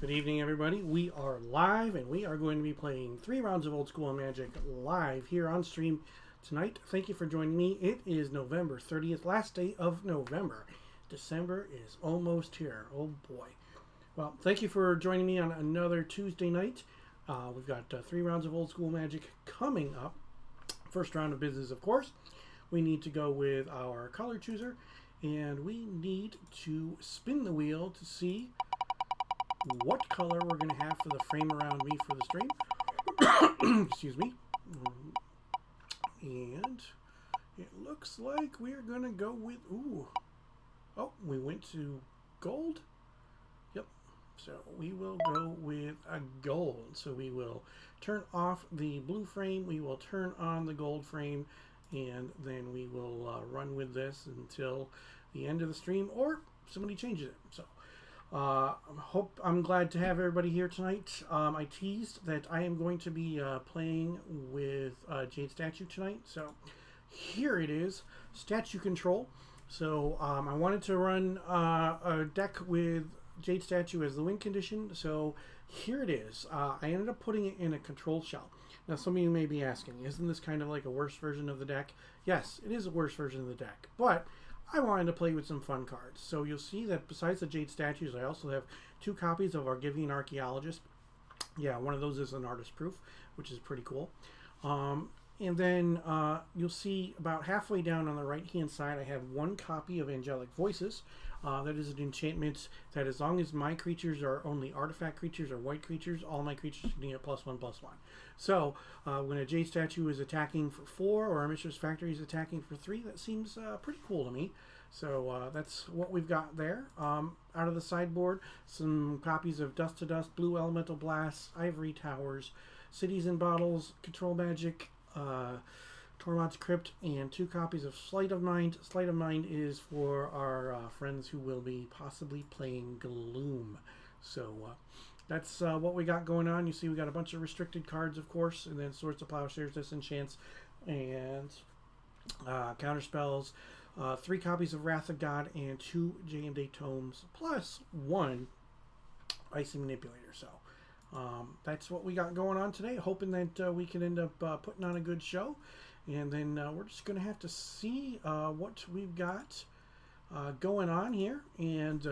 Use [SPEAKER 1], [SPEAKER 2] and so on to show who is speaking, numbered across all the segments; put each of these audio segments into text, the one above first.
[SPEAKER 1] Good evening, everybody. We are live, and we are going to be playing 3 rounds of Old School Magic live here on stream tonight. Thank you for joining me. It is November 30th, last day of November. December is almost here. Oh, boy. Well, thank you for joining me on another Tuesday night. We've got 3 rounds of Old School Magic coming up. First round of business, of course. We need to go with our color chooser, and we need to spin the wheel to see what color we're going to have for the frame around me for the stream. Excuse me. And it looks like we're going to go with, oh, we went to gold. Yep. So we will go with a gold. So we will turn off the blue frame. We will turn on the gold frame. And then we will run with this until the end of the stream, or somebody changes it. So I'm glad to have everybody here tonight. I teased that I am going to be playing with Jade Statue tonight. So here it is, statue control. So I wanted to run a deck with Jade Statue as the win condition. So here it is. I ended up putting it in a control shell. Now some of you may be asking, isn't this kind of like a worse version of the deck? Yes, it is a worse version of the deck, but I wanted to play with some fun cards. So you'll see that besides the Jade Statues, I also have 2 copies of Argivian Archaeologist. Yeah, one of those is an artist proof, which is pretty cool. And then you'll see about halfway down on the right-hand side, I have 1 copy of Angelic Voices. That is an enchantment that as long as my creatures are only artifact creatures or white creatures, all my creatures can get +1/+1. So when a Jade Statue is attacking for 4 or a Mistress Factory is attacking for 3, that seems pretty cool to me. So that's what we've got there. Out of the sideboard, some copies of Dust to Dust, Blue Elemental Blasts, Ivory Towers, Cities in Bottles, Control Magic, Tormod's Crypt, and 2 copies of Sleight of Mind. Sleight of Mind is for our friends who will be possibly playing Gloom. So that's what we got going on. You see we got a bunch of restricted cards, of course, and then Swords of Plowshares, Disenchants, and counter spells. 3 copies of Wrath of God and 2 J&D Tomes, plus 1 Icy Manipulator. So that's what we got going on today. Hoping that we can end up putting on a good show. And then we're just going to have to see what we've got going on here. And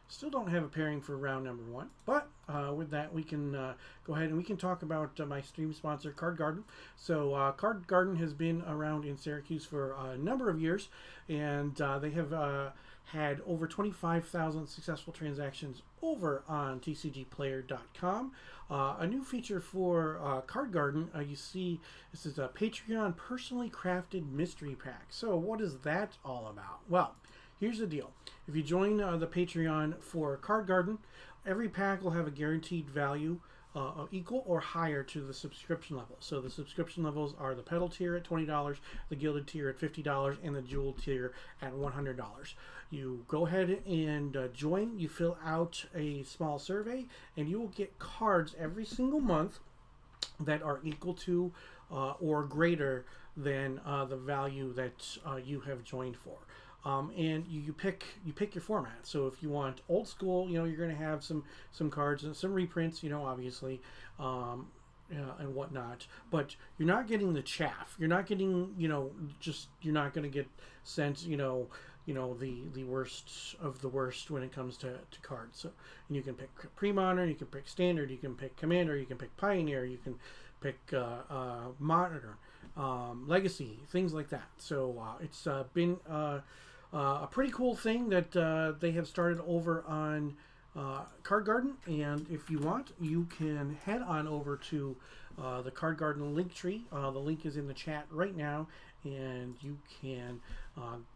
[SPEAKER 1] still don't have a pairing for round number 1. But with that, we can go ahead and we can talk about my stream sponsor, Card Garden. So Card Garden has been around in Syracuse for a number of years. And they have had over 25,000 successful transactions over on tcgplayer.com. A new feature for Card Garden, you see this is a Patreon personally crafted mystery pack. So what is that all about? Well, here's the deal. If you join the Patreon for Card Garden, every pack will have a guaranteed value equal or higher to the subscription level. So the subscription levels are the pedal tier at $20, the gilded tier at $50, and the jewel tier at $100. You go ahead and join. You fill out a small survey, and you will get cards every single month that are equal to or greater than the value that you have joined for. And you pick your format. So if you want old school, you're going to have some cards and some reprints, obviously, and whatnot. But you're not getting the chaff. You're not getting, you're not going to get sent, the worst of the worst when it comes to cards. So and you can pick pre-modern, you can pick standard, you can pick commander, you can pick pioneer, you can pick modern, legacy, things like that. So it's been a pretty cool thing that they have started over on Card Garden, and if you want, you can head on over to the Card Garden link tree. The link is in the chat right now, and you can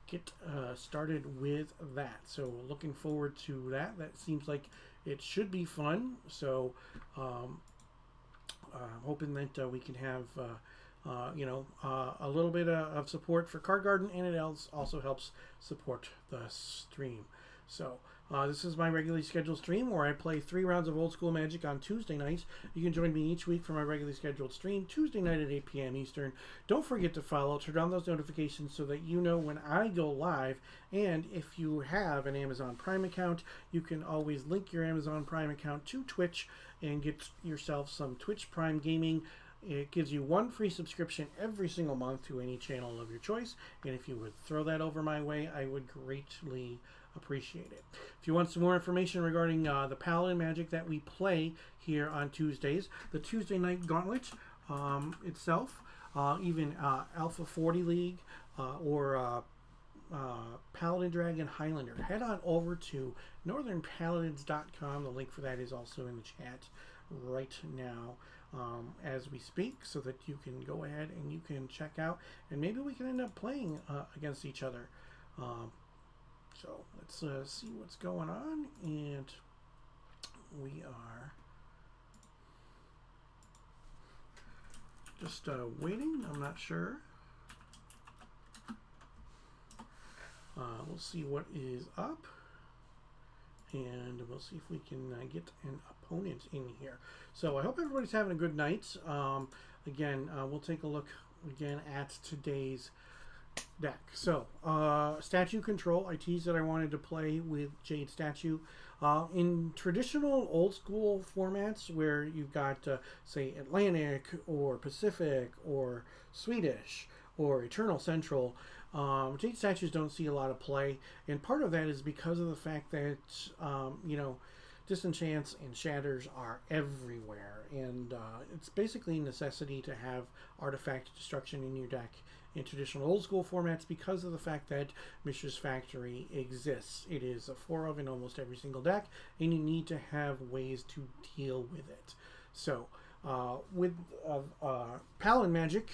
[SPEAKER 1] get started with that. So looking forward to that. That seems like it should be fun. So hoping that we can have a little bit of support for Card Garden, and it also helps support the stream. So this is my regularly scheduled stream where I play 3 rounds of old school Magic on Tuesday nights. You can join me each week for my regularly scheduled stream, Tuesday night at 8 p.m. Eastern. Don't forget to follow, turn on those notifications so that you know when I go live. And if you have an Amazon Prime account, you can always link your Amazon Prime account to Twitch and get yourself some Twitch Prime Gaming. It gives you 1 free subscription every single month to any channel of your choice. And if you would throw that over my way, I would greatly appreciate it. If you want some more information regarding the Paladin Magic that we play here on Tuesdays, the Tuesday Night Gauntlet itself, even Alpha 40 League or Paladin Dragon Highlander, head on over to northernpaladins.com. The link for that is also in the chat right now as we speak, so that you can go ahead and you can check out, and maybe we can end up playing against each other. So let's see what's going on, and we are just waiting. I'm not sure. We'll see what is up, and we'll see if we can get an opponent in here. So I hope everybody's having a good night. Again, we'll take a look again at today's deck. So statue control, I teased that I wanted to play with Jade Statue. In traditional old school formats where you've got say Atlantic or Pacific or Swedish or Eternal Central, Jade Statues don't see a lot of play, and part of that is because of the fact that disenchants and shatters are everywhere, and it's basically a necessity to have artifact destruction in your deck in traditional old school formats because of the fact that Mishra's Factory exists. It is a 4 of in almost every single deck, and you need to have ways to deal with it. So with Paladin Magic,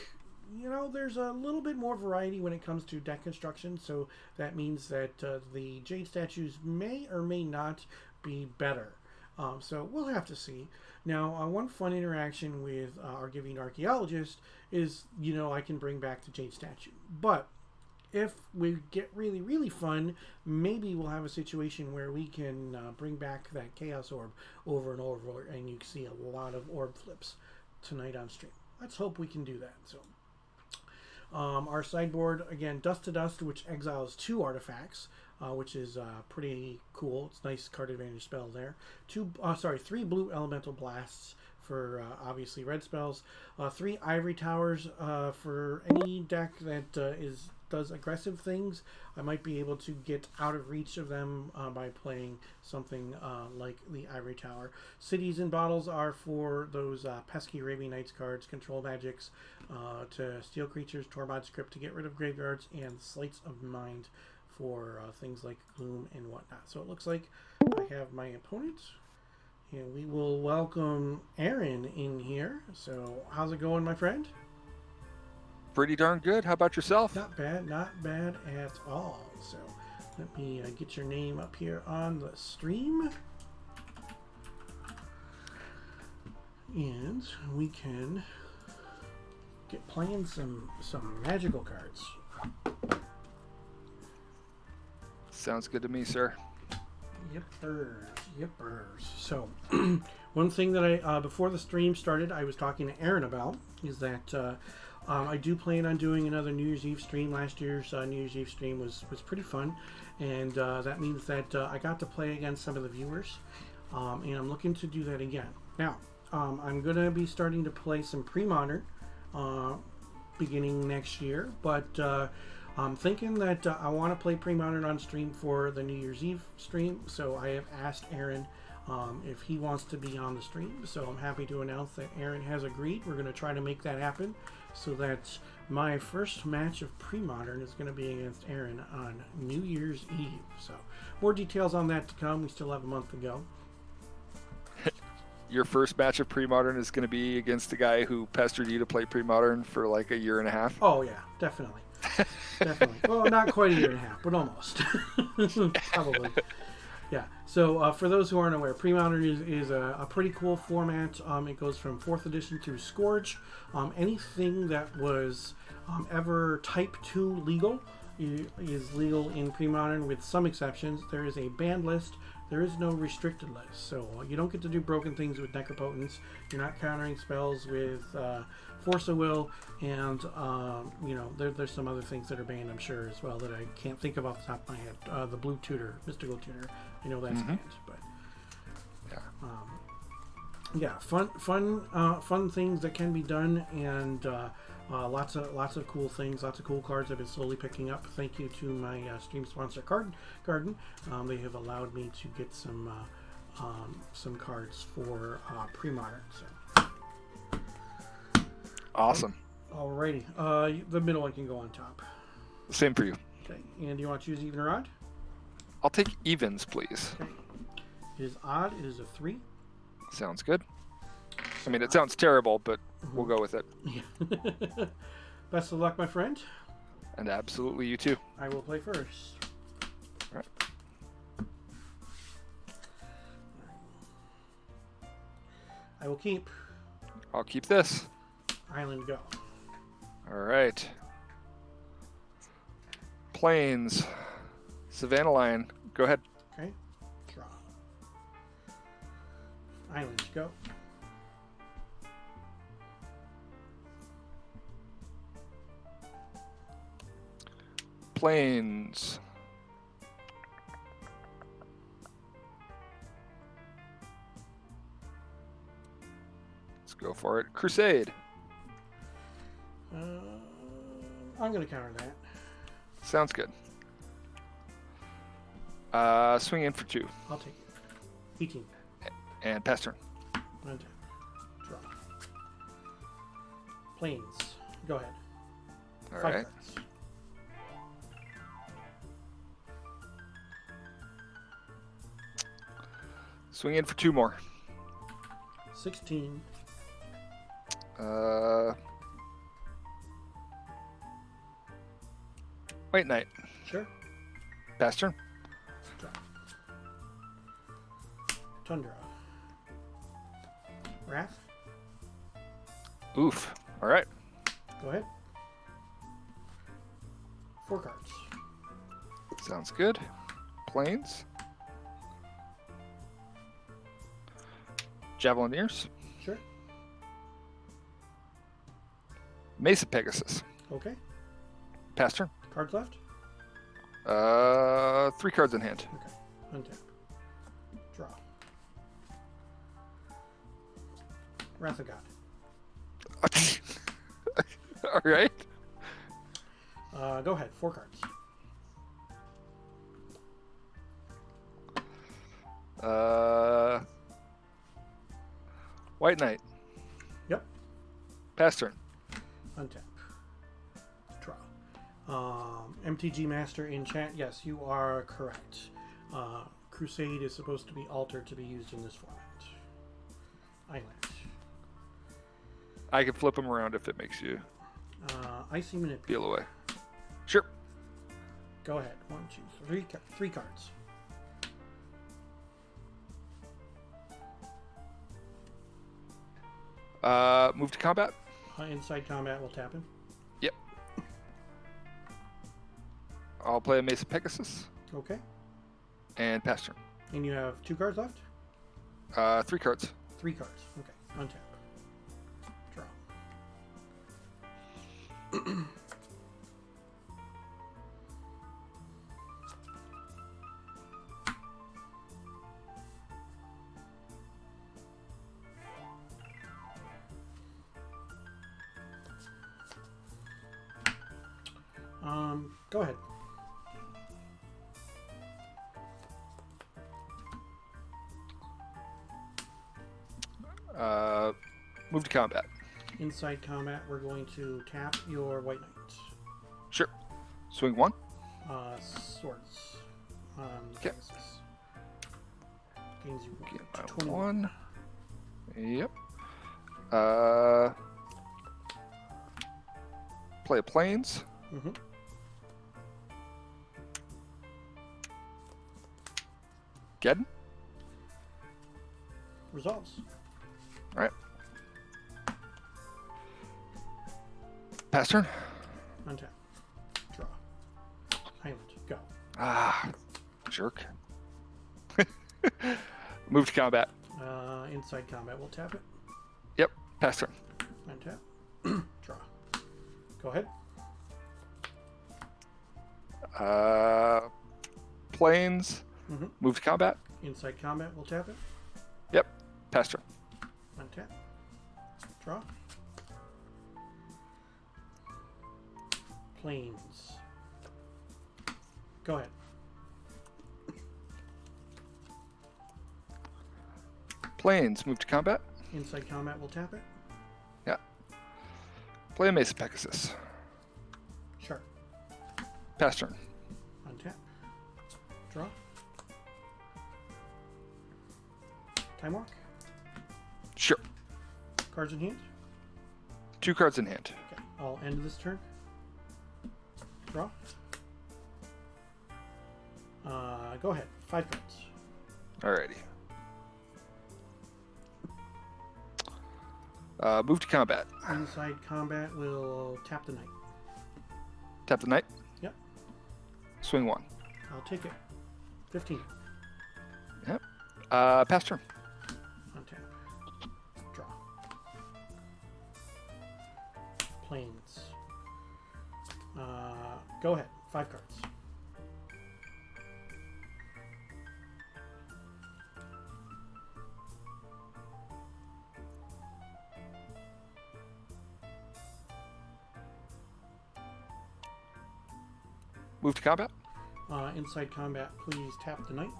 [SPEAKER 1] there's a little bit more variety when it comes to deck construction, so that means that the Jade Statues may or may not be better. So we'll have to see. Now, one fun interaction with Argivian Archaeologist is, I can bring back the Jade Statue. But if we get really, really fun, maybe we'll have a situation where we can bring back that Chaos Orb over and over, and you can see a lot of orb flips tonight on stream. Let's hope we can do that. So our sideboard, again, Dust to Dust, which exiles 2 artifacts. which is pretty cool. It's a nice card advantage spell there. 3 blue elemental blasts for obviously red spells. 3 ivory towers for any deck that does aggressive things. I might be able to get out of reach of them by playing something like the Ivory Tower. Cities in Bottles are for those pesky Arabian Nights cards, control magics to steal creatures, Torbod Script to get rid of graveyards, and Slates of Mind for things like Gloom and whatnot. So it looks like I have my opponent, and we will welcome Aaron in here. So how's it going, my friend?
[SPEAKER 2] Pretty darn good. How about yourself?
[SPEAKER 1] Not bad at all. So let me get your name up here on the stream, and we can get playing some magical cards.
[SPEAKER 2] Sounds good to me, sir.
[SPEAKER 1] Yippers. So one thing that I before the stream started, I was talking to Aaron about is that I do plan on doing another New Year's Eve stream. Last year's New Year's Eve stream was pretty fun, and that means that I got to play against some of the viewers, and I'm looking to do that again. Now, I'm going to be starting to play some pre-modern beginning next year, but I'm thinking that I want to play pre-modern on stream for the New Year's Eve stream, so I have asked Aaron if he wants to be on the stream. So I'm happy to announce that Aaron has agreed. We're going to try to make that happen, so that my first match of pre-modern is going to be against Aaron on New Year's Eve. So more details on that to come. We still have a month to go.
[SPEAKER 2] Your first match of pre-modern is going to be against the guy who pestered you to play pre-modern for like a year and a half?
[SPEAKER 1] Oh yeah, definitely. Definitely. Well, not quite a year and a half, but almost. Probably. Yeah. So for those who aren't aware, pre-modern is a pretty cool format. It goes from 4th edition to Scourge. Anything that was ever Type 2 legal is legal in pre-modern, with some exceptions. There is a banned list. There is no restricted list. So you don't get to do broken things with Necropotence. You're not countering spells with Force of Will, and there's some other things that are banned, I'm sure, as well, that I can't think of off the top of my head. The Blue Tutor, Mystical Tutor, I know that's banned, but fun things that can be done, and lots of cool things, lots of cool cards I've been slowly picking up. Thank you to my stream sponsor, Garden. They have allowed me to get some cards for pre-modern. So.
[SPEAKER 2] Awesome.
[SPEAKER 1] Alrighty. The middle one can go on top.
[SPEAKER 2] Same for you.
[SPEAKER 1] Okay. And do you want to choose even or odd?
[SPEAKER 2] I'll take evens, please.
[SPEAKER 1] Okay. It is odd. It is a 3.
[SPEAKER 2] Sounds good. I mean, it sounds terrible, but we'll go with it.
[SPEAKER 1] Yeah. Best of luck, my friend.
[SPEAKER 2] And absolutely, you too.
[SPEAKER 1] I will play first.
[SPEAKER 2] All right.
[SPEAKER 1] I will keep.
[SPEAKER 2] I'll keep this.
[SPEAKER 1] Island go.
[SPEAKER 2] All right. Plains. Savannah Lion. Go ahead.
[SPEAKER 1] Okay. Draw. Island go.
[SPEAKER 2] Plains. Let's go for it. Crusade.
[SPEAKER 1] I'm going to counter that.
[SPEAKER 2] Sounds good. Swing in for 2.
[SPEAKER 1] I'll take it. 18.
[SPEAKER 2] And pass turn.
[SPEAKER 1] Untap. Draw. Plains. Go ahead.
[SPEAKER 2] All
[SPEAKER 1] 5
[SPEAKER 2] right.
[SPEAKER 1] cards.
[SPEAKER 2] Swing in for 2 more.
[SPEAKER 1] 16.
[SPEAKER 2] White Knight.
[SPEAKER 1] Sure.
[SPEAKER 2] Pass turn.
[SPEAKER 1] Draw. Tundra. Wrath.
[SPEAKER 2] Oof. All right.
[SPEAKER 1] Go ahead. 4 cards.
[SPEAKER 2] Sounds good. Plains. Javelineers.
[SPEAKER 1] Sure.
[SPEAKER 2] Mesa Pegasus.
[SPEAKER 1] Okay.
[SPEAKER 2] Pass turn.
[SPEAKER 1] Cards left.
[SPEAKER 2] 3 cards in hand.
[SPEAKER 1] Okay. Untap. Draw. Wrath of God.
[SPEAKER 2] All right.
[SPEAKER 1] Go ahead. 4 cards.
[SPEAKER 2] White Knight.
[SPEAKER 1] Yep.
[SPEAKER 2] Pass turn.
[SPEAKER 1] Untap. Draw. MTG Master in chat. Yes, you are correct. Crusade is supposed to be altered to be used in this format. Island.
[SPEAKER 2] I can flip them around if it makes you
[SPEAKER 1] Icy Manipulate.
[SPEAKER 2] feel away. Sure.
[SPEAKER 1] Go ahead. 1, 2, 3 cards.
[SPEAKER 2] Move to combat.
[SPEAKER 1] Inside combat will tap him.
[SPEAKER 2] Yep. I'll play a Mace of Pegasus
[SPEAKER 1] Okay.
[SPEAKER 2] and pass turn.
[SPEAKER 1] And you have 2 cards left?
[SPEAKER 2] 3 cards.
[SPEAKER 1] 3 cards. Okay. Untap. Draw. Go ahead.
[SPEAKER 2] Move to combat.
[SPEAKER 1] Inside combat, we're going to tap your White Knight.
[SPEAKER 2] Sure. Swing 1.
[SPEAKER 1] Swords.
[SPEAKER 2] Okay.
[SPEAKER 1] Gains you
[SPEAKER 2] Get my
[SPEAKER 1] 21.
[SPEAKER 2] 1. Yep. Play a Plains.
[SPEAKER 1] Mm-hmm.
[SPEAKER 2] Geddon.
[SPEAKER 1] Resolves.
[SPEAKER 2] All right. Pass turn.
[SPEAKER 1] Untap. Draw. Island. Go.
[SPEAKER 2] Ah, jerk. Move to combat.
[SPEAKER 1] Inside combat, we'll tap it.
[SPEAKER 2] Yep. Pass turn.
[SPEAKER 1] Untap. Draw. Go ahead.
[SPEAKER 2] Plains.
[SPEAKER 1] Mm-hmm.
[SPEAKER 2] Move to combat.
[SPEAKER 1] Inside combat, we'll tap it.
[SPEAKER 2] Yep. Pass turn.
[SPEAKER 1] Untap. Draw. Plains. Go ahead.
[SPEAKER 2] Plains. Move to combat.
[SPEAKER 1] Inside combat, we'll tap it.
[SPEAKER 2] Yeah. Play a Mace of Pegasus.
[SPEAKER 1] Sure.
[SPEAKER 2] Pass turn.
[SPEAKER 1] Untap. Draw. Time walk.
[SPEAKER 2] Sure.
[SPEAKER 1] Cards in hand.
[SPEAKER 2] 2 cards in hand.
[SPEAKER 1] Okay. I'll end this turn. Draw. Go ahead. 5 cards.
[SPEAKER 2] Alrighty. Move to combat.
[SPEAKER 1] Inside combat will tap the knight.
[SPEAKER 2] Tap the knight.
[SPEAKER 1] Yep.
[SPEAKER 2] Swing 1.
[SPEAKER 1] I'll take it. 15.
[SPEAKER 2] Yep. Pass turn.
[SPEAKER 1] Untap. Draw. Plains. Go ahead. 5 cards.
[SPEAKER 2] Move to combat.
[SPEAKER 1] Inside combat, please tap the knight.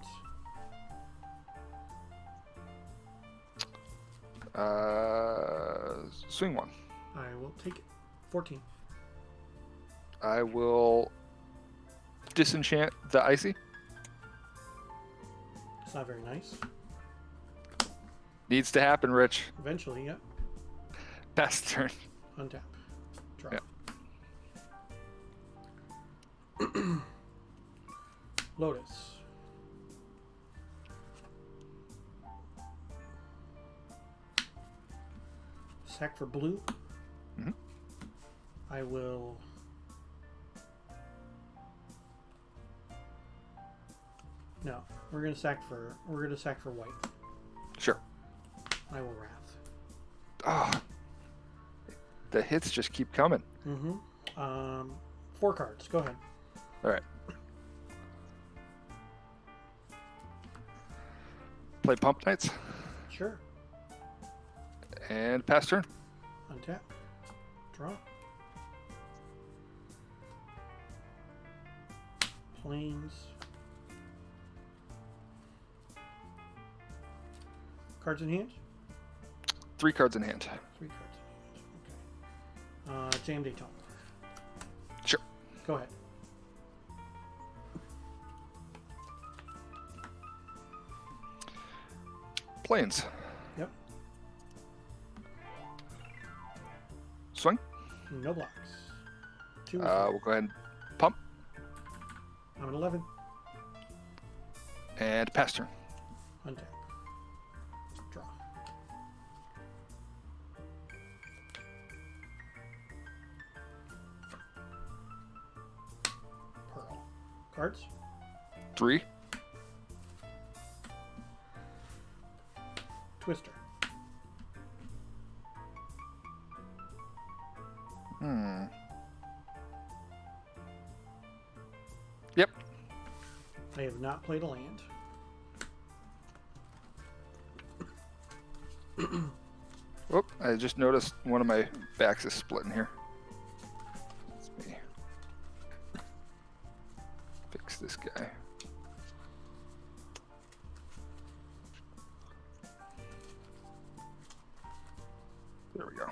[SPEAKER 2] Swing 1.
[SPEAKER 1] I will take it. 14.
[SPEAKER 2] I will disenchant the icy.
[SPEAKER 1] It's not very nice.
[SPEAKER 2] Needs to happen, Rich.
[SPEAKER 1] Eventually, yep.
[SPEAKER 2] Pass turn.
[SPEAKER 1] Untap. Draw.
[SPEAKER 2] Yep.
[SPEAKER 1] Lotus. Sack for blue.
[SPEAKER 2] Mhm.
[SPEAKER 1] I will. No, we're gonna sack for white.
[SPEAKER 2] Sure.
[SPEAKER 1] I will wrath.
[SPEAKER 2] Ah, the hits just keep coming.
[SPEAKER 1] Mm-hmm. 4 cards. Go ahead.
[SPEAKER 2] All right. Play Pump Knights.
[SPEAKER 1] Sure.
[SPEAKER 2] And pass turn.
[SPEAKER 1] Untap. Draw. Plains. Cards in hand?
[SPEAKER 2] 3 cards in hand.
[SPEAKER 1] 3 cards in hand. Okay. Jam Daytona.
[SPEAKER 2] Sure.
[SPEAKER 1] Go ahead.
[SPEAKER 2] Plains.
[SPEAKER 1] Yep.
[SPEAKER 2] Swing.
[SPEAKER 1] No blocks. 2.
[SPEAKER 2] We'll go ahead and pump.
[SPEAKER 1] I'm at 11.
[SPEAKER 2] And pass turn.
[SPEAKER 1] Untap. Draw. Pearl. Cards?
[SPEAKER 2] 3.
[SPEAKER 1] Twister.
[SPEAKER 2] Yep.
[SPEAKER 1] I have not played a land.
[SPEAKER 2] Whoop, I just noticed one of my backs is splitting here. Let me fix this guy. There we go.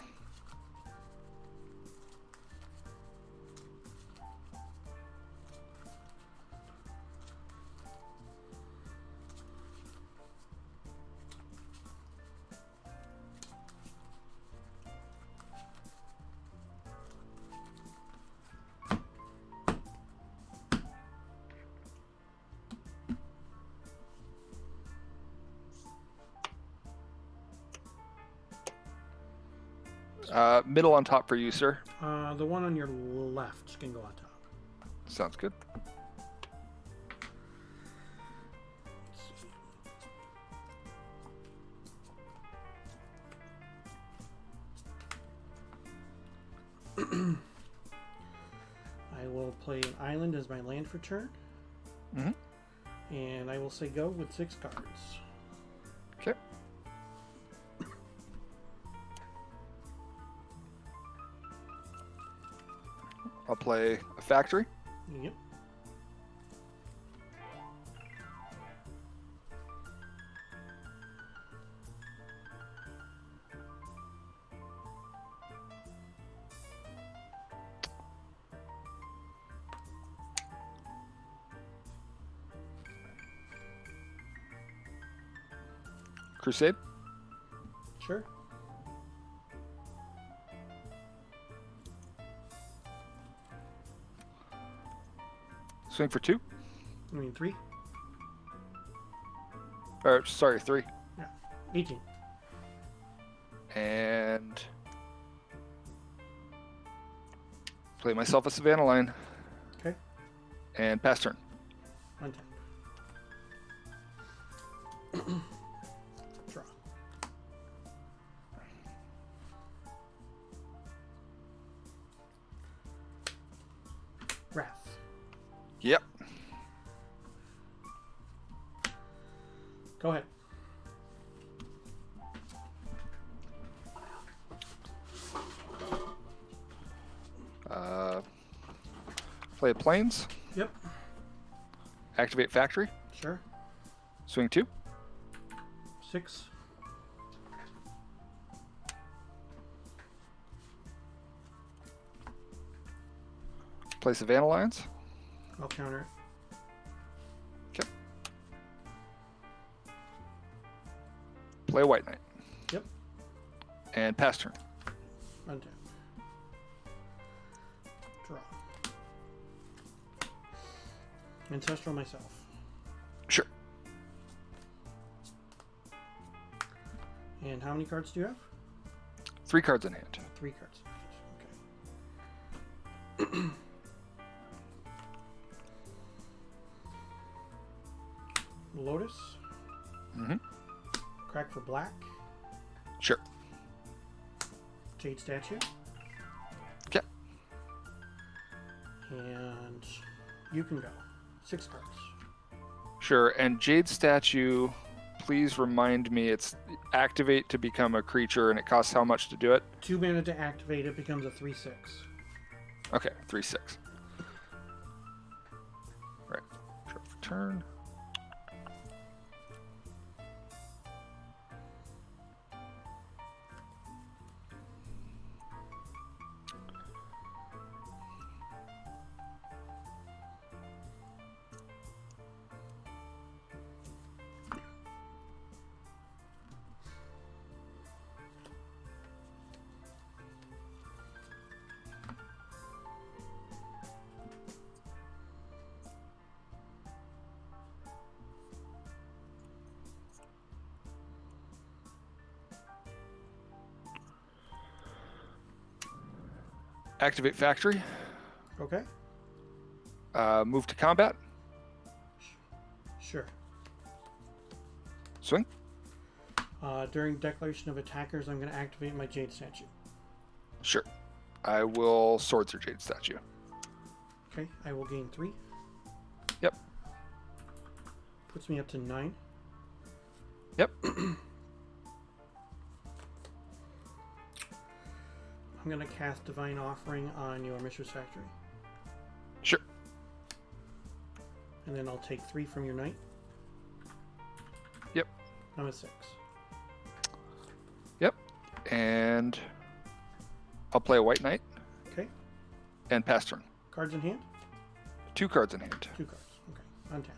[SPEAKER 2] Middle on top for you, sir.
[SPEAKER 1] The one on your left can go on top.
[SPEAKER 2] Sounds good.
[SPEAKER 1] I will play an island as my land for turn.
[SPEAKER 2] Mm-hmm.
[SPEAKER 1] And I will say go with 6 cards.
[SPEAKER 2] Okay. I'll play a factory.
[SPEAKER 1] Yep.
[SPEAKER 2] Crusade.
[SPEAKER 1] Sure.
[SPEAKER 2] Swing for 2.
[SPEAKER 1] I mean 3.
[SPEAKER 2] Or sorry, 3.
[SPEAKER 1] Yeah. 18.
[SPEAKER 2] And play myself a Savannah line.
[SPEAKER 1] Okay.
[SPEAKER 2] And pass turn.
[SPEAKER 1] Untap. Draw. Wrath.
[SPEAKER 2] Yep.
[SPEAKER 1] Go ahead.
[SPEAKER 2] Play planes.
[SPEAKER 1] Yep.
[SPEAKER 2] Activate factory.
[SPEAKER 1] Sure.
[SPEAKER 2] Swing 2.
[SPEAKER 1] 6.
[SPEAKER 2] Play Savannah lines.
[SPEAKER 1] I'll counter it.
[SPEAKER 2] Okay. Play White Knight.
[SPEAKER 1] Yep.
[SPEAKER 2] And pass turn.
[SPEAKER 1] Untap. Draw. Ancestral myself.
[SPEAKER 2] Sure.
[SPEAKER 1] And how many cards do you have?
[SPEAKER 2] 3 cards in hand.
[SPEAKER 1] 3 cards. Okay. Lotus.
[SPEAKER 2] Mm-hmm.
[SPEAKER 1] Crack for black.
[SPEAKER 2] Sure.
[SPEAKER 1] Jade Statue.
[SPEAKER 2] Okay.
[SPEAKER 1] And you can go. 6 cards.
[SPEAKER 2] Sure. And Jade Statue please remind me it's activate to become a creature, and it costs how much to do it?
[SPEAKER 1] 2 mana to activate it, becomes a 3/6.
[SPEAKER 2] Okay, 3/6. Right. Draw for turn. Activate factory.
[SPEAKER 1] Okay.
[SPEAKER 2] Move to combat.
[SPEAKER 1] Sure.
[SPEAKER 2] Swing.
[SPEAKER 1] During declaration of attackers, I'm going to activate my Jade Statue.
[SPEAKER 2] Sure. I will sword through Jade Statue.
[SPEAKER 1] Okay, I will gain 3.
[SPEAKER 2] Yep.
[SPEAKER 1] Puts me up to 9.
[SPEAKER 2] Yep.
[SPEAKER 1] I'm going to cast Divine Offering on your Mistress Factory.
[SPEAKER 2] Sure.
[SPEAKER 1] And then I'll take 3 from your knight.
[SPEAKER 2] Yep.
[SPEAKER 1] I'm at 6.
[SPEAKER 2] Yep. And I'll play a white knight.
[SPEAKER 1] Okay.
[SPEAKER 2] And pass turn.
[SPEAKER 1] Cards in hand?
[SPEAKER 2] 2 cards in hand.
[SPEAKER 1] 2 cards. Okay.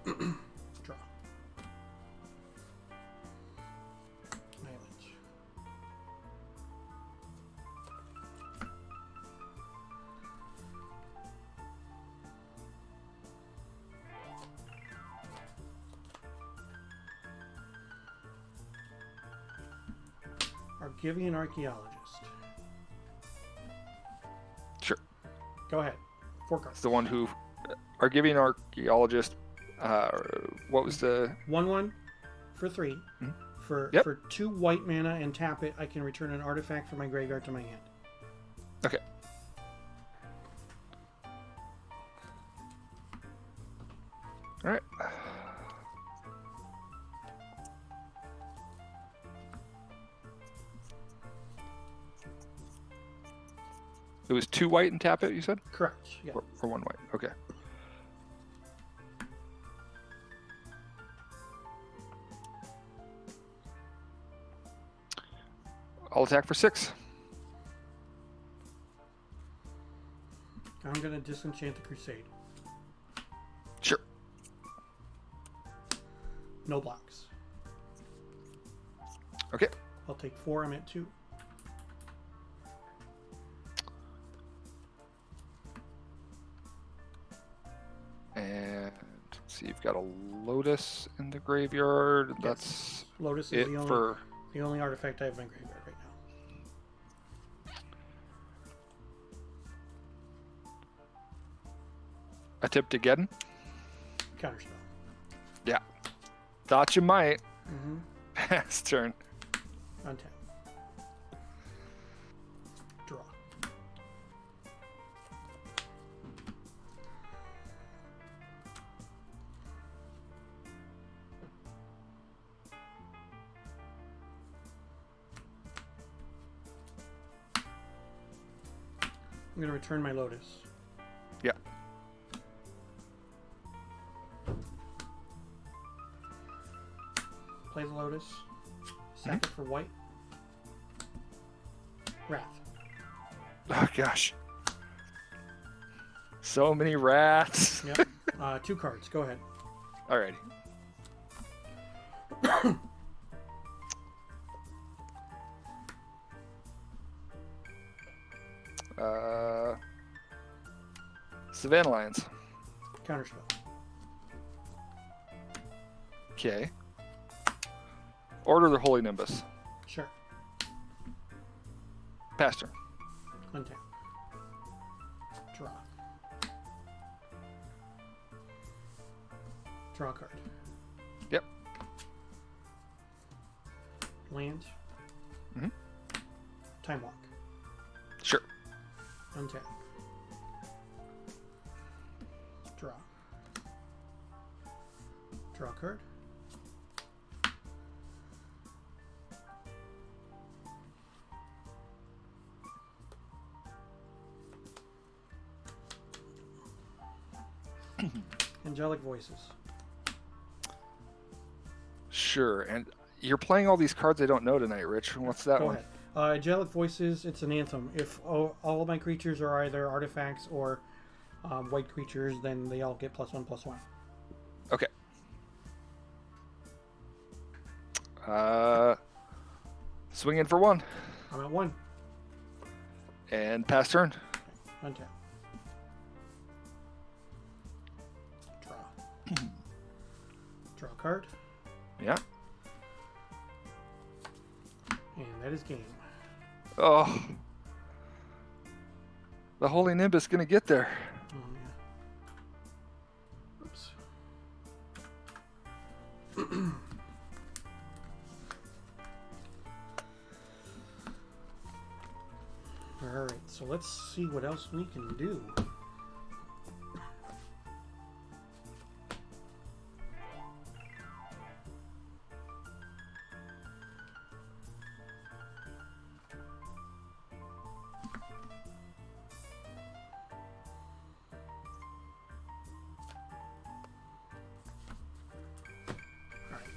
[SPEAKER 1] Untap. Draw. Island. Argivian Archaeologist.
[SPEAKER 2] Sure.
[SPEAKER 1] Go ahead. 4 cards.
[SPEAKER 2] It's the one who... Argivian Archaeologist... what was the...
[SPEAKER 1] 1/1 for 3.
[SPEAKER 2] Mm-hmm.
[SPEAKER 1] For 2 white mana and tap it, I can return an artifact from my graveyard to my hand.
[SPEAKER 2] Okay. All right. It was 2 white and tap it, you said?
[SPEAKER 1] Correct. Yeah.
[SPEAKER 2] For 1 white. Okay. I'll attack for 6.
[SPEAKER 1] I'm going to disenchant the Crusade.
[SPEAKER 2] Sure.
[SPEAKER 1] No blocks.
[SPEAKER 2] Okay.
[SPEAKER 1] I'll take 4. I'm at 2.
[SPEAKER 2] And let's see, you've got a Lotus in the graveyard.
[SPEAKER 1] Yes.
[SPEAKER 2] That's
[SPEAKER 1] Lotus
[SPEAKER 2] it
[SPEAKER 1] is
[SPEAKER 2] for...
[SPEAKER 1] the only artifact I have in my graveyard right now.
[SPEAKER 2] Attempt again.
[SPEAKER 1] Counterspell.
[SPEAKER 2] Yeah. Thought you might.
[SPEAKER 1] Mm-hmm.
[SPEAKER 2] Pass turn.
[SPEAKER 1] Untap. Draw. I'm going to return my Lotus.
[SPEAKER 2] Yeah.
[SPEAKER 1] Play the Lotus. Sack it for white. Wrath.
[SPEAKER 2] Oh, gosh. So many rats.
[SPEAKER 1] Yep. 2 cards. Go ahead.
[SPEAKER 2] Alrighty. Savannah Lions.
[SPEAKER 1] Counterspell.
[SPEAKER 2] Okay. Order the Holy Nimbus.
[SPEAKER 1] Sure.
[SPEAKER 2] Pass turn.
[SPEAKER 1] Untap. Draw. Draw a card.
[SPEAKER 2] Yep.
[SPEAKER 1] Land.
[SPEAKER 2] Mm-hmm.
[SPEAKER 1] Time Walk.
[SPEAKER 2] Sure.
[SPEAKER 1] Untap. Draw. Draw a card. Angelic Voices.
[SPEAKER 2] Sure, and you're playing all these cards I don't know tonight, Rich. What's that
[SPEAKER 1] Go
[SPEAKER 2] one?
[SPEAKER 1] ahead. Angelic Voices, it's an anthem. If all of my creatures are either artifacts or white creatures, then they all get +1/+1.
[SPEAKER 2] Okay. Swing in for 1.
[SPEAKER 1] I'm at 1.
[SPEAKER 2] And pass turn.
[SPEAKER 1] Untap. Draw. Draw a card.
[SPEAKER 2] Yeah.
[SPEAKER 1] And that is game.
[SPEAKER 2] Oh. The Holy Nimbus gonna get there.
[SPEAKER 1] Oh, yeah. Oops. Alright, so let's see what else we can do.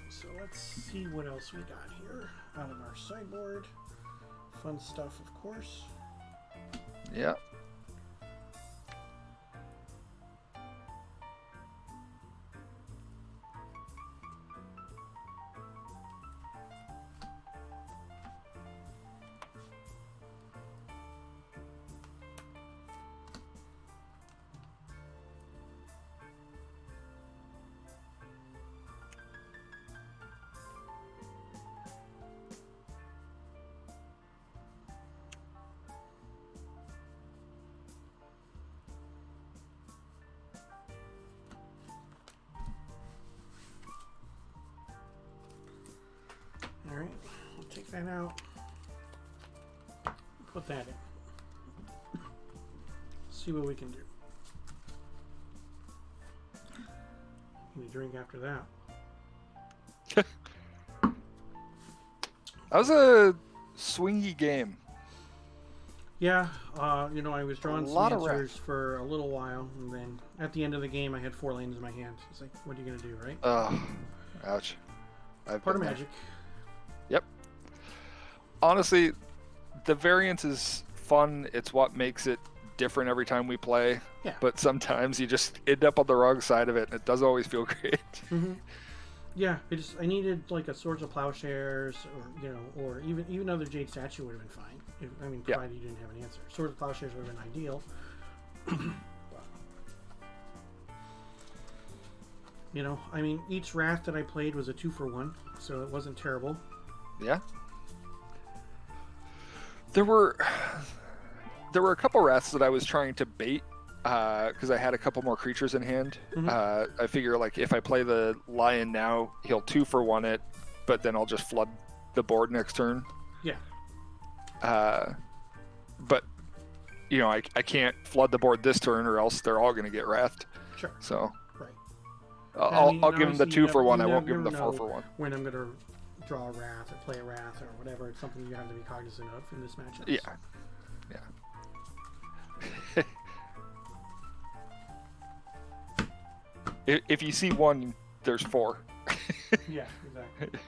[SPEAKER 1] So let's see what else we got here out of our sideboard. Fun stuff, of course.
[SPEAKER 2] Yeah.
[SPEAKER 1] Alright, we'll take that out. Put that in. See what we can do. Give me a drink after that.
[SPEAKER 2] That was a swingy game.
[SPEAKER 1] Yeah, I was drawing some
[SPEAKER 2] lot of
[SPEAKER 1] answers for a little while, and then at the end of the game, I had 4 lanes in my hand. It's like, what are you going to do, right?
[SPEAKER 2] Ouch.
[SPEAKER 1] Part of Magic.
[SPEAKER 2] Yep. Honestly, the variance is fun. It's what makes it different every time we play.
[SPEAKER 1] Yeah.
[SPEAKER 2] But sometimes you just end up on the wrong side of it, and it doesn't always feel great.
[SPEAKER 1] Mm-hmm. Yeah, I needed like a Swords of Plowshares, or even another Jade Statue would have been fine. Provided you didn't have an answer. Swords of Plowshares would have been ideal. Each Wrath that I played was a 2-for-1, so it wasn't terrible.
[SPEAKER 2] Yeah. There were a couple Wraths that I was trying to bait because I had a couple more creatures in hand.
[SPEAKER 1] Mm-hmm.
[SPEAKER 2] I figure like if I play the Lion now, he'll 2-for-1 it, but then I'll just flood the board next turn.
[SPEAKER 1] Yeah.
[SPEAKER 2] But I can't flood the board this turn, or else they're all going to get wrathed.
[SPEAKER 1] Sure.
[SPEAKER 2] So
[SPEAKER 1] right.
[SPEAKER 2] I'll give him the 2-for-1. I won't give him the 4-for-1.
[SPEAKER 1] When I'm going to draw a Wrath or play a Wrath or whatever, it's something you have to be cognizant of in this matchup.
[SPEAKER 2] Yeah. Yeah. If you see 1, there's 4.
[SPEAKER 1] Yeah, exactly.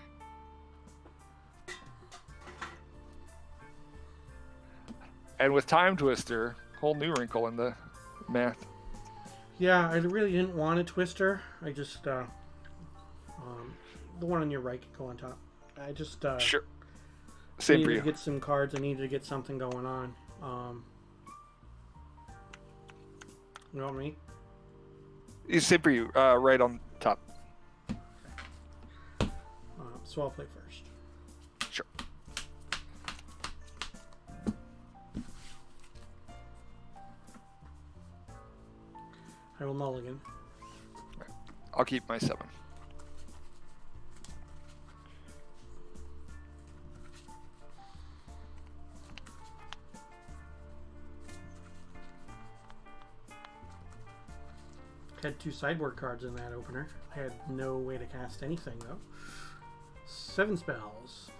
[SPEAKER 2] And with Time Twister, whole new wrinkle in the math.
[SPEAKER 1] Yeah, I really didn't want a Twister. I just the one on your right can go on top. I just
[SPEAKER 2] sure. Same for
[SPEAKER 1] needed
[SPEAKER 2] you.
[SPEAKER 1] to get some cards. I needed to get something going on. You know what I mean?
[SPEAKER 2] Same for you. Right on top.
[SPEAKER 1] So I'll play first.
[SPEAKER 2] Sure.
[SPEAKER 1] I will mulligan.
[SPEAKER 2] Right. I'll keep my 7.
[SPEAKER 1] Had 2 sideboard cards in that opener. I had no way to cast anything, though. 7 spells.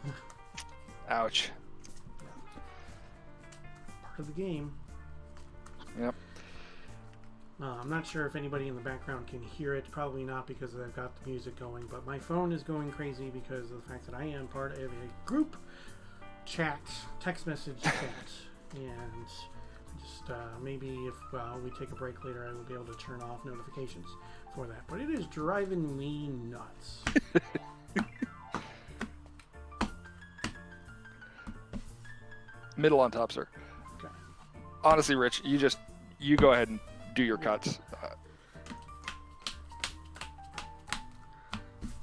[SPEAKER 2] Ouch.
[SPEAKER 1] Part of the game.
[SPEAKER 2] Yep.
[SPEAKER 1] I'm not sure if anybody in the background can hear it. Probably not because I've got the music going. But my phone is going crazy because of the fact that I am part of a group chat, text message chat. And just maybe if we take a break later, I will be able to turn off notifications for that. But it is driving me nuts.
[SPEAKER 2] Middle on top, sir.
[SPEAKER 1] Okay.
[SPEAKER 2] Honestly, Rich, you go ahead and do your cuts.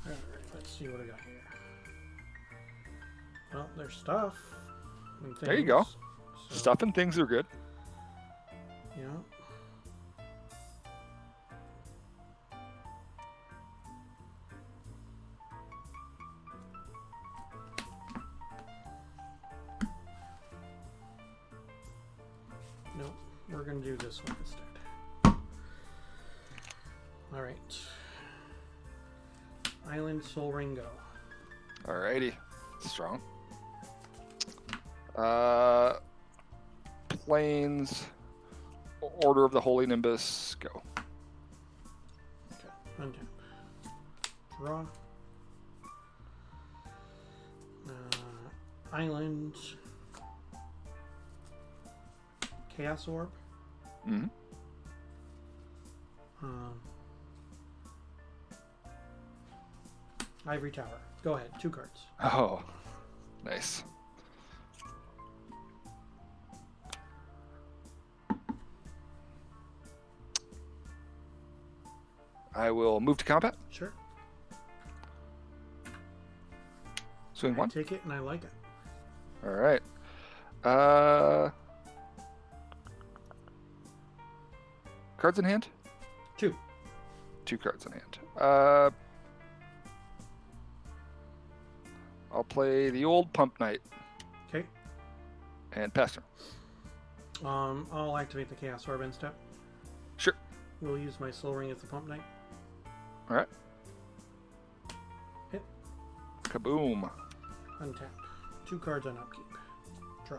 [SPEAKER 1] Alright, let's see what I got here. Well, there's stuff. And
[SPEAKER 2] There you go.
[SPEAKER 1] So,
[SPEAKER 2] Stuff and things are good.
[SPEAKER 1] Yeah. Nope, we're going to do this one instead. Alright. Island Soul Ring Go.
[SPEAKER 2] Alrighty. Strong. Plains. Order of the Holy Nimbus. Go.
[SPEAKER 1] Okay, untap. Draw. Island. Chaos Orb.
[SPEAKER 2] Mm-hmm.
[SPEAKER 1] Ivory Tower. Go ahead. 2 cards.
[SPEAKER 2] Oh, nice. I will move to combat.
[SPEAKER 1] Sure.
[SPEAKER 2] Swing
[SPEAKER 1] I
[SPEAKER 2] 1.
[SPEAKER 1] take it and I like it.
[SPEAKER 2] All right. Cards in hand?
[SPEAKER 1] 2.
[SPEAKER 2] 2 cards in hand. I'll play the old Pump Knight
[SPEAKER 1] Okay.
[SPEAKER 2] and pass turn.
[SPEAKER 1] I'll activate the Chaos Orb end step.
[SPEAKER 2] Sure.
[SPEAKER 1] We'll use my Soul Ring as the Pump Knight.
[SPEAKER 2] All right.
[SPEAKER 1] Hit.
[SPEAKER 2] Kaboom.
[SPEAKER 1] Untap. 2 cards on upkeep. Draw.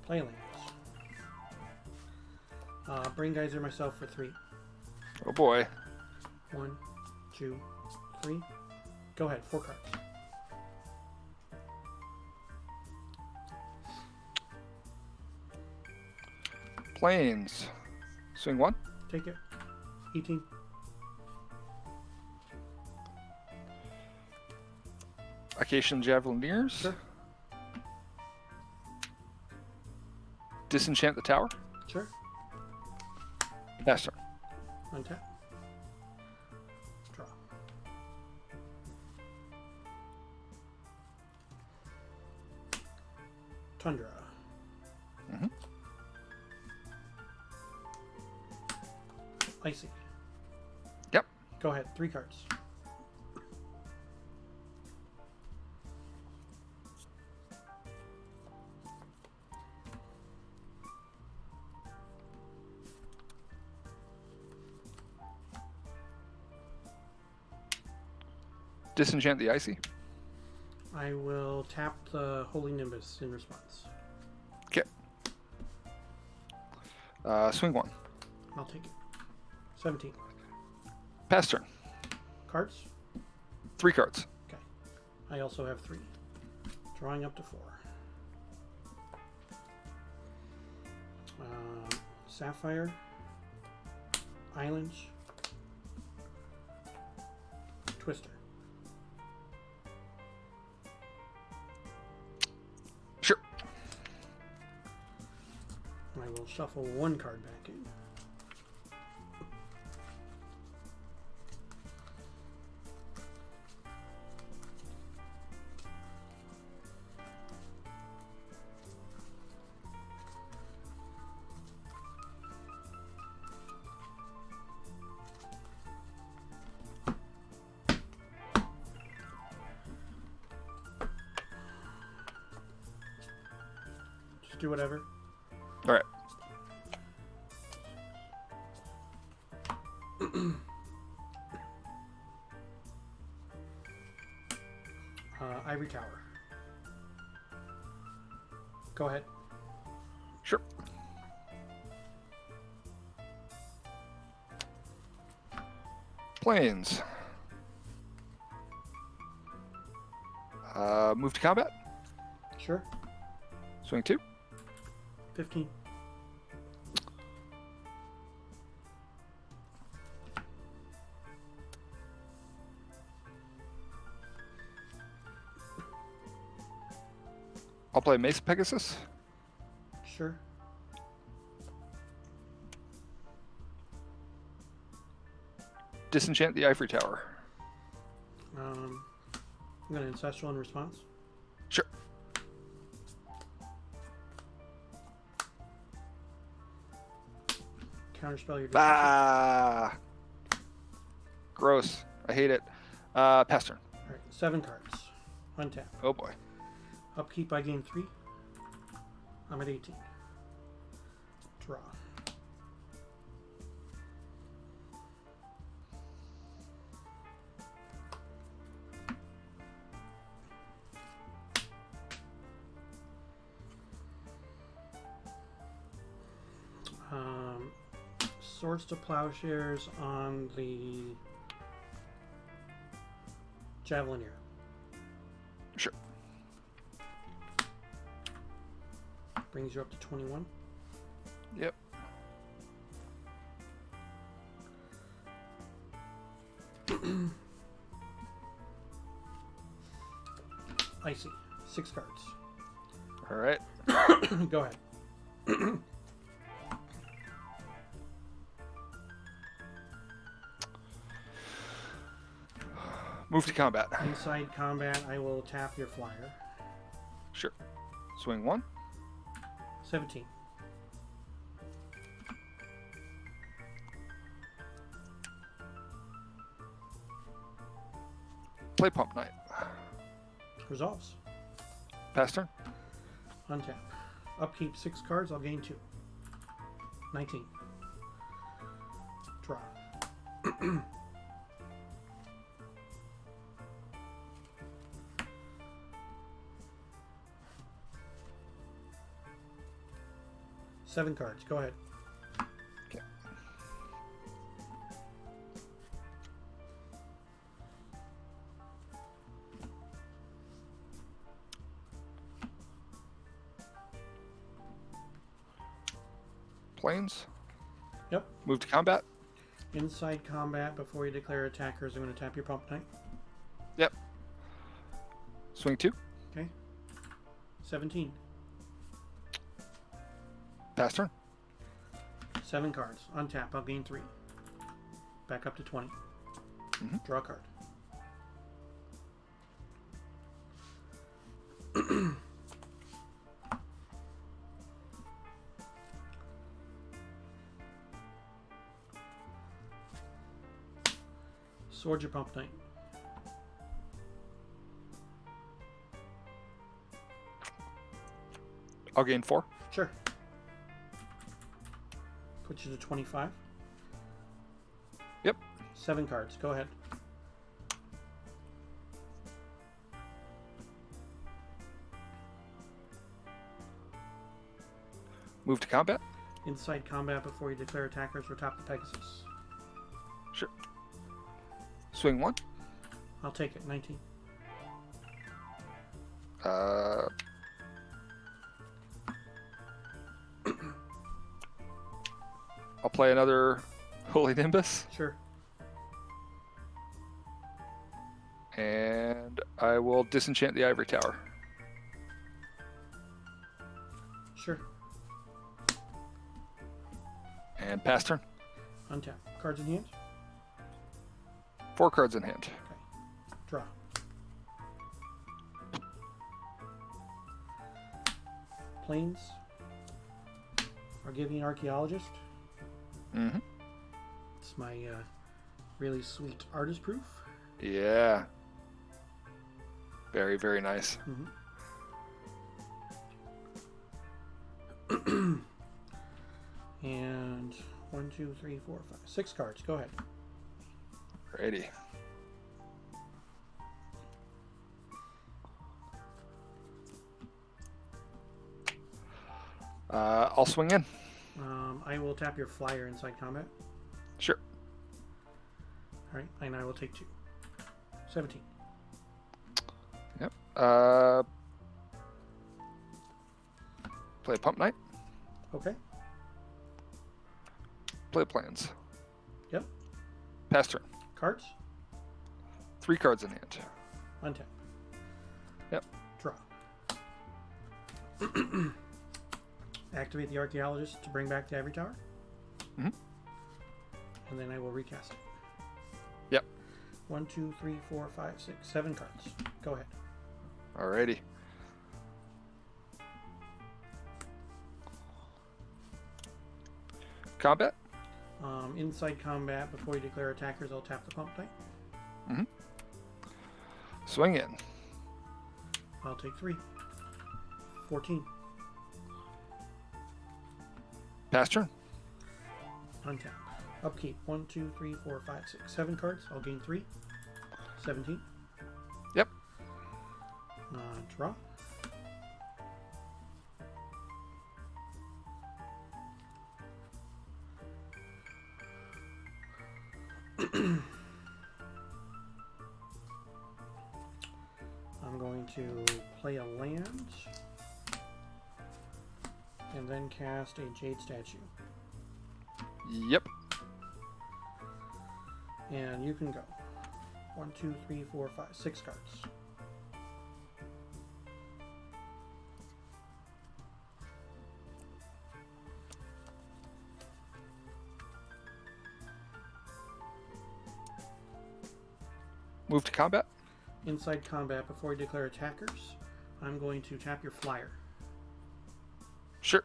[SPEAKER 1] Play lands. Brain Geyser myself for 3.
[SPEAKER 2] Oh boy.
[SPEAKER 1] 1, 2, 3. Go ahead. 4 cards.
[SPEAKER 2] Plains. Swing 1.
[SPEAKER 1] Take it. 18.
[SPEAKER 2] Acacian Javelineers.
[SPEAKER 1] Sure.
[SPEAKER 2] Disenchant the tower.
[SPEAKER 1] Sure.
[SPEAKER 2] Pass turn.
[SPEAKER 1] Untap. Draw. Tundra.
[SPEAKER 2] Mm-hmm.
[SPEAKER 1] Icy.
[SPEAKER 2] Yep.
[SPEAKER 1] Go ahead. 3 cards.
[SPEAKER 2] Disenchant the icy.
[SPEAKER 1] I will tap the Holy Nimbus in response.
[SPEAKER 2] Okay. Swing 1.
[SPEAKER 1] I'll take it. 17.
[SPEAKER 2] Pass turn.
[SPEAKER 1] Cards?
[SPEAKER 2] 3 cards.
[SPEAKER 1] Okay. I also have 3. Drawing up to 4. Sapphire. Islands. Twister.
[SPEAKER 2] Sure.
[SPEAKER 1] I will shuffle 1 card back in. Just do whatever.
[SPEAKER 2] All right.
[SPEAKER 1] Ivory Tower. Go ahead.
[SPEAKER 2] Sure. Planes. Move to combat.
[SPEAKER 1] Sure.
[SPEAKER 2] Swing 2.
[SPEAKER 1] 15.
[SPEAKER 2] I'll play Mace Pegasus.
[SPEAKER 1] Sure.
[SPEAKER 2] Disenchant the Ivory Tower.
[SPEAKER 1] I'm going to Ancestral in response.
[SPEAKER 2] Sure.
[SPEAKER 1] Counterspell your
[SPEAKER 2] Ah! Gross. I hate it. Pass turn.
[SPEAKER 1] Alright, 7 cards. Untap.
[SPEAKER 2] Oh boy.
[SPEAKER 1] Upkeep, I gain 3. I'm at 18. Draw. Swords to Plowshares on the Javelineer.
[SPEAKER 2] Sure.
[SPEAKER 1] Brings you up to 21.
[SPEAKER 2] Yep.
[SPEAKER 1] Icy. 6 cards.
[SPEAKER 2] All right.
[SPEAKER 1] Go ahead.
[SPEAKER 2] Move to combat.
[SPEAKER 1] Inside combat, I will tap your flyer.
[SPEAKER 2] Sure. Swing 1.
[SPEAKER 1] 17.
[SPEAKER 2] Play Pump Knight.
[SPEAKER 1] Resolves.
[SPEAKER 2] Pass turn.
[SPEAKER 1] Untap. Upkeep 6 cards, I'll gain 2. 19. Draw. Seven cards. Go ahead.
[SPEAKER 2] Okay. Planes.
[SPEAKER 1] Yep.
[SPEAKER 2] Move to combat.
[SPEAKER 1] Inside combat, before you declare attackers, I'm going to tap your Pump Knight.
[SPEAKER 2] Yep. Swing 2.
[SPEAKER 1] Okay. 17.
[SPEAKER 2] Pass turn.
[SPEAKER 1] 7 cards. Untap. I'll gain 3. Back up to 20. Draw a card. Sword your Pump Knight.
[SPEAKER 2] I'll gain 4.
[SPEAKER 1] Sure. Put you to 25.
[SPEAKER 2] Yep.
[SPEAKER 1] 7 cards. Go ahead.
[SPEAKER 2] Move to combat.
[SPEAKER 1] Inside combat, before you declare attackers, or tap the Pegasus.
[SPEAKER 2] Sure. Swing 1.
[SPEAKER 1] I'll take it. 19.
[SPEAKER 2] I'll play another Holy Nimbus.
[SPEAKER 1] Sure.
[SPEAKER 2] And I will disenchant the Ivory Tower.
[SPEAKER 1] Sure.
[SPEAKER 2] And pass turn.
[SPEAKER 1] Untap. Cards in hand.
[SPEAKER 2] 4 cards in hand.
[SPEAKER 1] Okay. Draw. Planes. Argivian Archaeologist.
[SPEAKER 2] Mm-hmm.
[SPEAKER 1] It's my really sweet artist proof.
[SPEAKER 2] Yeah. Very, very nice.
[SPEAKER 1] And 1, 2, 3, 4, 5, 6 cards. Go ahead.
[SPEAKER 2] Righty. I'll swing in.
[SPEAKER 1] I will tap your flyer inside combat.
[SPEAKER 2] Sure.
[SPEAKER 1] All right, and I will take 2. 17.
[SPEAKER 2] Yep. Play Pump Knight.
[SPEAKER 1] Okay.
[SPEAKER 2] Play Plans.
[SPEAKER 1] Yep.
[SPEAKER 2] Pass turn.
[SPEAKER 1] Cards.
[SPEAKER 2] 3 cards in hand.
[SPEAKER 1] Untap.
[SPEAKER 2] Yep.
[SPEAKER 1] Draw. Activate the Archaeologist to bring back the Ivory Tower.
[SPEAKER 2] Mm-hmm.
[SPEAKER 1] And then I will recast it.
[SPEAKER 2] Yep.
[SPEAKER 1] 1, 2, 3, 4, 5, 6, 7 cards. Go ahead.
[SPEAKER 2] Alrighty. Combat?
[SPEAKER 1] Inside combat, before you declare attackers, I'll tap the Pump Knight.
[SPEAKER 2] Mm-hmm. Swing in.
[SPEAKER 1] I'll take 3. 14.
[SPEAKER 2] Pass turn.
[SPEAKER 1] Untap. Upkeep. 1, 2, 3, 4, 5, 6, 7 cards. I'll gain 3. 17.
[SPEAKER 2] Yep.
[SPEAKER 1] Draw. I'm going to play a land and then cast a Jade Statue.
[SPEAKER 2] Yep.
[SPEAKER 1] And you can go. 1, 2, 3, 4, 5, 6 cards.
[SPEAKER 2] Move to combat.
[SPEAKER 1] Inside combat, before you declare attackers, I'm going to tap your flyer.
[SPEAKER 2] Sure.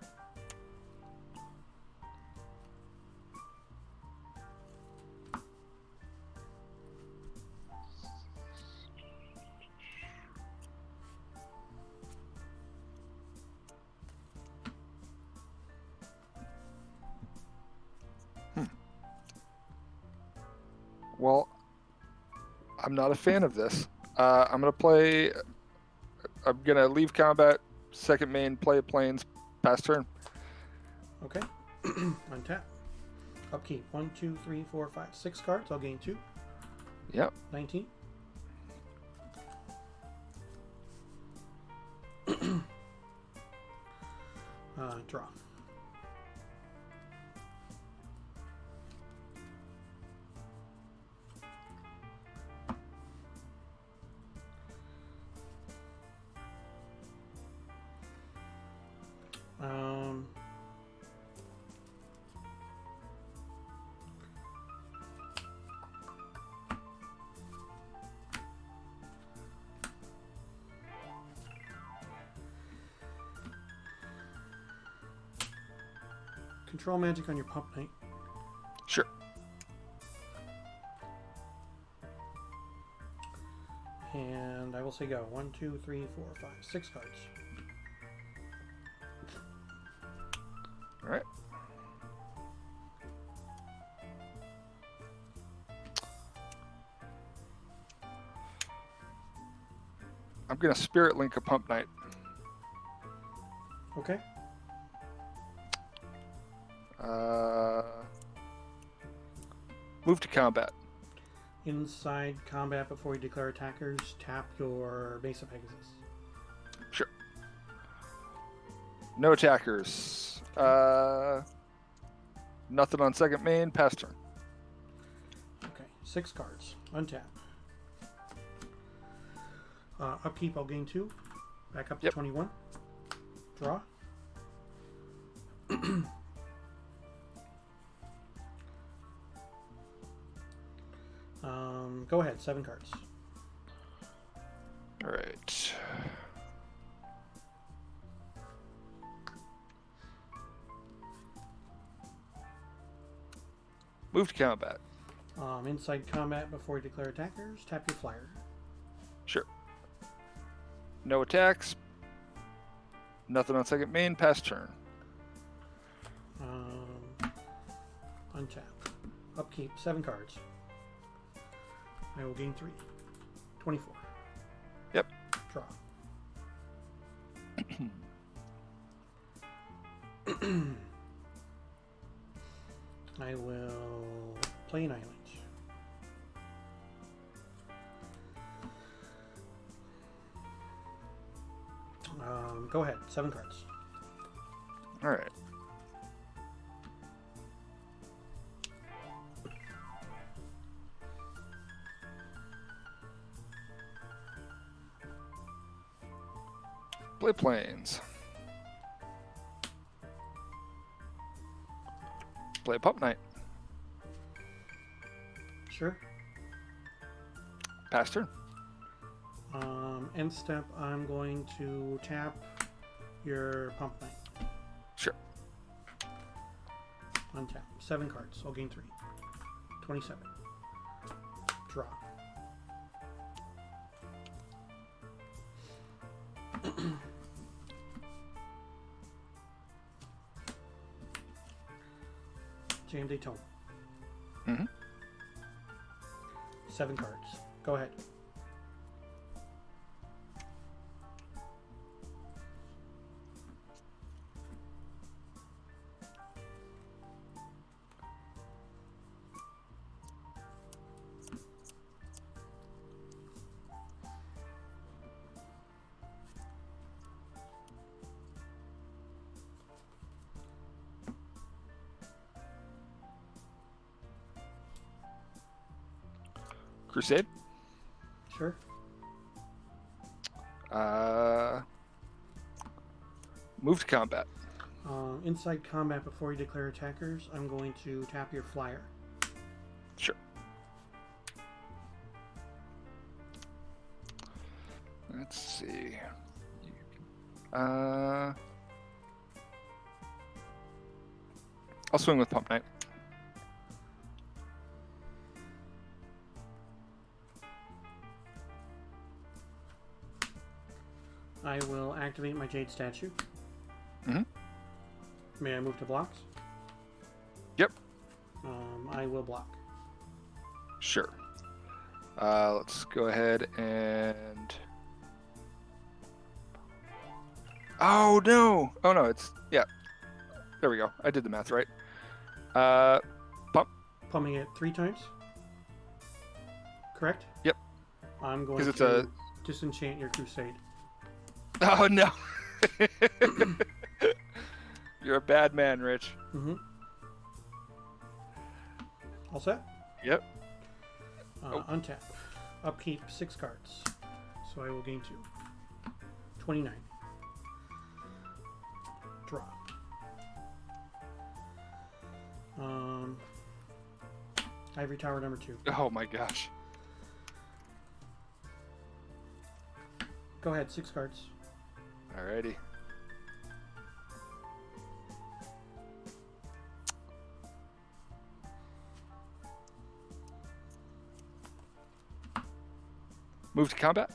[SPEAKER 2] Well, I'm not a fan of this. I'm going to play... I'm going to leave combat, second main, play planes, pass turn.
[SPEAKER 1] Okay. Untap. Upkeep. 1, 2, 3, 4, 5, 6 cards. I'll gain 2.
[SPEAKER 2] Yep.
[SPEAKER 1] 19. Draw. Control magic on your Pump Knight.
[SPEAKER 2] Sure.
[SPEAKER 1] And I will say go. 1, 2, 3, 4, 5, 6 cards.
[SPEAKER 2] All right. I'm going to Spirit Link a Pump Knight.
[SPEAKER 1] Okay.
[SPEAKER 2] Move to combat.
[SPEAKER 1] Inside combat, before you declare attackers, tap your Base of Pegasus.
[SPEAKER 2] Sure. No attackers. Nothing on second main. Pass turn.
[SPEAKER 1] Okay. 6 cards. Untap. Upkeep, I'll gain 2. Back up to 21. Draw. Go ahead. 7 cards.
[SPEAKER 2] All right. Move to combat.
[SPEAKER 1] Inside combat, before you declare attackers, tap your flyer.
[SPEAKER 2] Sure. No attacks. Nothing on second main. Pass turn.
[SPEAKER 1] Untap. Upkeep. 7 cards. I will gain 3. 24. Draw. I will play an island. Go ahead. 7 cards.
[SPEAKER 2] All right. Play planes. Play Pup Knight.
[SPEAKER 1] Sure.
[SPEAKER 2] Pass turn.
[SPEAKER 1] End step, I'm going to tap your Pump Knight.
[SPEAKER 2] Sure.
[SPEAKER 1] Untap. 7 cards. I'll gain 3. 27. Draw. Jade Statues.
[SPEAKER 2] Mm-hmm.
[SPEAKER 1] 7 cards. Go ahead.
[SPEAKER 2] Crusade.
[SPEAKER 1] Sure.
[SPEAKER 2] Move to combat.
[SPEAKER 1] Inside combat, before you declare attackers, I'm going to tap your flyer.
[SPEAKER 2] Sure. Let's see. I'll swing with Pump Knight.
[SPEAKER 1] I will activate my Jade Statue.
[SPEAKER 2] Mm-hmm.
[SPEAKER 1] May I move to blocks?
[SPEAKER 2] Yep.
[SPEAKER 1] I will block.
[SPEAKER 2] Sure. Let's go ahead and... Oh, no! Oh, no, it's... Yeah. There we go. I did the math right. Pump.
[SPEAKER 1] Pumping it 3 times? Correct?
[SPEAKER 2] Yep.
[SPEAKER 1] I'm going
[SPEAKER 2] it's
[SPEAKER 1] to disenchant your Crusade.
[SPEAKER 2] Oh, no! You're a bad man, Rich.
[SPEAKER 1] Mm-hmm. All set?
[SPEAKER 2] Yep.
[SPEAKER 1] Untap. Upkeep 6 cards. So I will gain 2. 29. Draw. Ivory Tower number 2.
[SPEAKER 2] Oh my gosh.
[SPEAKER 1] Go ahead, 6 cards.
[SPEAKER 2] Alrighty. Move to combat.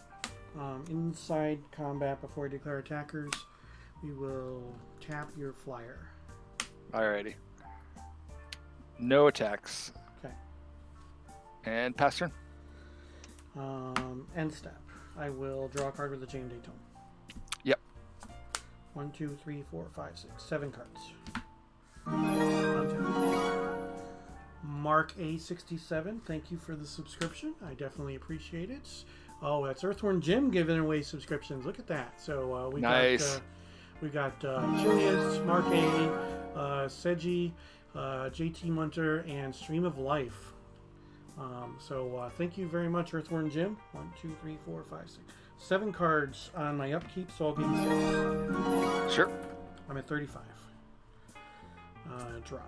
[SPEAKER 1] Inside combat, before we declare attackers, we will tap your flyer.
[SPEAKER 2] Alrighty. No attacks.
[SPEAKER 1] Okay.
[SPEAKER 2] And pass turn.
[SPEAKER 1] End step. I will draw a card with a Jade Statues.
[SPEAKER 2] Yep.
[SPEAKER 1] 1, 2, 3, 4, 5, 6, 7 cards. Untap. Mark A67, thank you for the subscription. I definitely appreciate it. Oh, that's Earthworm Jim giving away subscriptions. Look at that. So we
[SPEAKER 2] nice.
[SPEAKER 1] got Julius, Mark A, Seji, JT Munter, and Stream of Life. So thank you very much, Earthworm Jim. 1, 2, 3, 4, 5, 6, 7 cards on my upkeep, so I'll give you 6.
[SPEAKER 2] Sure.
[SPEAKER 1] I'm at 35. Draw.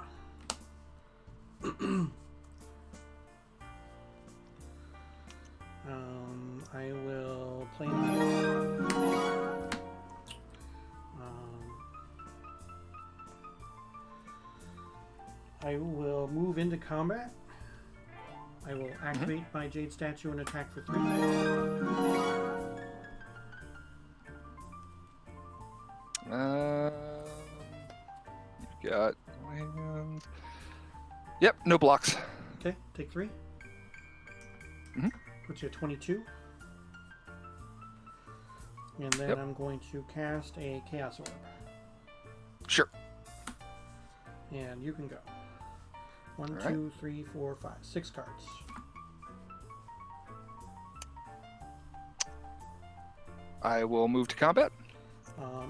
[SPEAKER 1] I will play. I will move into combat. I will activate my Jade Statue and attack for 3.
[SPEAKER 2] You've got lands. Yep, no blocks.
[SPEAKER 1] Okay, take 3. Puts you at 22. And then I'm going to cast a Chaos Orb.
[SPEAKER 2] Sure.
[SPEAKER 1] And you can go. 1,
[SPEAKER 2] All right.
[SPEAKER 1] 2, 3, 4, 5, 6 cards.
[SPEAKER 2] I will move to combat.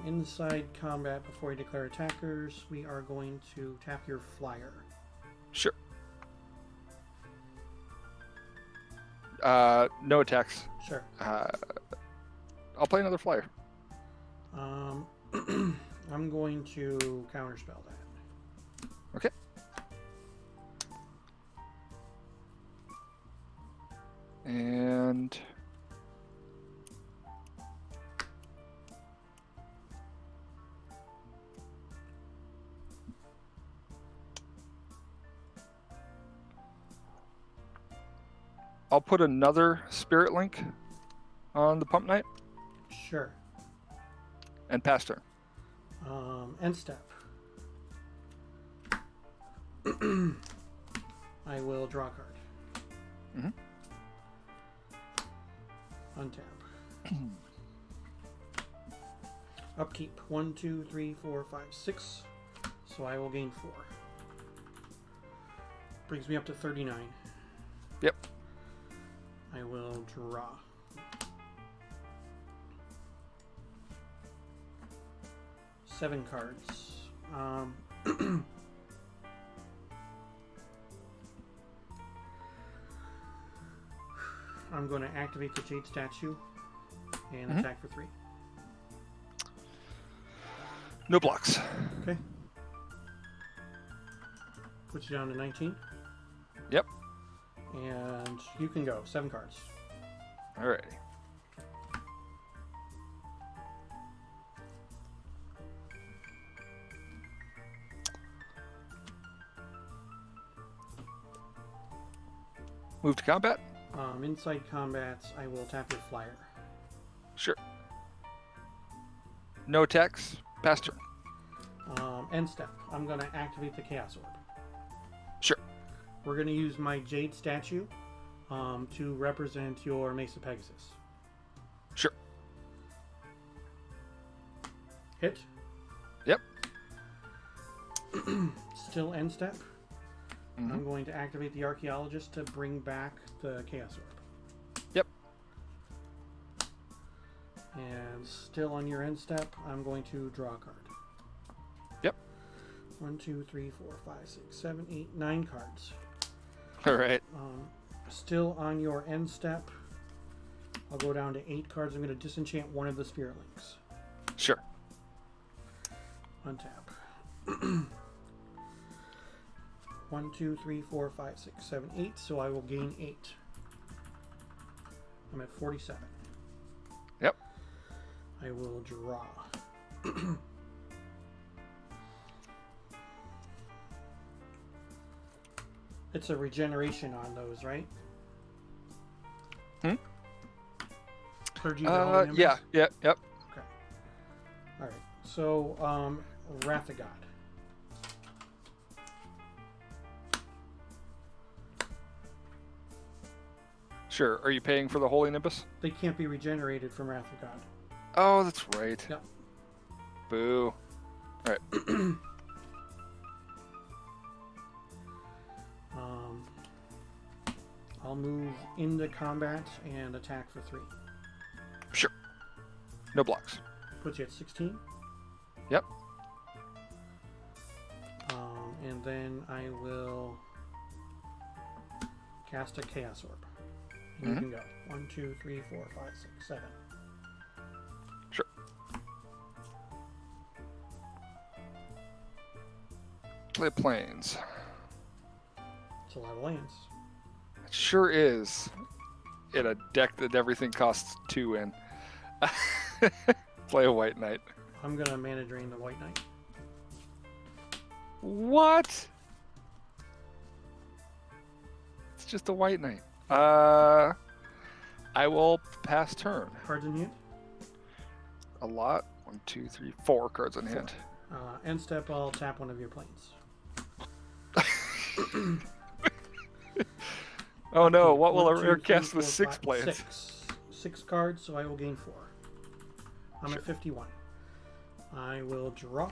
[SPEAKER 1] Inside combat, before you declare attackers, we are going to tap your flyer.
[SPEAKER 2] Sure. No attacks.
[SPEAKER 1] Sure.
[SPEAKER 2] I'll play another flyer.
[SPEAKER 1] I'm going to counterspell that.
[SPEAKER 2] Okay. And I'll put another Spirit Link on the Pump Knight
[SPEAKER 1] Sure.
[SPEAKER 2] and pass turn.
[SPEAKER 1] End step. I will draw a card.
[SPEAKER 2] Mm-hmm.
[SPEAKER 1] Untap. Upkeep. 1, 2, 3, 4, 5, 6. So I will gain 4. Brings me up to 39.
[SPEAKER 2] Yep.
[SPEAKER 1] I will draw. Seven cards. I'm going to activate the Jade Statue and attack for 3.
[SPEAKER 2] No blocks.
[SPEAKER 1] Okay. Puts you down to 19.
[SPEAKER 2] Yep.
[SPEAKER 1] And you can go. 7 cards.
[SPEAKER 2] Alrighty. Move to combat?
[SPEAKER 1] Inside combats, I will tap your flyer.
[SPEAKER 2] Sure. No attacks. Pass turn.
[SPEAKER 1] End step. I'm going to activate the Chaos Orb.
[SPEAKER 2] Sure.
[SPEAKER 1] We're going to use my Jade Statue to represent your Mesa Pegasus.
[SPEAKER 2] Sure.
[SPEAKER 1] Hit.
[SPEAKER 2] Yep.
[SPEAKER 1] Still end step.
[SPEAKER 2] Mm-hmm.
[SPEAKER 1] I'm going to activate the Archaeologist to bring back the Chaos Orb.
[SPEAKER 2] Yep.
[SPEAKER 1] And still on your end step, I'm going to draw a card.
[SPEAKER 2] Yep.
[SPEAKER 1] 1, 2, 3, 4, 5, 6, 7, 8, 9 cards.
[SPEAKER 2] All right.
[SPEAKER 1] Still on your end step, I'll go down to 8 cards. I'm going to disenchant one of the Spirit Links.
[SPEAKER 2] Sure.
[SPEAKER 1] Untap. 1, 2, 3, 4, 5, 6, 7, 8. So I will gain 8. I'm at 47.
[SPEAKER 2] Yep.
[SPEAKER 1] I will draw. It's a regeneration on those, right? Clergy of the Holy Nimbus?
[SPEAKER 2] Yeah. Yep.
[SPEAKER 1] Okay. All right. So, Wrath of God.
[SPEAKER 2] Sure. Are you paying for the Holy Nimbus?
[SPEAKER 1] They can't be regenerated from Wrath of God.
[SPEAKER 2] Oh, that's right.
[SPEAKER 1] Yep.
[SPEAKER 2] Boo. All right.
[SPEAKER 1] I'll move into combat and attack for 3.
[SPEAKER 2] Sure. No blocks.
[SPEAKER 1] Puts you at 16.
[SPEAKER 2] Yep.
[SPEAKER 1] And then I will cast a Chaos Orb. And you can go. 1, 2, 3, 4, 5, 6, 7.
[SPEAKER 2] Sure. Play planes.
[SPEAKER 1] It's a lot of lands.
[SPEAKER 2] It sure is. In a deck that everything costs 2 in. Play a White Knight.
[SPEAKER 1] I'm going to mana drain the White Knight.
[SPEAKER 2] What? It's just a White Knight. I will pass turn.
[SPEAKER 1] Cards in hand.
[SPEAKER 2] A lot. 1, 2, 3, 4 cards in hand.
[SPEAKER 1] End step, I'll tap one of your planes.
[SPEAKER 2] Oh no, what will
[SPEAKER 1] 1,
[SPEAKER 2] I
[SPEAKER 1] 2, 3,
[SPEAKER 2] cast with
[SPEAKER 1] 4,
[SPEAKER 2] 6
[SPEAKER 1] 5,
[SPEAKER 2] planes?
[SPEAKER 1] 6 cards, so I will gain 4. I'm at 51. I will draw.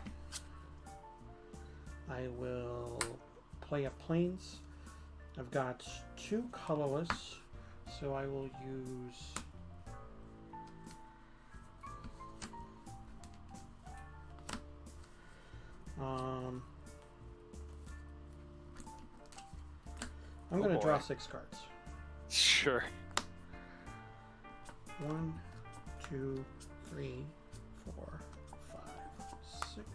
[SPEAKER 1] I will play a plains. I've got 2 colorless, so I will use I'm going to draw 6 cards.
[SPEAKER 2] Sure.
[SPEAKER 1] 1, 2, 3, 4, 5, 6.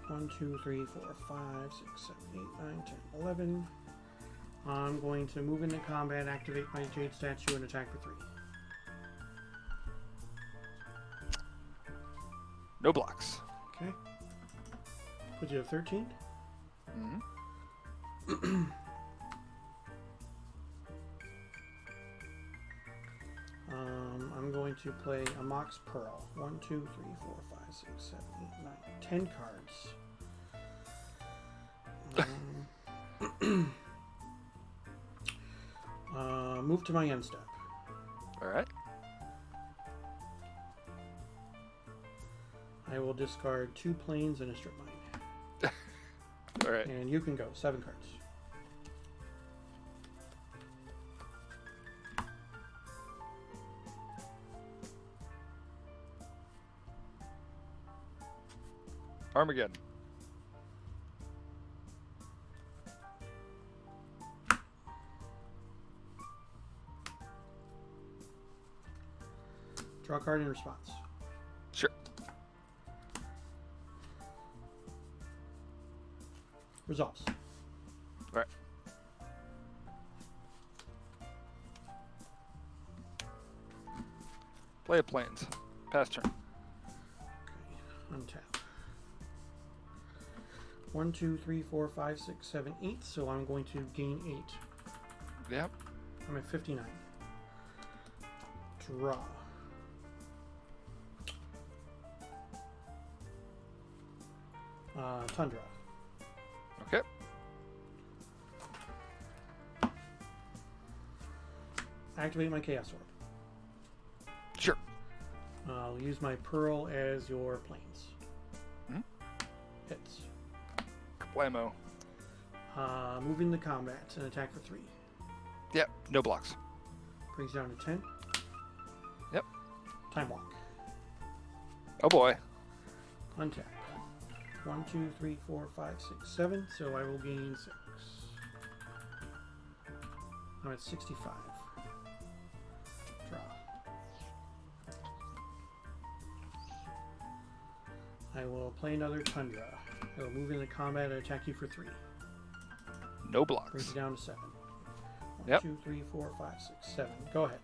[SPEAKER 1] 1, 2, 3, 4, 5, 6, 7, 8, 9, 10, 11. I'm going to move into combat, activate my Jade Statue, and attack for 3.
[SPEAKER 2] No blocks.
[SPEAKER 1] Okay. Put you at 13.
[SPEAKER 2] Mm-hmm.
[SPEAKER 1] I'm going to play a Mox Pearl. 1, 2, 3, 4, 5, 6, 7, 8, 9, 10 cards. Move to my end step.
[SPEAKER 2] All right.
[SPEAKER 1] I will discard 2 planes and a strip mine.
[SPEAKER 2] All right.
[SPEAKER 1] And you can go. 7 cards.
[SPEAKER 2] Armageddon.
[SPEAKER 1] Draw a card in response.
[SPEAKER 2] Sure.
[SPEAKER 1] Results.
[SPEAKER 2] All right. Play a plains. Pass turn.
[SPEAKER 1] Okay. Untap. 1, 2, 3, 4, 5, 6, 7, 8. So I'm going to gain 8.
[SPEAKER 2] Yep.
[SPEAKER 1] I'm at 59. Draw. Tundra.
[SPEAKER 2] Okay.
[SPEAKER 1] Activate my Chaos Orb.
[SPEAKER 2] Sure.
[SPEAKER 1] I'll use my Pearl as your planes.
[SPEAKER 2] Hmm?
[SPEAKER 1] Hits.
[SPEAKER 2] Kablamo.
[SPEAKER 1] Move into combat and attack for 3.
[SPEAKER 2] Yep. No blocks.
[SPEAKER 1] Brings down to 10.
[SPEAKER 2] Yep.
[SPEAKER 1] Time Walk.
[SPEAKER 2] Oh boy.
[SPEAKER 1] Untap. 1, 2, 3, 4, 5, 6, 7. So I will gain 6. I'm at 65. Draw. I will play another Tundra. I will move into combat and attack you for 3.
[SPEAKER 2] No
[SPEAKER 1] Brings
[SPEAKER 2] blocks.
[SPEAKER 1] it down to 7. 1,
[SPEAKER 2] Yep.
[SPEAKER 1] 2, 3, 4, 5, 6, 7. Go ahead.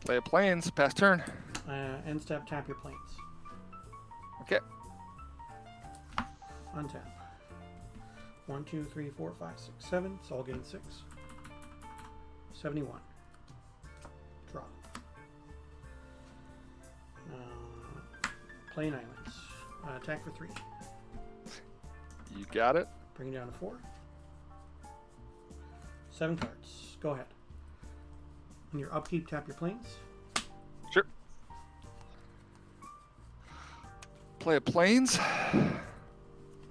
[SPEAKER 2] Play a plains. Pass turn.
[SPEAKER 1] End step, tap your planes.
[SPEAKER 2] Okay.
[SPEAKER 1] Untap. 1, 2, 3, 4, 5, 6, 7. So I'll gain 6. 71. Draw. Plain Islands. Attack for 3.
[SPEAKER 2] You got it.
[SPEAKER 1] Bring it down to 4. 7 cards. Go ahead. On your upkeep, tap your planes.
[SPEAKER 2] Sure. Play a plains.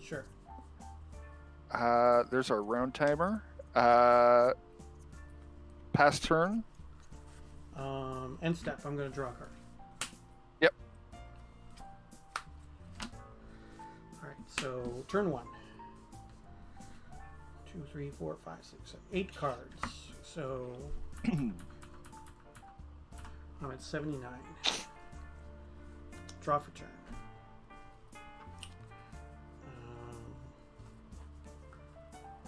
[SPEAKER 1] Sure.
[SPEAKER 2] There's our round timer. Pass turn.
[SPEAKER 1] End step. I'm going to draw a card.
[SPEAKER 2] Yep.
[SPEAKER 1] Alright, so turn 1. 2, 3, 4, 5, 6, 7, 8 cards. So I'm at 79. Draw for turn.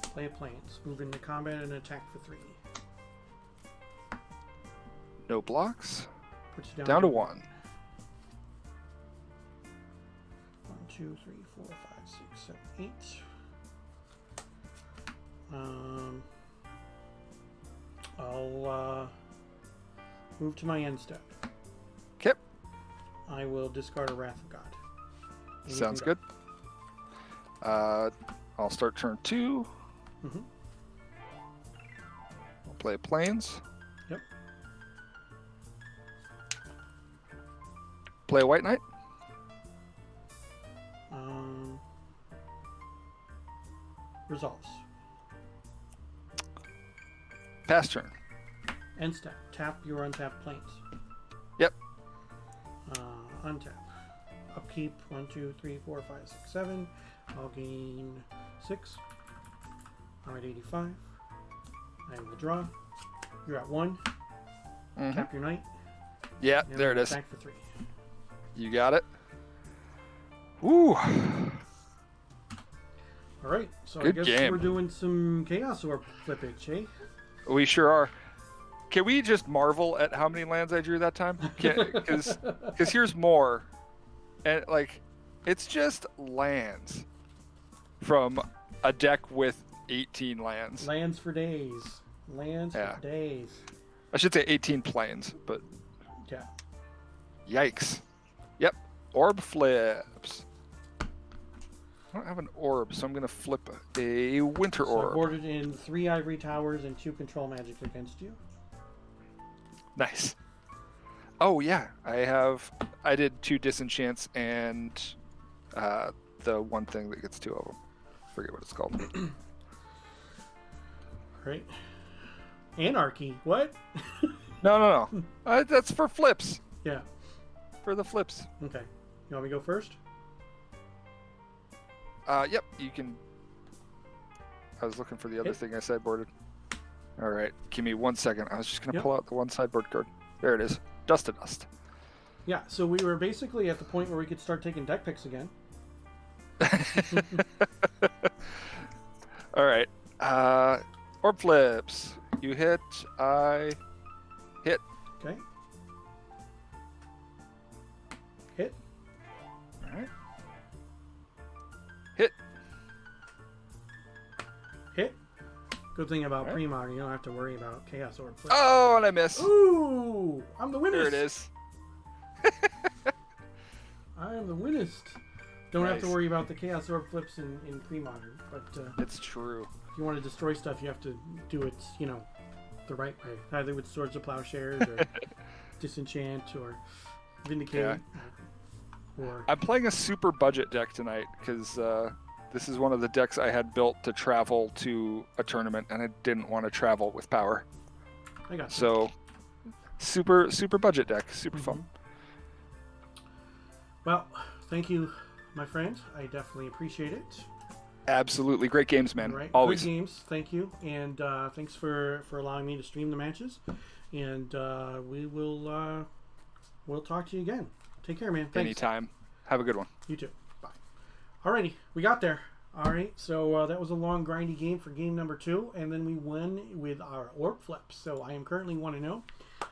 [SPEAKER 1] Play a plains. Move into combat and attack for 3.
[SPEAKER 2] No blocks.
[SPEAKER 1] Puts you
[SPEAKER 2] Down to 1.
[SPEAKER 1] 1, 2, 3, 4, 5, 6, 7, 8. I'll move to my end step.
[SPEAKER 2] Okay.
[SPEAKER 1] I will discard a Wrath of God. And you
[SPEAKER 2] Sounds
[SPEAKER 1] can
[SPEAKER 2] good. I'll start turn 2.
[SPEAKER 1] go. Mm-hmm.
[SPEAKER 2] I'll play Plains.
[SPEAKER 1] Yep.
[SPEAKER 2] Play a White Knight.
[SPEAKER 1] Resolves.
[SPEAKER 2] Pass turn.
[SPEAKER 1] End step. Tap your untapped planes.
[SPEAKER 2] Yep.
[SPEAKER 1] Untap. Upkeep. 1, 2, 3, 4, 5, 6, 7. I'll gain 6. I'm at 85. I will draw. You're at 1.
[SPEAKER 2] Mm-hmm.
[SPEAKER 1] Tap your knight.
[SPEAKER 2] Yeah,
[SPEAKER 1] And
[SPEAKER 2] there it
[SPEAKER 1] we'll
[SPEAKER 2] is.
[SPEAKER 1] Attack for 3.
[SPEAKER 2] You got it. Woo.
[SPEAKER 1] All right. So
[SPEAKER 2] Good
[SPEAKER 1] I guess
[SPEAKER 2] game.
[SPEAKER 1] we're doing some Chaos Orb flippage, eh?
[SPEAKER 2] We sure are. Can we just marvel at how many lands I drew that time? Because here's more. And, like, it's just lands from a deck with 18 lands.
[SPEAKER 1] Lands for days. Lands
[SPEAKER 2] Yeah.
[SPEAKER 1] for days.
[SPEAKER 2] I should say 18 planes, but
[SPEAKER 1] Yeah.
[SPEAKER 2] yikes. Yep. Orb flips. I don't have an orb, so I'm going to flip a winter
[SPEAKER 1] So I
[SPEAKER 2] orb.
[SPEAKER 1] boarded in 3 ivory towers and 2 control magics against you.
[SPEAKER 2] Nice. Oh, yeah. I did 2 disenchants and the one thing that gets 2 of them. Forget what it's called.
[SPEAKER 1] Right. Anarchy. What?
[SPEAKER 2] No. That's for flips.
[SPEAKER 1] Yeah.
[SPEAKER 2] For the flips.
[SPEAKER 1] Okay. You want me to go first?
[SPEAKER 2] Yep, you can. I was looking for the other
[SPEAKER 1] Hit.
[SPEAKER 2] thing I sideboarded. All right, give me 1 second. I was just going to
[SPEAKER 1] Yep.
[SPEAKER 2] pull out the one sideboard card. There it is. Dust to dust.
[SPEAKER 1] Yeah. So we were basically at the point where we could start taking deck picks again.
[SPEAKER 2] All right. Orb flips. You hit. I hit.
[SPEAKER 1] Okay. Hit.
[SPEAKER 2] All right. Hit.
[SPEAKER 1] Hit. Good thing about
[SPEAKER 2] Right.
[SPEAKER 1] Premog, you don't have to worry about Chaos Orb flip.
[SPEAKER 2] Oh, and I miss.
[SPEAKER 1] Ooh! I'm the winnest!
[SPEAKER 2] There it is.
[SPEAKER 1] I am the winnest. Don't have to
[SPEAKER 2] Nice.
[SPEAKER 1] worry about the Chaos Orb flips in Premodern, but
[SPEAKER 2] It's true.
[SPEAKER 1] if you want to destroy stuff, you have to do it, the right way. Either with Swords of Plowshares, or Disenchant, or Vindicate, or...
[SPEAKER 2] I'm playing a super budget deck tonight because this is one of the decks I had built to travel to a tournament, and I didn't want to travel with power.
[SPEAKER 1] I got you.
[SPEAKER 2] So, super budget deck, super fun.
[SPEAKER 1] Well, thank you, my friend. I definitely appreciate it.
[SPEAKER 2] Absolutely, great games, man.
[SPEAKER 1] Right.
[SPEAKER 2] Always.
[SPEAKER 1] Good games. Thank you, and thanks for allowing me to stream the matches. And we'll talk to you again. Take care, man. Thanks.
[SPEAKER 2] Anytime. Have a good one.
[SPEAKER 1] You too. Bye. Alrighty, we got there. All right, so that was a long, grindy game for game number 2, and then we won with our orb flips. So I am currently 1-0.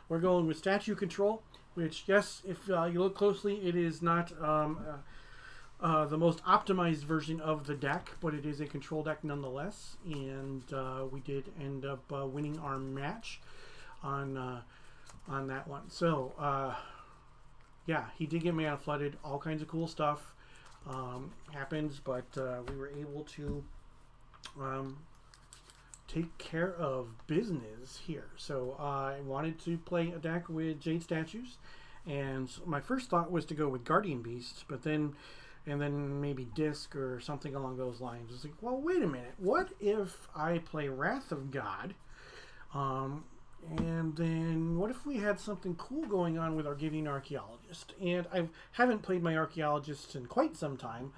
[SPEAKER 1] We're going with statue control, which, yes, if you look closely, it is not the most optimized version of the deck, but it is a control deck nonetheless. And we did end up winning our match on that one. So yeah, he did get mana flooded. All kinds of cool stuff happens, but we were able to take care of business here. So I wanted to play a deck with Jade Statues, and my first thought was to go with Guardian Beast, but then maybe Disc or something along those lines. It's like, well, wait a minute. What if I play Wrath of God? And then what if we had something cool going on with Argivian Archaeologist? And I haven't played my Archaeologist in quite some time.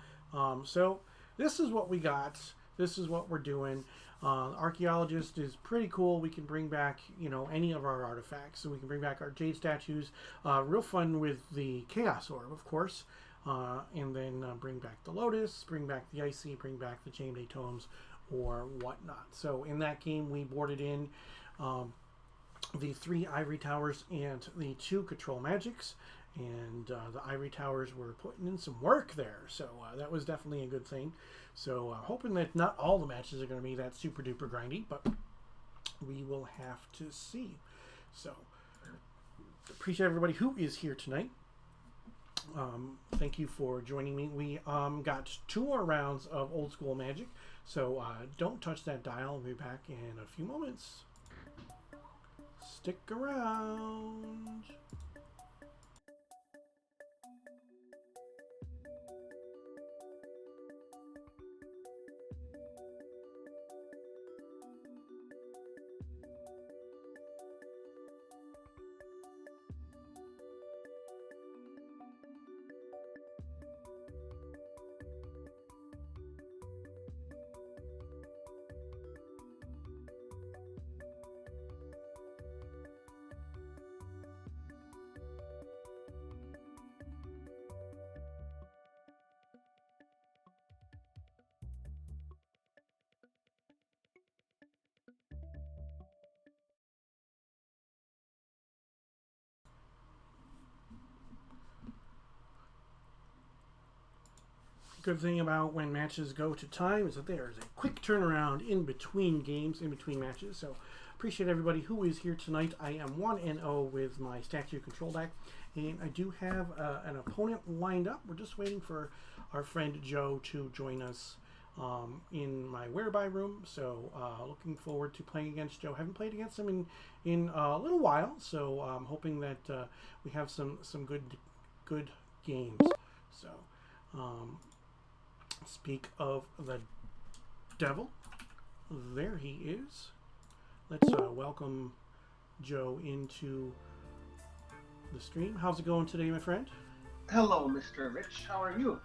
[SPEAKER 1] So this is what we got. This is what we're doing. Archaeologist is pretty cool. We can bring back, any of our artifacts. So we can bring back our Jade Statues. Real fun with the Chaos Orb, of course. And then bring back the Lotus, bring back the Icy, bring back the Chained Tomes, or whatnot. So in that game, we boarded in the 3 Ivory Towers and the 2 Control Magics. And the Ivory Towers were putting in some work there. So that was definitely a good thing. So hoping that not all the matches are going to be that super duper grindy, but we will have to see. So, appreciate everybody who is here tonight. Thank you for joining me. We got 2 more rounds of old school Magic, so don't touch that dial. We'll be back in a few moments. Stick around. Good thing about when matches go to time is that there is a quick turnaround in between games, in between matches. So appreciate everybody who is here tonight. I am 1-0 with my statue control deck, and I do have an opponent lined up. We're just waiting for our friend Joe to join us in my whereby room. So looking forward to playing against Joe. Haven't played against him in a little while, so I'm hoping that we have some good games. So. Speak of the devil, there he is. Let's welcome Joe into the stream. How's it going today, my friend?
[SPEAKER 3] Hello, Mr. Rich. How are you?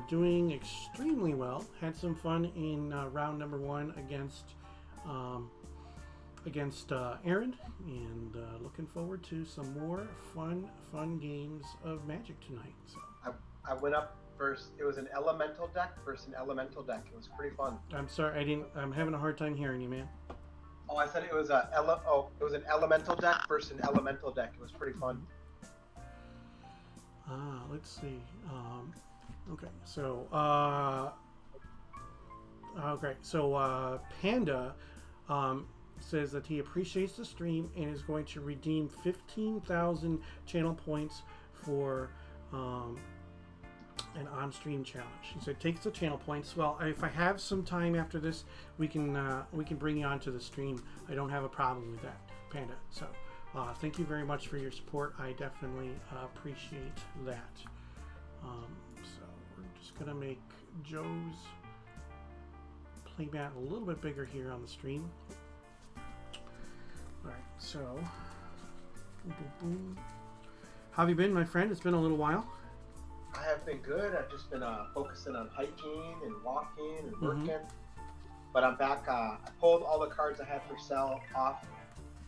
[SPEAKER 1] Doing extremely well. Had some fun in round number 1 against Aaron, and looking forward to some more fun games of Magic tonight. So
[SPEAKER 3] I went up first. It was an elemental deck versus an elemental deck. It was pretty fun.
[SPEAKER 1] I'm sorry, I'm having a hard time hearing you, man.
[SPEAKER 3] Oh, I said it was it was an elemental deck versus an elemental deck. It was pretty fun.
[SPEAKER 1] Let's see. Okay, so Panda says that he appreciates the stream and is going to redeem 15,000 channel points for an on-stream challenge. He said takes the channel points. Well, if I have some time after this, we can bring you onto the stream. I don't have a problem with that, Panda. So thank you very much for your support. I definitely appreciate that. So we're just gonna make Joe's playmat a little bit bigger here on the stream. All right, so boom, boom, boom. How have you been, my friend? It's been a little while.
[SPEAKER 3] I have been good. I've just been focusing on hiking and walking and working. But I'm back. I pulled all the cards I had for sale off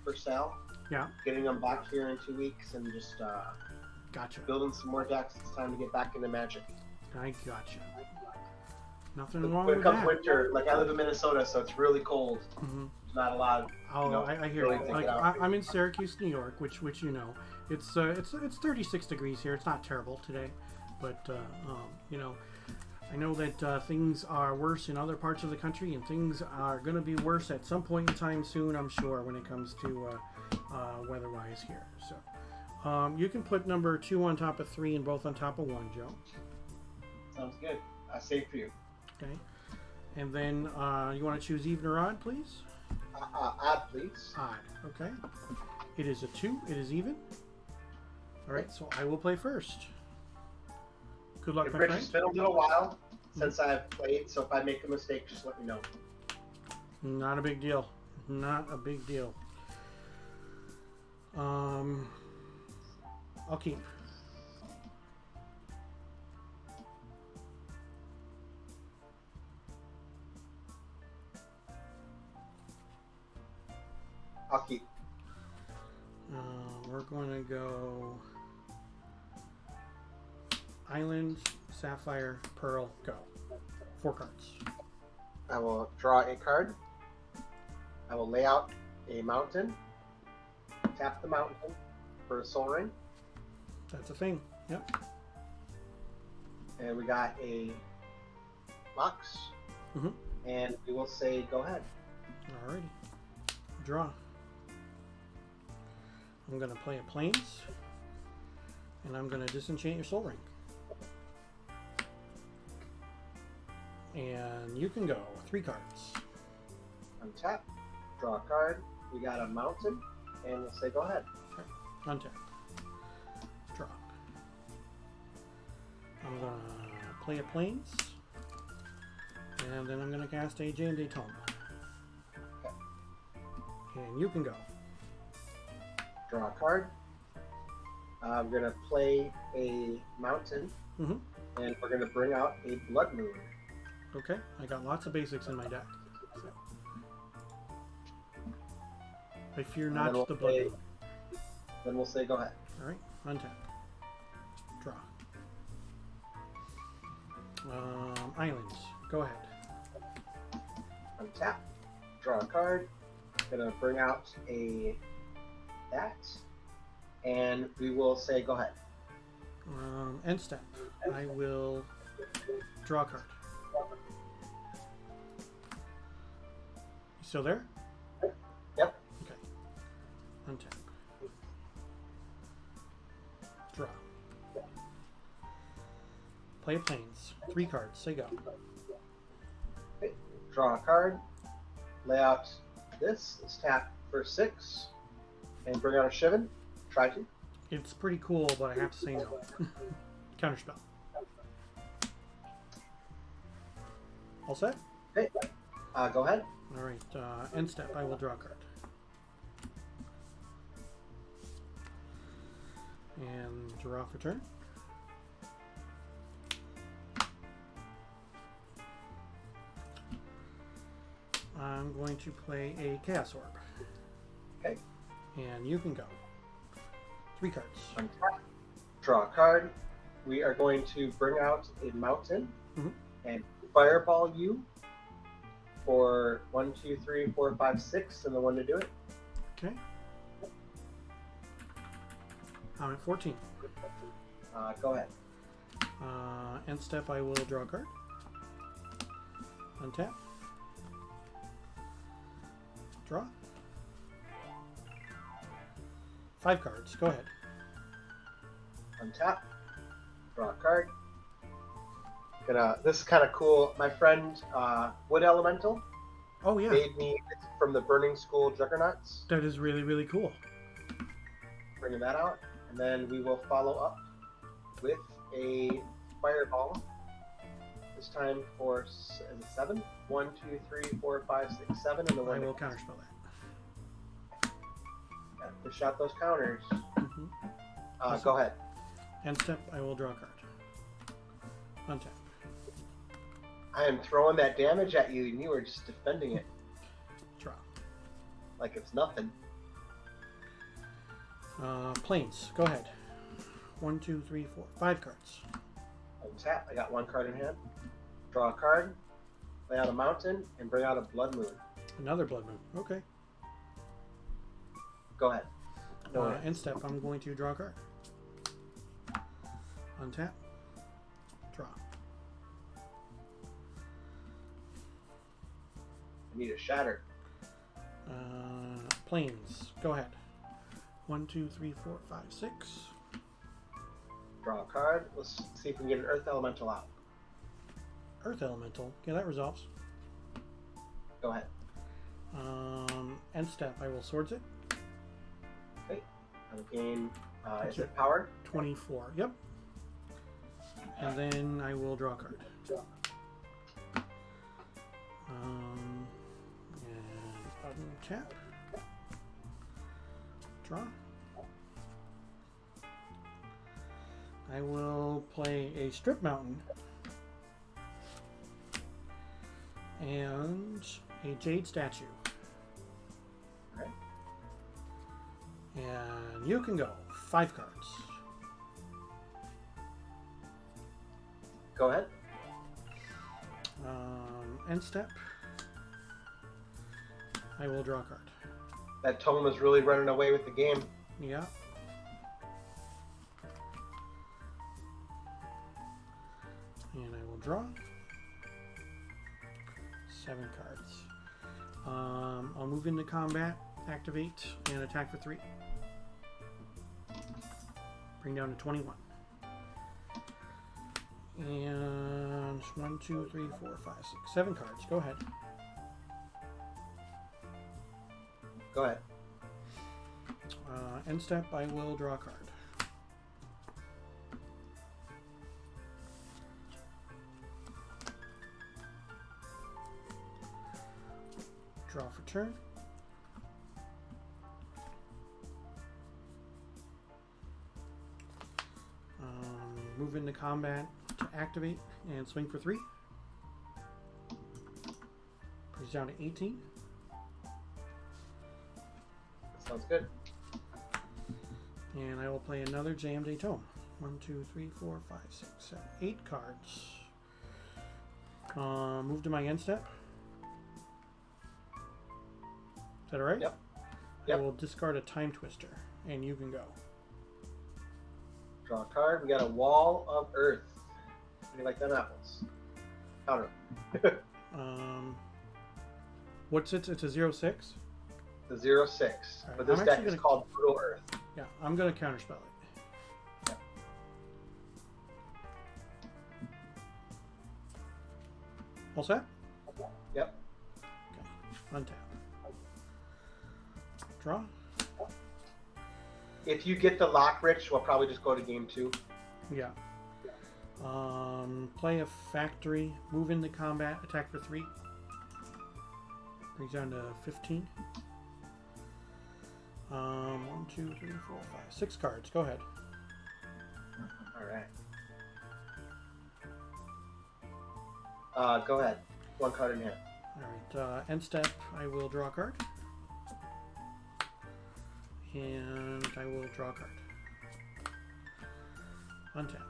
[SPEAKER 3] for sale.
[SPEAKER 1] Yeah.
[SPEAKER 3] Getting them back here in 2 weeks and just
[SPEAKER 1] gotcha.
[SPEAKER 3] Building some more decks. It's time to get back into Magic.
[SPEAKER 1] I gotcha. Nothing wrong with
[SPEAKER 3] come
[SPEAKER 1] that.
[SPEAKER 3] winter, like I live in Minnesota, so it's really cold. There's not a lot of.
[SPEAKER 1] Oh, I hear you. Like I'm in Syracuse, New York, which you know, it's 36 degrees here. It's not terrible today, but you know, I know that things are worse in other parts of the country, and things are going to be worse at some point in time soon, I'm sure, when it comes to weather-wise here. So you can put number 2 on top of 3 and both on top of 1, Joe.
[SPEAKER 3] Sounds good. I save for you.
[SPEAKER 1] Okay. And then you want to choose even or odd, please?
[SPEAKER 3] Odd, please.
[SPEAKER 1] Odd. Okay. It is a 2. It is even. All right. So I will play first. Good luck, my friend.
[SPEAKER 3] It's been a little while since I've played, so if I make a mistake, just let me know.
[SPEAKER 1] Not a big deal. Not a big deal. I'll keep.
[SPEAKER 3] I'll keep.
[SPEAKER 1] We're going to go Island, Sapphire, Pearl, go. 4 cards.
[SPEAKER 3] I will draw a card. I will lay out a mountain. Tap the mountain for a soul ring.
[SPEAKER 1] That's a thing. Yep.
[SPEAKER 3] And we got a box. And we will say, go ahead.
[SPEAKER 1] Alrighty. draw. I'm going to play a Plains, and I'm going to disenchant your Soul Ring. And you can go 3 cards.
[SPEAKER 3] Untap, draw a card. We got a mountain, and we'll say go ahead.
[SPEAKER 1] Okay. Untap. Draw. I'm going to play a Plains, and then I'm going to cast a Jade Statues.
[SPEAKER 3] Okay.
[SPEAKER 1] And you can go.
[SPEAKER 3] Draw a card. I'm going to play a mountain,
[SPEAKER 1] Mm-hmm.
[SPEAKER 3] and we're going to bring out a Blood Moon.
[SPEAKER 1] Okay, I got lots of basics in my deck. So. I fear
[SPEAKER 3] And
[SPEAKER 1] not
[SPEAKER 3] then we'll
[SPEAKER 1] the blood.
[SPEAKER 3] say-
[SPEAKER 1] Moon.
[SPEAKER 3] Then we'll say go ahead.
[SPEAKER 1] All right, untap. Draw. Islands. Go ahead.
[SPEAKER 3] Untap, draw a card. Gonna bring out a that, and we will say go ahead.
[SPEAKER 1] End step. I will draw a card. You still there?
[SPEAKER 3] Yep.
[SPEAKER 1] Okay. Untap. Draw. Play a Plains. 3 cards. Say go.
[SPEAKER 3] Okay. Draw a card. Lay out this. Let's tap for 6, and bring out a Shivan. Try to.
[SPEAKER 1] It's pretty cool, but I have to say no. Counterspell. All set?
[SPEAKER 3] Okay. Go ahead.
[SPEAKER 1] All right. End step. I will draw a card. And draw for turn. I'm going to play a Chaos Orb.
[SPEAKER 3] Okay.
[SPEAKER 1] And you can go. 3 cards.
[SPEAKER 3] Untap. Draw a card. We are going to bring out a mountain
[SPEAKER 1] Mhm.
[SPEAKER 3] and fireball you for 1, 2, 3, 4, 5, 6, and the one to do it.
[SPEAKER 1] Okay. I'm at 14.
[SPEAKER 3] Go ahead.
[SPEAKER 1] End step, I will draw a card. Untap. Draw. 5 cards. Go ahead.
[SPEAKER 3] Untap. Draw a card. This is kind of cool. My friend Wood Elemental
[SPEAKER 1] Oh yeah,
[SPEAKER 3] made me this from the Burning School Juggernauts.
[SPEAKER 1] that is really, really cool.
[SPEAKER 3] Bringing that out, and then we will follow up with a fireball. This time for 7. 1, 2, 3, 4, 5, 6, 7, and the
[SPEAKER 1] I
[SPEAKER 3] one.
[SPEAKER 1] will counterspell that.
[SPEAKER 3] Push out those counters.
[SPEAKER 1] Mhm. Awesome.
[SPEAKER 3] Go ahead.
[SPEAKER 1] End step, I will draw a card. Untap.
[SPEAKER 3] I am throwing that damage at you, and you are just defending it
[SPEAKER 1] Draw.
[SPEAKER 3] like it's nothing.
[SPEAKER 1] Plains. Go ahead. 1, 2, 3, 4, 5 cards.
[SPEAKER 3] Untap. I got 1 card in hand. Draw a card. Lay out a mountain and bring out a Blood Moon.
[SPEAKER 1] Another Blood Moon. Okay.
[SPEAKER 3] Go ahead. No way.
[SPEAKER 1] End step, I'm going to draw a card. Untap. Draw.
[SPEAKER 3] I need a shatter.
[SPEAKER 1] Plains. Go ahead. 1, 2, 3, 4, 5, 6.
[SPEAKER 3] Draw a card. Let's see if we can get an Earth Elemental out.
[SPEAKER 1] Earth Elemental. Yeah, that resolves.
[SPEAKER 3] Go ahead.
[SPEAKER 1] End step, I will swords it.
[SPEAKER 3] Okay. I'll gain. Is
[SPEAKER 1] Okay.
[SPEAKER 3] it power?
[SPEAKER 1] 24. Yep. And then I will draw a card. And untap. Draw. I will play a Strip Mountain and a Jade Statue.
[SPEAKER 3] Okay.
[SPEAKER 1] And you can go 5 cards.
[SPEAKER 3] Go ahead.
[SPEAKER 1] End step. I will draw a card.
[SPEAKER 3] That tome is really running away with the game.
[SPEAKER 1] Yeah. And I will draw 7 cards. I'll move into combat activate and attack for 3. Bring down to 21. And 1, 2, 3, 4, 5, 6, 7 cards. Go ahead.
[SPEAKER 3] Go ahead.
[SPEAKER 1] End step, I will draw a card. Draw for turn. Move into combat to activate and swing for 3. Brings down to 18.
[SPEAKER 3] Sounds good.
[SPEAKER 1] And I will play another Jammed Tome. 1, 2, 3, 4, 5, 6, 7, 8 cards. Move to my end step. Is that alright?
[SPEAKER 3] Yep.
[SPEAKER 1] I will discard a Time Twister, and you can go.
[SPEAKER 3] Draw a card. We got a Wall of Earth. How do you like them apples? Counter.
[SPEAKER 1] What's it? It's a 0/6?
[SPEAKER 3] The 0/6.
[SPEAKER 1] Right,
[SPEAKER 3] But this
[SPEAKER 1] I'm
[SPEAKER 3] deck
[SPEAKER 1] actually
[SPEAKER 3] is
[SPEAKER 1] gonna-
[SPEAKER 3] called Brutal Earth.
[SPEAKER 1] Yeah, I'm going to counterspell it.
[SPEAKER 3] Yep.
[SPEAKER 1] All set?
[SPEAKER 3] Yep.
[SPEAKER 1] Okay. Untap. Draw.
[SPEAKER 3] If you get the lock, Rich, we'll probably just go to game 2.
[SPEAKER 1] Yeah. Play a factory. Move into combat. Attack for 3. Brings down to 15. 1, 2, 3, 4, 5, 6 cards. Go ahead.
[SPEAKER 3] Alright. Go ahead. 1 card in hand.
[SPEAKER 1] Alright. End step. I will draw a card. And I will draw a card. Untap.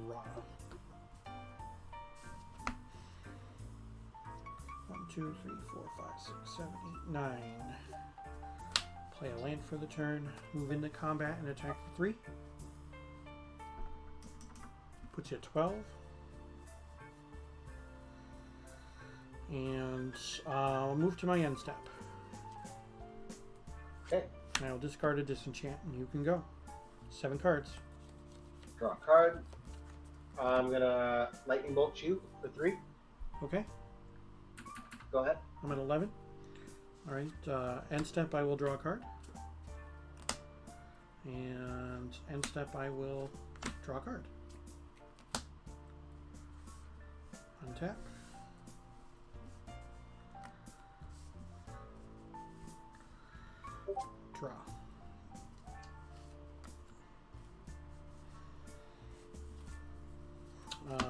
[SPEAKER 1] Draw. 1, 2, 3, 4, 5, 6, 7, 8, 9. Play a land for the turn. Move into combat and attack for 3. Puts you at 12. And I'll move to my end step.
[SPEAKER 3] Okay.
[SPEAKER 1] And I'll discard a disenchant and you can go. 7 cards.
[SPEAKER 3] Draw a card. I'm gonna lightning bolt you for 3.
[SPEAKER 1] Okay.
[SPEAKER 3] Go ahead.
[SPEAKER 1] I'm at 11. Alright, end step I will draw a card. And end step I will draw a card. Untap. Draw.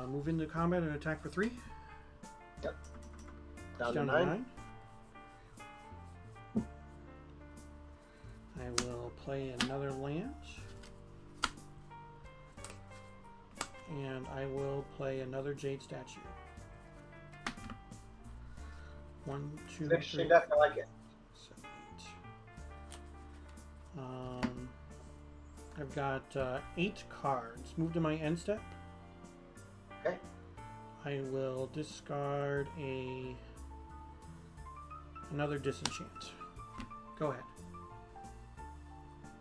[SPEAKER 1] Move into combat and attack for 3.
[SPEAKER 3] Yep. Down
[SPEAKER 1] to
[SPEAKER 3] to 9.
[SPEAKER 1] I will play another land. And I will play another Jade Statue. 1, 2, 3,
[SPEAKER 3] Interesting deck. I like it.
[SPEAKER 1] 7, 8. I've got 8 cards. Move to my end step.
[SPEAKER 3] Okay.
[SPEAKER 1] I will discard another disenchant. Go ahead.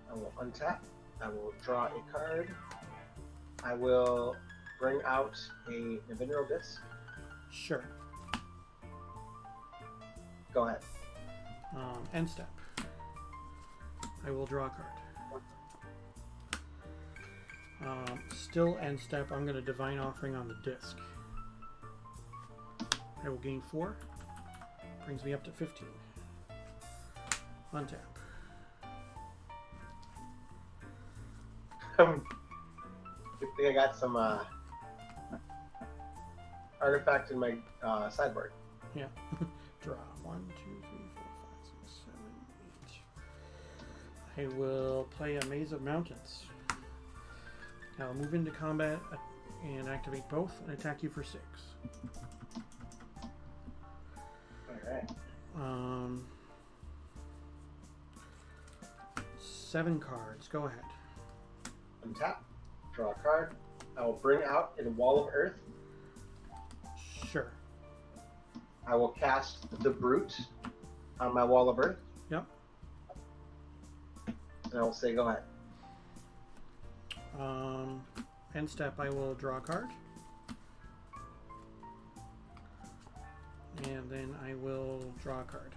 [SPEAKER 3] I will untap. I will draw a card. I will bring out a mineral disc.
[SPEAKER 1] Sure.
[SPEAKER 3] Go ahead.
[SPEAKER 1] End step. I will draw a card. Still end step. I'm going to Divine Offering on the disc. I will gain 4. Brings me up to 15. Untap.
[SPEAKER 3] Good thing I got some artifact in my sideboard.
[SPEAKER 1] Yeah. Draw. 1, 2, 3, 4, 5, 6, 7, 8. I will play a Maze of Mountains. I'll move into combat and activate both and attack you for 6.
[SPEAKER 3] Alright.
[SPEAKER 1] 7 cards. Go ahead.
[SPEAKER 3] Untap. Draw a card. I will bring out a Wall of Earth.
[SPEAKER 1] Sure.
[SPEAKER 3] I will cast the Brute on my Wall of Earth.
[SPEAKER 1] Yep.
[SPEAKER 3] And I will say, go ahead.
[SPEAKER 1] End step, I will draw a card. And then I will draw a card.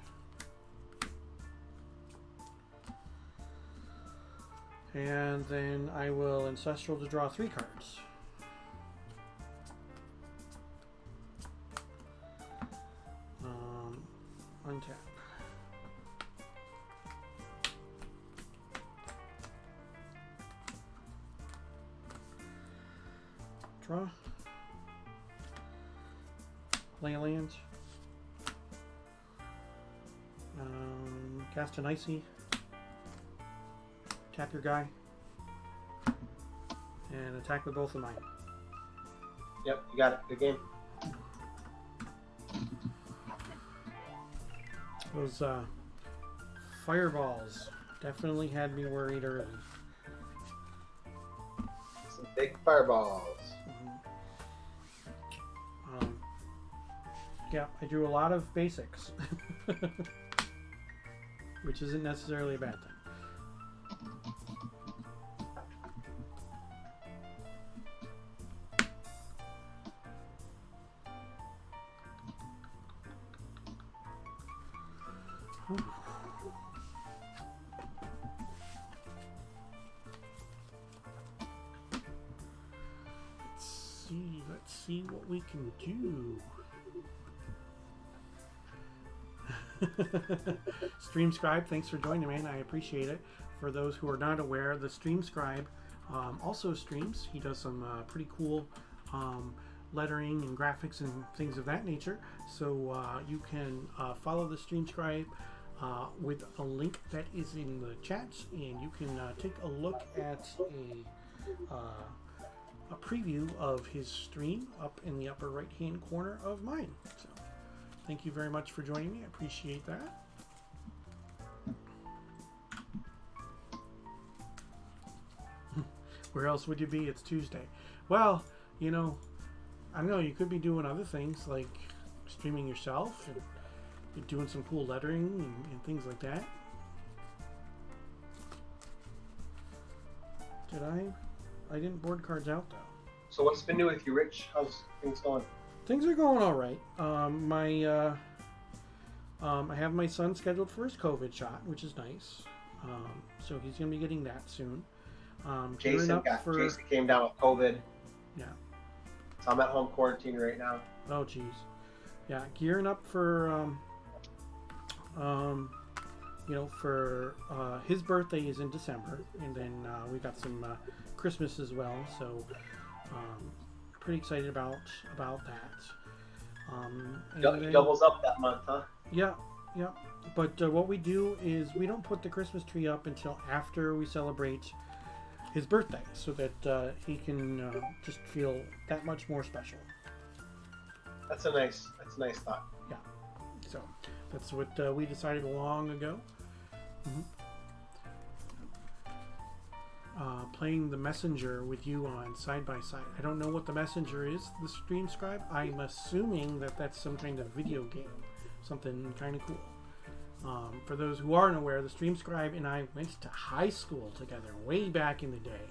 [SPEAKER 1] And then I will Ancestral to draw 3 cards. Untap. Draw. Play a land. Cast an Icy. Tap your guy. And attack with both of mine.
[SPEAKER 3] Yep, you got it. Good game.
[SPEAKER 1] Those fireballs definitely had me worried early.
[SPEAKER 3] Some big fireballs.
[SPEAKER 1] Yeah, I drew a lot of basics, which isn't necessarily a bad thing. Let's see what we can do. Stream Scribe, thanks for joining, man. I appreciate it. For those who are not aware, the Stream Scribe also streams. He does some pretty cool lettering and graphics and things of that nature. So you can follow the Stream Scribe with a link that is in the chat, and you can take a look at a preview of his stream up in the upper right hand corner of mine. So thank you very much for joining me. I appreciate that. Where else would you be? It's Tuesday. Well, you know, I don't know, you could be doing other things like streaming yourself and doing some cool lettering and things like that. Did I didn't board cards out though.
[SPEAKER 3] So what's been new with you, Rich? How's things going?
[SPEAKER 1] Things are going all right. I have my son scheduled for his COVID shot, which is nice. So he's gonna be getting that soon.
[SPEAKER 3] Jason came down with COVID.
[SPEAKER 1] Yeah.
[SPEAKER 3] So I'm at home quarantine right now.
[SPEAKER 1] Oh geez. Yeah, gearing up for for his birthday is in December, and then we got some Christmas as well. So pretty excited about that.
[SPEAKER 3] Doubles up that month, huh?
[SPEAKER 1] Yeah. But what we do is we don't put the Christmas tree up until after we celebrate his birthday, so that he can just feel that much more special.
[SPEAKER 3] That's a nice thought.
[SPEAKER 1] Yeah. So that's what we decided long ago. Playing the Messenger with you on side by side. I don't know what the Messenger is, the Stream Scribe. I'm assuming that that's some kind of video game, something kind of cool. For those who aren't aware, the Stream Scribe and I went to high school together way back in the day.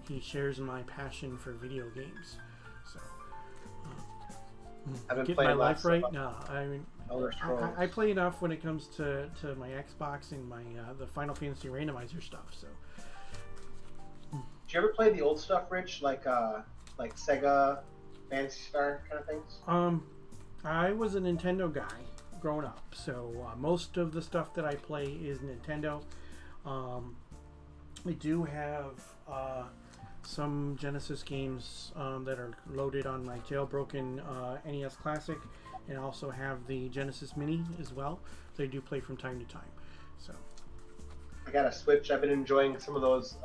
[SPEAKER 1] He shares my passion for video games. So,
[SPEAKER 3] I've been
[SPEAKER 1] get
[SPEAKER 3] playing
[SPEAKER 1] my life right?
[SPEAKER 3] of
[SPEAKER 1] No, I mean,
[SPEAKER 3] Elder Scrolls.
[SPEAKER 1] I play enough when it comes to my Xbox and my the Final Fantasy randomizer stuff. So,
[SPEAKER 3] did you ever play the old stuff, Rich? Like Sega, Phantasy Star kind of things?
[SPEAKER 1] I was a Nintendo guy growing up, so most of the stuff that I play is Nintendo. We do have some Genesis games that are loaded on my jailbroken NES Classic, and also have the Genesis Mini as well. They do play from time to time. So
[SPEAKER 3] I got a Switch. I've been enjoying some of those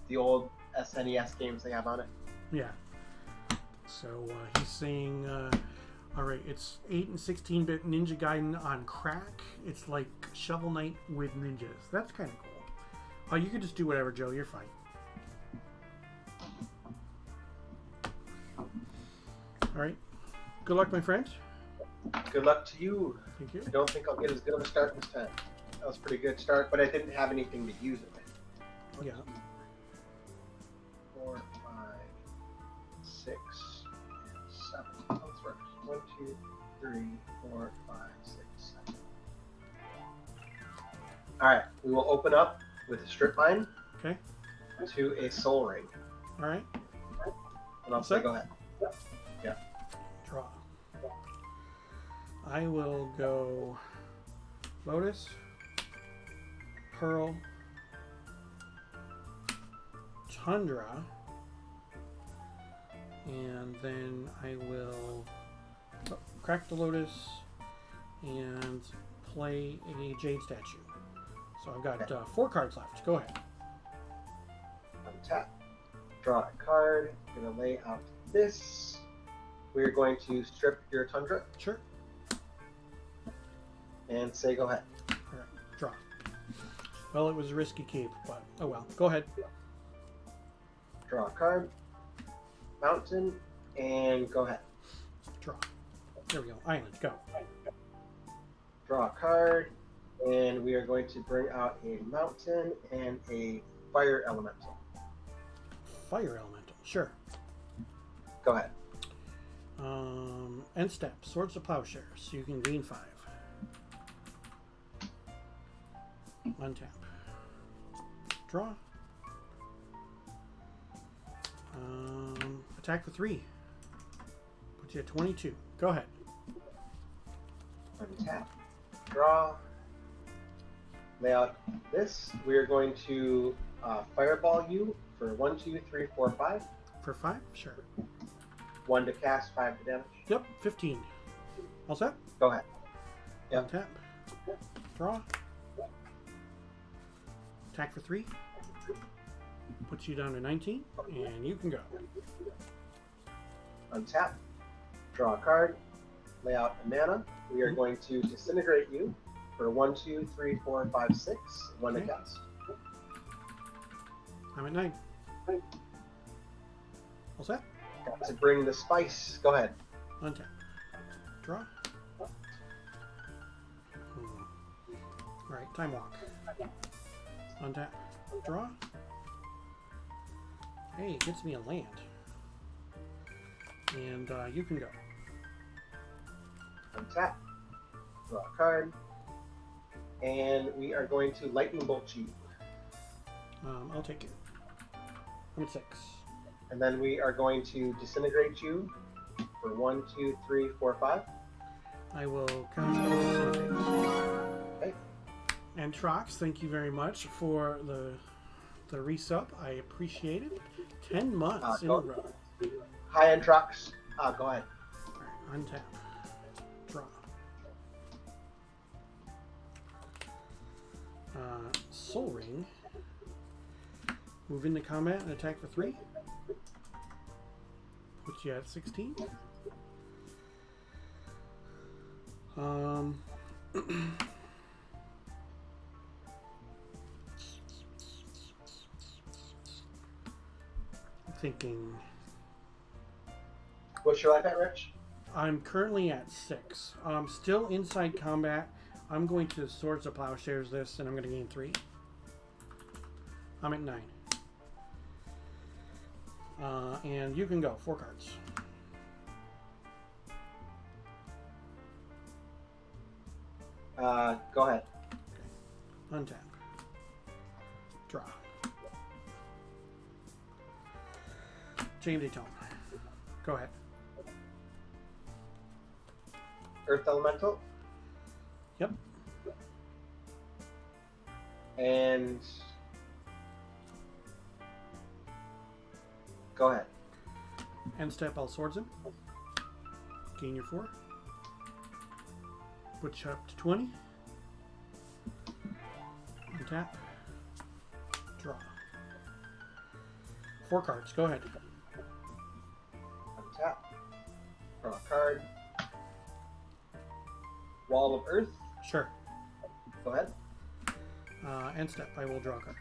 [SPEAKER 3] the old SNES games they have on it.
[SPEAKER 1] yeah. So he's saying, all right, it's 8 and 16-bit Ninja Gaiden on crack. It's like Shovel Knight with ninjas. That's kind of cool. Oh, you can just do whatever, Joe. You're fine. All right. Good luck, my friend.
[SPEAKER 3] Good luck to you.
[SPEAKER 1] Thank you.
[SPEAKER 3] I don't think I'll get as good of a start this time. That was a pretty good start, but I didn't have anything to use it with.
[SPEAKER 1] Yeah.
[SPEAKER 3] 4, 5, 6, and 7. Let's work. 1, 2, 3, 4, 5, 6, 7. Alright, we will open up with a strip mine
[SPEAKER 1] Okay.
[SPEAKER 3] to a soul ring.
[SPEAKER 1] All right.
[SPEAKER 3] And I'll say
[SPEAKER 1] Set.
[SPEAKER 3] go ahead.
[SPEAKER 1] Draw. I will go Lotus, Pearl, Tundra, and then I will crack the Lotus and play a Jade Statue. So I've got 4 cards left. Go ahead.
[SPEAKER 3] Untap. Draw a card. I'm going to lay out this. We're going to strip your Tundra
[SPEAKER 1] Sure.
[SPEAKER 3] and say go ahead.
[SPEAKER 1] All right. Draw. Well, it was a risky keep, but oh well. Go ahead.
[SPEAKER 3] Draw a card. Mountain. And go ahead.
[SPEAKER 1] Draw. There we go. Island. Go.
[SPEAKER 3] Draw a card. And we are going to bring out a mountain and a fire elemental.
[SPEAKER 1] Fire elemental. Sure.
[SPEAKER 3] Go ahead.
[SPEAKER 1] End step. Swords of Plowshares. So you can gain 5. Untap. Draw. Attack for 3. Puts you at 22. Go ahead.
[SPEAKER 3] Untap. Draw. Lay out this. We are going to fireball you for 1, 2, 3, 4, 5.
[SPEAKER 1] For 5? Sure.
[SPEAKER 3] 1 to cast, 5 to damage.
[SPEAKER 1] Yep. 15. All set?
[SPEAKER 3] Go ahead. Yep.
[SPEAKER 1] Untap. Draw. Attack for 3. Puts you down to 19. And you can go.
[SPEAKER 3] Untap. Draw a card. Lay out a mana. We are going to disintegrate you for 1, 2, 3, 4, 5, 6. 1 to
[SPEAKER 1] Okay.
[SPEAKER 3] cast.
[SPEAKER 1] I'm at 9. All set?
[SPEAKER 3] To bring the spice. Go ahead.
[SPEAKER 1] Untap. Draw. Alright, time walk. Untap. Draw. Hey, it gets me a land. And you can go.
[SPEAKER 3] Untap. Draw a card. And we are going to lightning bolt you.
[SPEAKER 1] I'll take it. I'm at 6.
[SPEAKER 3] And then we are going to disintegrate you for 1, 2, 3, 4, 5.
[SPEAKER 1] I will cast Disintegrate.
[SPEAKER 3] Okay.
[SPEAKER 1] And Trox, thank you very much for the resub. I appreciate it. 10 months in a row.
[SPEAKER 3] High end trucks. Go ahead.
[SPEAKER 1] Alright, untap. Draw. Soul Ring. Move into combat and attack for 3. Put you at 16. Thinking.
[SPEAKER 3] What's your life at, Rich?
[SPEAKER 1] I'm currently at 6. Still inside combat. I'm going to Swords of Plowshares this, and I'm going to gain 3. I'm at 9. And you can go. 4 cards.
[SPEAKER 3] Go ahead.
[SPEAKER 1] Untap. Draw. James Tone. Go ahead.
[SPEAKER 3] Earth elemental.
[SPEAKER 1] Yep.
[SPEAKER 3] And go ahead.
[SPEAKER 1] End step, I'll swords him. Gain your 4. Put you up to 20. Untap. Draw. 4 cards. Go ahead.
[SPEAKER 3] Untap. Draw a card. Wall of Earth.
[SPEAKER 1] Sure.
[SPEAKER 3] Go ahead.
[SPEAKER 1] End step, I will draw a card.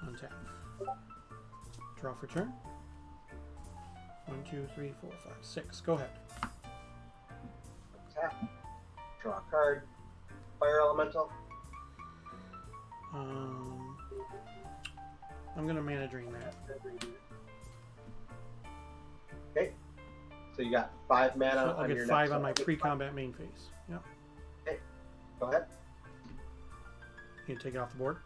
[SPEAKER 1] Untap. Draw for turn. 1, 2, 3, 4, 5, 6. Go ahead.
[SPEAKER 3] Tap. Draw a card. Fire elemental.
[SPEAKER 1] I'm going to mana drain that.
[SPEAKER 3] Okay. So you got 5 mana
[SPEAKER 1] So I'll
[SPEAKER 3] on
[SPEAKER 1] get
[SPEAKER 3] your
[SPEAKER 1] 5
[SPEAKER 3] next
[SPEAKER 1] on my pre-combat main phase. Yep.
[SPEAKER 3] Okay. Go ahead.
[SPEAKER 1] You can take it off the board.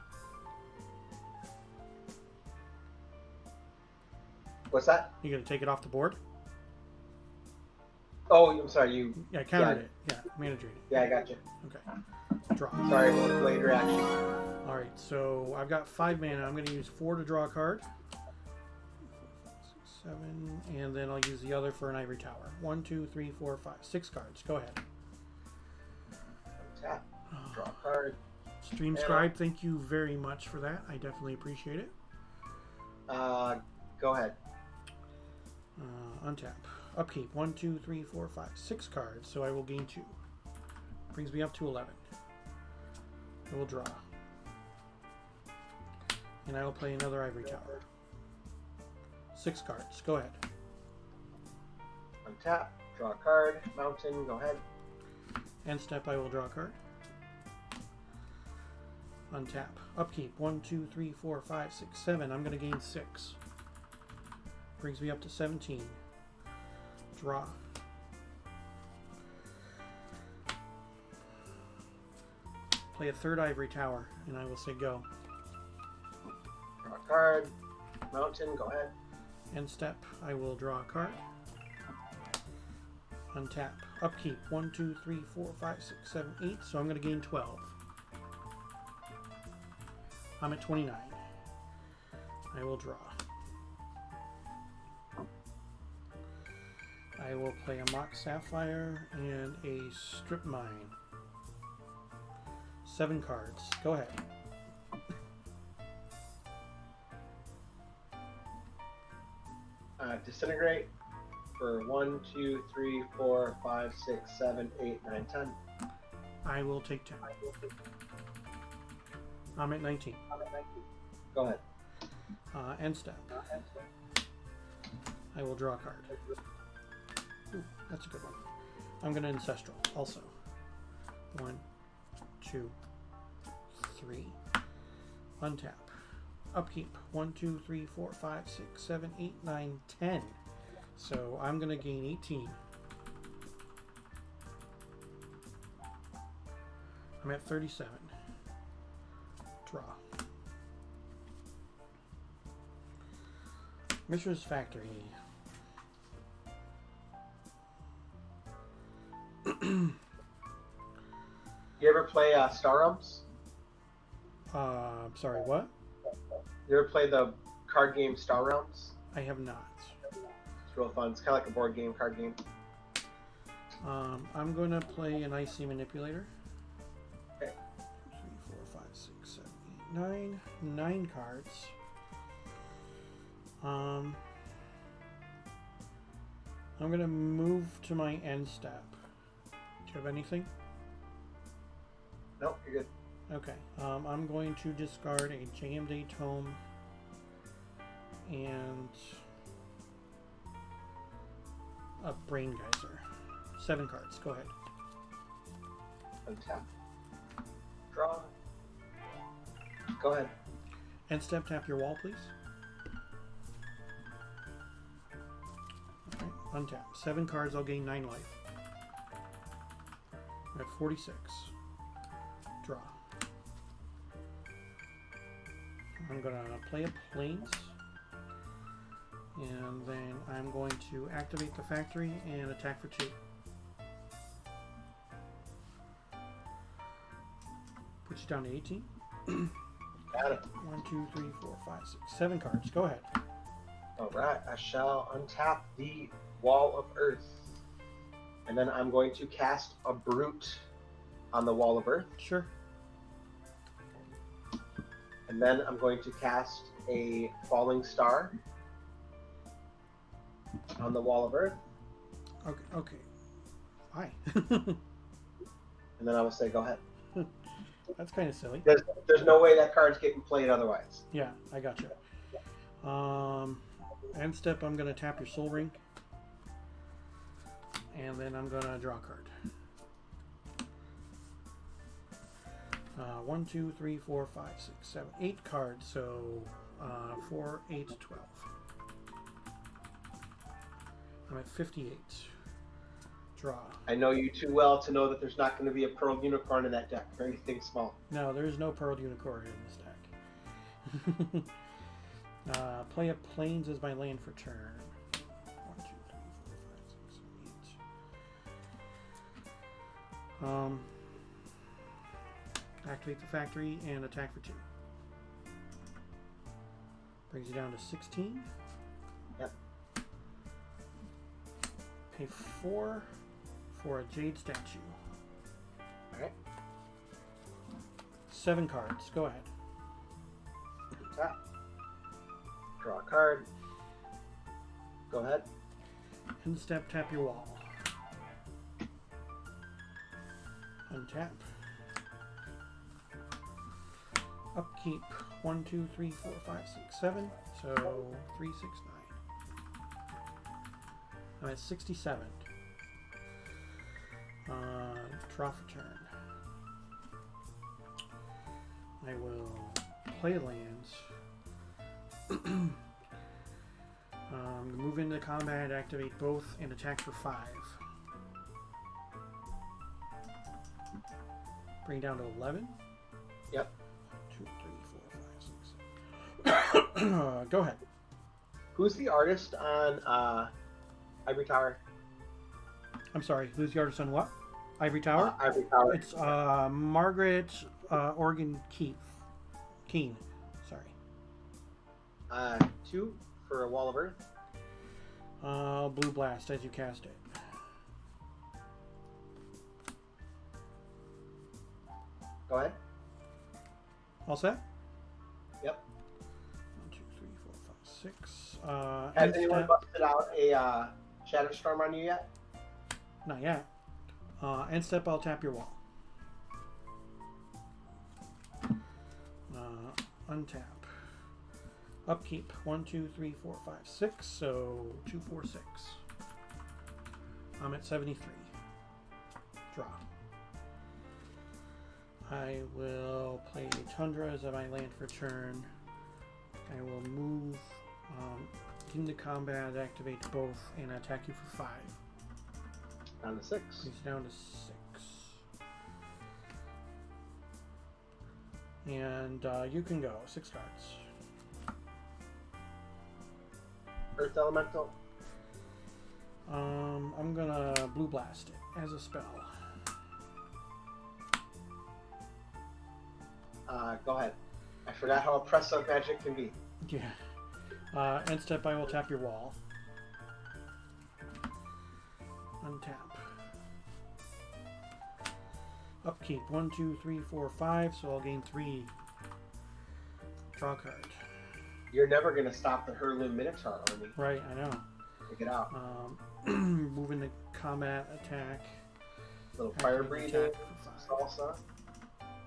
[SPEAKER 3] What's that?
[SPEAKER 1] You going to take it off the board?
[SPEAKER 3] Oh, I'm sorry. You.
[SPEAKER 1] Yeah, I countered it. Yeah, mana drain it.
[SPEAKER 3] Yeah, I got you.
[SPEAKER 1] Okay. Draw.
[SPEAKER 3] Sorry, delayed reaction.
[SPEAKER 1] Alright, so I've got 5 mana. I'm going to use 4 to draw a card. 7, and then I'll use the other for an ivory tower. 1, 2, 3, 4, 5, 6 cards. Go ahead.
[SPEAKER 3] Tap. Draw a card.
[SPEAKER 1] Stream Scribe, thank you very much for that. I definitely appreciate it.
[SPEAKER 3] Go ahead.
[SPEAKER 1] Untap. Upkeep. 1, 2, 3, 4, 5, 6 cards. So I will gain 2. Brings me up to 11. I will draw. And I will play another ivory tower. 6 cards. Go ahead.
[SPEAKER 3] Untap. Draw a card. Mountain. Go ahead.
[SPEAKER 1] End step, I will draw a card. Untap. Upkeep. 1, 2, 3, 4, 5, 6, 7. I'm going to gain 6. Brings me up to 17. Draw. Play a third ivory tower, and I will say go.
[SPEAKER 3] Draw a card. Mountain. Go ahead.
[SPEAKER 1] End step, I will draw a card. Untap. Upkeep. 1, 2, 3, 4, 5, 6, 7, 8. So I'm going to gain 12. I'm at 29. I will draw. I will play a Mock Sapphire and a Strip Mine. 7 cards. Go ahead.
[SPEAKER 3] Disintegrate for 1, 2, 3, 4, 5, 6, 7, 8, 9, 10.
[SPEAKER 1] I will take 10. I'm at 19.
[SPEAKER 3] Go ahead.
[SPEAKER 1] End step. I will draw a card. Ooh, that's a good one. I'm going to Ancestral also. 1, 2, 3. Untap. Upkeep. 1, 2, 3, 4, 5, 6, 7, 8, 9, 10. So I'm going to gain 18. I'm at 37. Draw. Mishra's Factory.
[SPEAKER 3] You ever play Star Realms?
[SPEAKER 1] Sorry, what?
[SPEAKER 3] You ever play the card game Star Realms?
[SPEAKER 1] I have not.
[SPEAKER 3] It's real fun. It's kind of like a board game, card game.
[SPEAKER 1] I'm going to play an Icy Manipulator.
[SPEAKER 3] Okay.
[SPEAKER 1] 3, 4, 5, 6, 7, 8, 9. 9 cards. I'm going to move to my end step. Do you have anything?
[SPEAKER 3] Nope, you're good.
[SPEAKER 1] Okay. I'm going to discard a JMD Tome and a Brain Geyser. 7 cards. Go ahead.
[SPEAKER 3] Untap. Draw. Go ahead.
[SPEAKER 1] End step, tap your wall, please. Okay, untap. 7 cards, I'll gain 9 life. I'm at 46. Draw. I'm going to play a Plains. And then I'm going to activate the factory and attack for 2. Put you down to 18.
[SPEAKER 3] Got it.
[SPEAKER 1] 1, 2, 3, 4, 5, 6, 7 cards. Go ahead.
[SPEAKER 3] Alright, I shall untap the Wall of Earth. And then I'm going to cast a Brute on the Wall of Earth.
[SPEAKER 1] Sure.
[SPEAKER 3] And then I'm going to cast a Falling Star on the Wall of Earth.
[SPEAKER 1] Okay. Okay. Why?
[SPEAKER 3] And then I will say, go ahead.
[SPEAKER 1] That's kind of silly.
[SPEAKER 3] There's no way that card's getting played otherwise.
[SPEAKER 1] Yeah, I got you. end step, I'm going to tap your soul ring. And then I'm going to draw a card. 1, 2, 3, 4, 5, 6, 7, 8 cards. So 4, 8, 12. I'm at 58. Draw.
[SPEAKER 3] I know you too well to know that there's not going to be a pearl unicorn in that deck or anything small.
[SPEAKER 1] No, there's no pearl unicorn in this deck. Play a plains as my land for turn. 1, 2, 3, 4, 5, 6, 7, 8. Activate the factory and attack for 2. Brings you down to 16.
[SPEAKER 3] Yep.
[SPEAKER 1] Pay 4 for a Jade Statue.
[SPEAKER 3] Alright.
[SPEAKER 1] 7 cards. Go ahead.
[SPEAKER 3] Tap. Draw a card. Go ahead.
[SPEAKER 1] End step, tap your wall. Untap. Upkeep. 1, 2, 3, 4, 5, 6, 7. So 3, 6, 9. I'm at 67. Draw for turn. I will play lands. Move into combat, activate both, and attack for 5. Bring down to 11.
[SPEAKER 3] Yep.
[SPEAKER 1] 2, 3, 4, 5, 6, 7. Go ahead.
[SPEAKER 3] Who's the artist on Ivory Tower?
[SPEAKER 1] I'm sorry, who's the artist on what? Ivory Tower?
[SPEAKER 3] Ivory Tower.
[SPEAKER 1] It's Margaret Organ Keene. Sorry.
[SPEAKER 3] 2 for a Wall of Earth.
[SPEAKER 1] Blue Blast as you cast it.
[SPEAKER 3] Go ahead.
[SPEAKER 1] All set?
[SPEAKER 3] Yep.
[SPEAKER 1] 1, 2, 3, 4, 5, 6.
[SPEAKER 3] Has
[SPEAKER 1] End
[SPEAKER 3] anyone
[SPEAKER 1] step-
[SPEAKER 3] busted out a Shadow Storm on you yet?
[SPEAKER 1] Not yet. End step, I'll tap your wall. Untap. Upkeep. 1, 2, 3, 4, 5, 6. So 2, 4, 6. I'm at 73. Draw. I will play Tundra as my land for turn. I will move into combat, activate both, and attack you for 5.
[SPEAKER 3] Down to 6.
[SPEAKER 1] He's down to 6. And you can go. 6 cards.
[SPEAKER 3] Earth Elemental.
[SPEAKER 1] I'm gonna Blue Blast it as a spell.
[SPEAKER 3] Go ahead. I forgot how oppressive magic can be.
[SPEAKER 1] Yeah. End step, I will tap your wall. Untap. Upkeep. 1, 2, 3, 4, 5. So I'll gain 3. Draw a card.
[SPEAKER 3] You're never going to stop the Hurloon Minotaur army.
[SPEAKER 1] Right, I know.
[SPEAKER 3] Take it out.
[SPEAKER 1] Move into combat, attack.
[SPEAKER 3] Little fire
[SPEAKER 1] activate
[SPEAKER 3] breathing,
[SPEAKER 1] attack for 5.
[SPEAKER 3] salsa.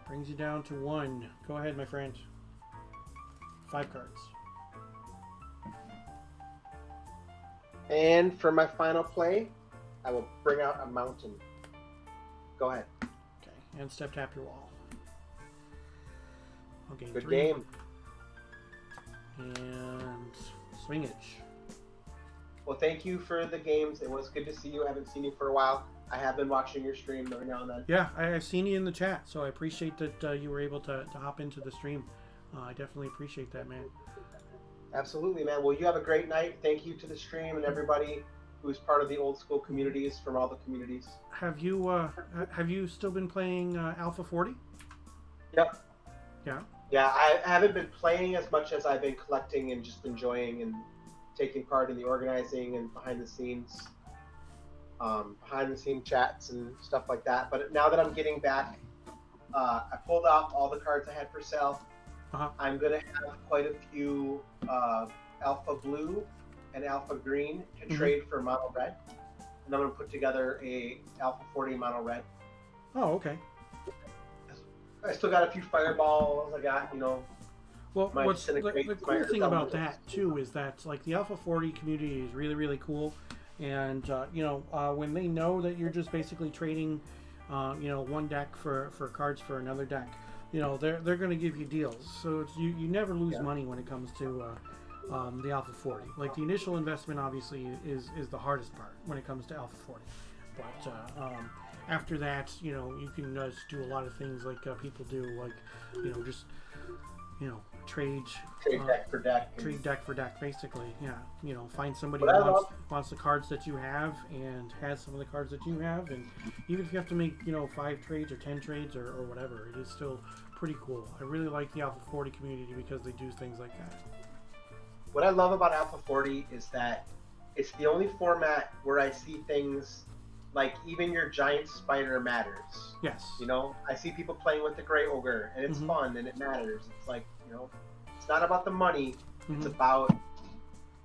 [SPEAKER 1] Brings you down to 1. Go ahead, my friend. 5 cards.
[SPEAKER 3] And for my final play, I will bring out a mountain. Go ahead.
[SPEAKER 1] Okay, and step tap your wall. I'll gain
[SPEAKER 3] Good
[SPEAKER 1] 3.
[SPEAKER 3] game.
[SPEAKER 1] And swingage.
[SPEAKER 3] Well, thank you for the games. It was good to see you. I haven't seen you for a while. I have been watching your stream every now and then.
[SPEAKER 1] Yeah, I've seen you in the chat, so I appreciate that you were able to hop into the stream. I definitely appreciate that, man.
[SPEAKER 3] Absolutely, man. Well, you have a great night. Thank you to the stream and everybody who's part of the old school communities from all the communities.
[SPEAKER 1] Have you still been playing Alpha 40?
[SPEAKER 3] Yep.
[SPEAKER 1] Yeah.
[SPEAKER 3] Yeah, I haven't been playing as much as I've been collecting and just enjoying and taking part in the organizing and behind the scene chats and stuff like that. But now that I'm getting back, I pulled out all the cards I had for sale.
[SPEAKER 1] Uh-huh.
[SPEAKER 3] I'm going to have quite a few Alpha Blue and Alpha Green to trade for Mono Red. And I'm going to put together a Alpha 40 Mono Red.
[SPEAKER 1] Oh, okay.
[SPEAKER 3] I still got a few Fireballs. I got,
[SPEAKER 1] Well, Well,
[SPEAKER 3] my
[SPEAKER 1] what's the
[SPEAKER 3] disintegrate
[SPEAKER 1] cool thing about
[SPEAKER 3] elements.
[SPEAKER 1] that too is that like the Alpha 40 community is really really cool, and when they know that you're just basically trading, one deck for cards for another deck, they're going to give you deals. So you never lose money when it comes to the Alpha 40. Like the initial investment obviously is the hardest part when it comes to Alpha 40, but after that, you can just do a lot of things like people do, like just trade
[SPEAKER 3] Deck for deck.
[SPEAKER 1] trade deck for deck, basically. Yeah, find somebody
[SPEAKER 3] What
[SPEAKER 1] who
[SPEAKER 3] I
[SPEAKER 1] wants the cards that you have and has some of the cards that you have, and even if you have to make 5 trades or 10 trades or whatever, it is still pretty cool. I really like the Alpha 40 community because they do things like that.
[SPEAKER 3] What I love about Alpha 40 is that it's the only format where I see things like even your giant spider matters.
[SPEAKER 1] Yes.
[SPEAKER 3] I see people playing with the gray ogre, and it's fun and it matters. It's like, it's not about the money. It's about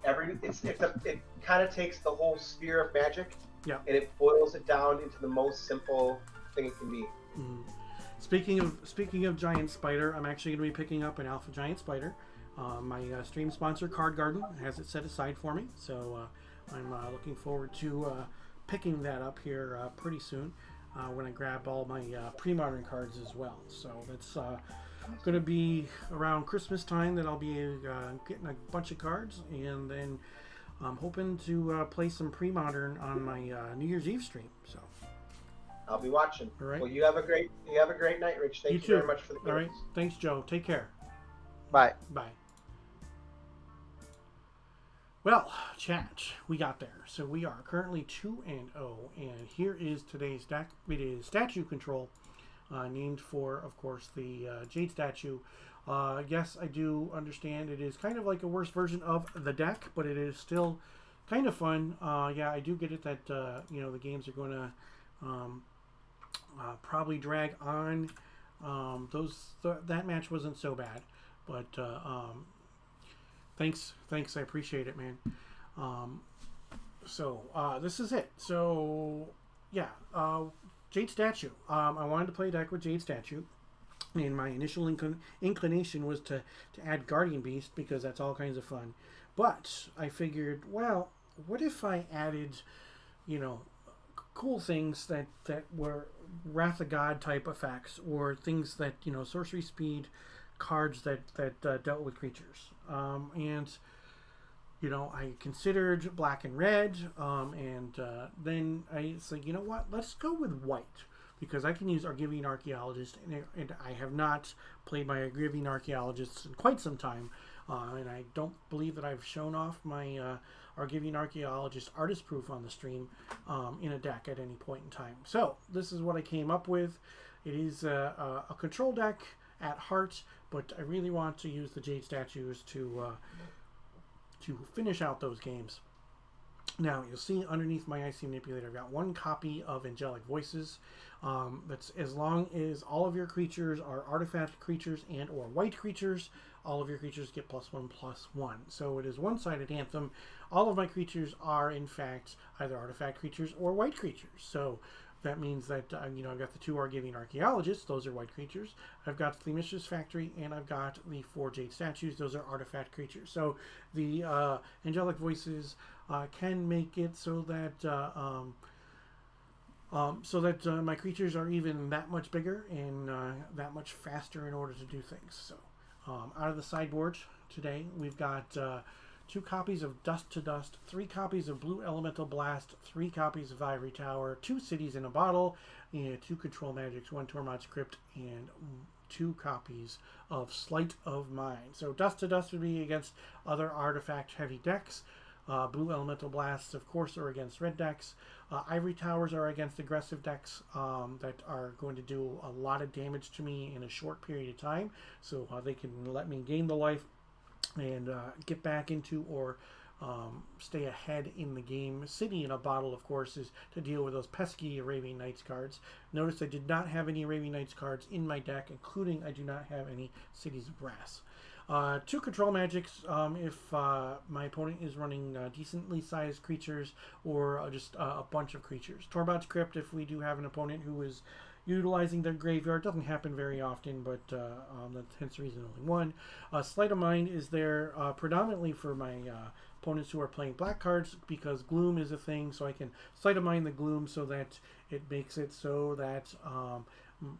[SPEAKER 3] it kind of takes the whole sphere of Magic,
[SPEAKER 1] yeah,
[SPEAKER 3] and it boils it down into the most simple thing it can be.
[SPEAKER 1] Speaking of giant spider, I'm actually going to be picking up an Alpha Giant Spider. My stream sponsor, Card Garden, has it set aside for me, so I'm looking forward to picking that up here pretty soon when I grab all my pre-modern cards as well. So that's going to be around Christmas time that I'll be getting a bunch of cards, and then I'm hoping to play some pre-modern on my New Year's Eve stream. So
[SPEAKER 3] I'll be watching.
[SPEAKER 1] All right.
[SPEAKER 3] Well, you have a great night, Rich. Thank you very much for the games.
[SPEAKER 1] All right. Thanks, Joe. Take care.
[SPEAKER 3] Bye.
[SPEAKER 1] Bye. Well, chat, we got there. So we are currently 2-0, and here is today's deck. It is Statue Control, named for, of course, the Jade Statue. Yes, I do understand it is kind of like a worse version of the deck, but it is still kind of fun. Yeah, I do get it that the games are going to probably drag on. That match wasn't so bad, but thanks, I appreciate it, man. So this is it. So yeah, Jade Statue. I wanted to play a deck with Jade Statue, and my initial inclination was to add Guardian Beast because that's all kinds of fun. But I figured, well, what if I added, cool things that were Wrath of God type effects, or things that sorcery speed cards that dealt with creatures, and I considered black and red, and then I said, you know what, let's go with white, because I can use Argivian Archaeologist, and I have not played my Argivian Archaeologist in quite some time, and I don't believe that I've shown off my Argivian Archaeologist artist proof on the stream in a deck at any point in time. So this is what I came up with. It is a control deck at heart, but I really want to use the Jade Statues to finish out those games. Now you'll see underneath my IC Manipulator, I've got 1 copy of Angelic Voices. That's as long as all of your creatures are artifact creatures and or white creatures, all of your creatures get +1/+1. So it is one-sided anthem. All of my creatures are in fact either artifact creatures or white creatures. So that means that I've got the 2 Argivian Archaeologists; those are white creatures. I've got the Mistress Factory, and I've got the 4 Jade Statues; those are artifact creatures. So the Angelic Voices can make it so that my creatures are even that much bigger and that much faster in order to do things. So out of the sideboard today, we've got 2 copies of Dust to Dust, 3 copies of Blue Elemental Blast, 3 copies of Ivory Tower, 2 Cities in a Bottle, and 2 Control Magics, 1 Tormod's Crypt, and 2 copies of Sleight of Mind. So Dust to Dust would be against other artifact-heavy decks. Blue Elemental Blasts, of course, are against red decks. Ivory Towers are against aggressive decks that are going to do a lot of damage to me in a short period of time. So they can let me gain the life and get back into or stay ahead in the game. City in a Bottle, of course, is to deal with those pesky Arabian Nights cards. Notice I did not have any Arabian Nights cards in my deck, including I do not have any Cities of Brass. 2 Control Magics if my opponent is running decently sized creatures or just a bunch of creatures. Torbot's Crypt if we do have an opponent who is utilizing their graveyard. Doesn't happen very often, but that's hence the reason only one. Sleight of Mind is there predominantly for my opponents who are playing black cards, because Gloom is a thing, so I can Sleight of Mind the Gloom so that it makes it so that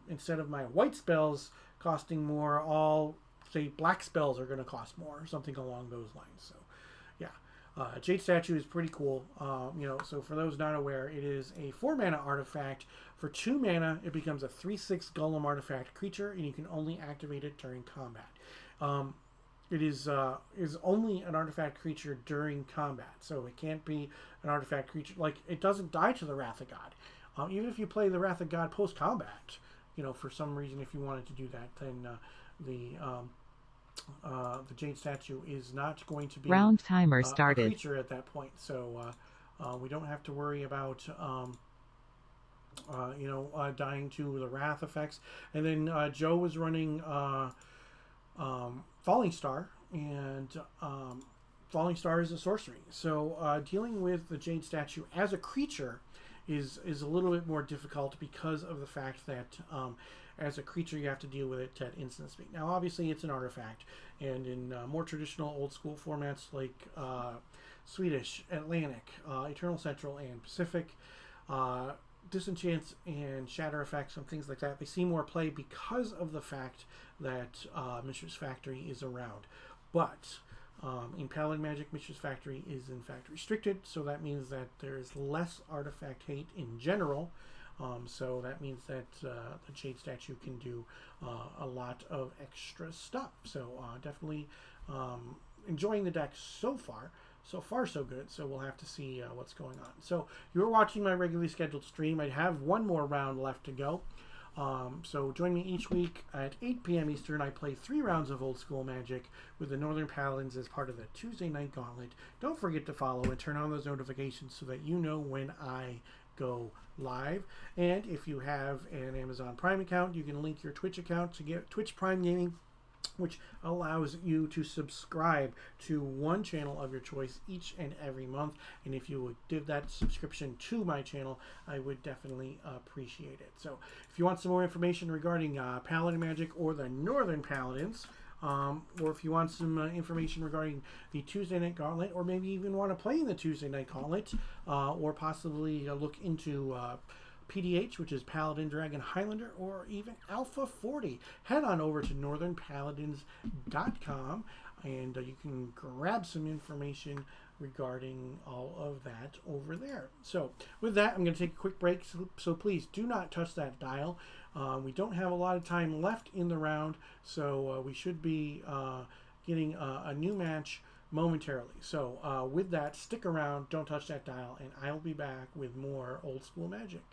[SPEAKER 1] instead of my white spells costing more, all, say, black spells are going to cost more, or something along those lines. So, yeah. Jade Statue is pretty cool. So for those not aware, it is a 4-mana artifact. For 2 mana, it becomes a 3/6 Golem artifact creature, and you can only activate it during combat. It is only an artifact creature during combat, so it can't be an artifact creature. Like, it doesn't die to the Wrath of God. Even if you play the Wrath of God post-combat, for some reason, if you wanted to do that, then the Jade Statue is not going to be
[SPEAKER 4] round timer started.
[SPEAKER 1] A creature at that point. So we don't have to worry about dying to the Wrath effects. And then Joe was running Falling Star, and Falling Star is a sorcery. So dealing with the Jade Statue as a creature is a little bit more difficult, because of the fact that as a creature you have to deal with it at instant speed. Now obviously it's an artifact, and in more traditional old school formats like Swedish, Atlantic, Eternal Central, and Pacific, Disenchants and Shatter effects and things like that, they see more play because of the fact that Mishra's Factory is around. But in Paladin Magic, Mishra's Factory is in fact restricted, so that means that there's less artifact hate in general. So that means that the Jade Statue can do a lot of extra stuff. So definitely enjoying the deck so far. So far, so good. So we'll have to see what's going on. So you're watching my regularly scheduled stream. I have one more round left to go. So join me each week at 8 p.m. Eastern. I play 3 rounds of Old School Magic with the Northern Paladins as part of the Tuesday Night Gauntlet. Don't forget to follow and turn on those notifications so that you know when I go live. And if you have an Amazon Prime account, you can link your Twitch account to get Twitch Prime Gaming, which allows you to subscribe to one channel of your choice each and every month. And if you would give that subscription to my channel, I would definitely appreciate it. So if you want some more information regarding Paladin Magic or the Northern Paladins, or if you want some information regarding the Tuesday Night Gauntlet, or maybe even want to play in the Tuesday Night Gauntlet, or possibly look into PDH, which is Paladin Dragon Highlander, or even Alpha 40, head on over to northernpaladins.com, and you can grab some information regarding all of that over there. So with that, I'm going to take a quick break, so please do not touch that dial. We don't have a lot of time left in the round, so we should be getting a new match momentarily. So with that, stick around, don't touch that dial, and I'll be back with more Old School Magic.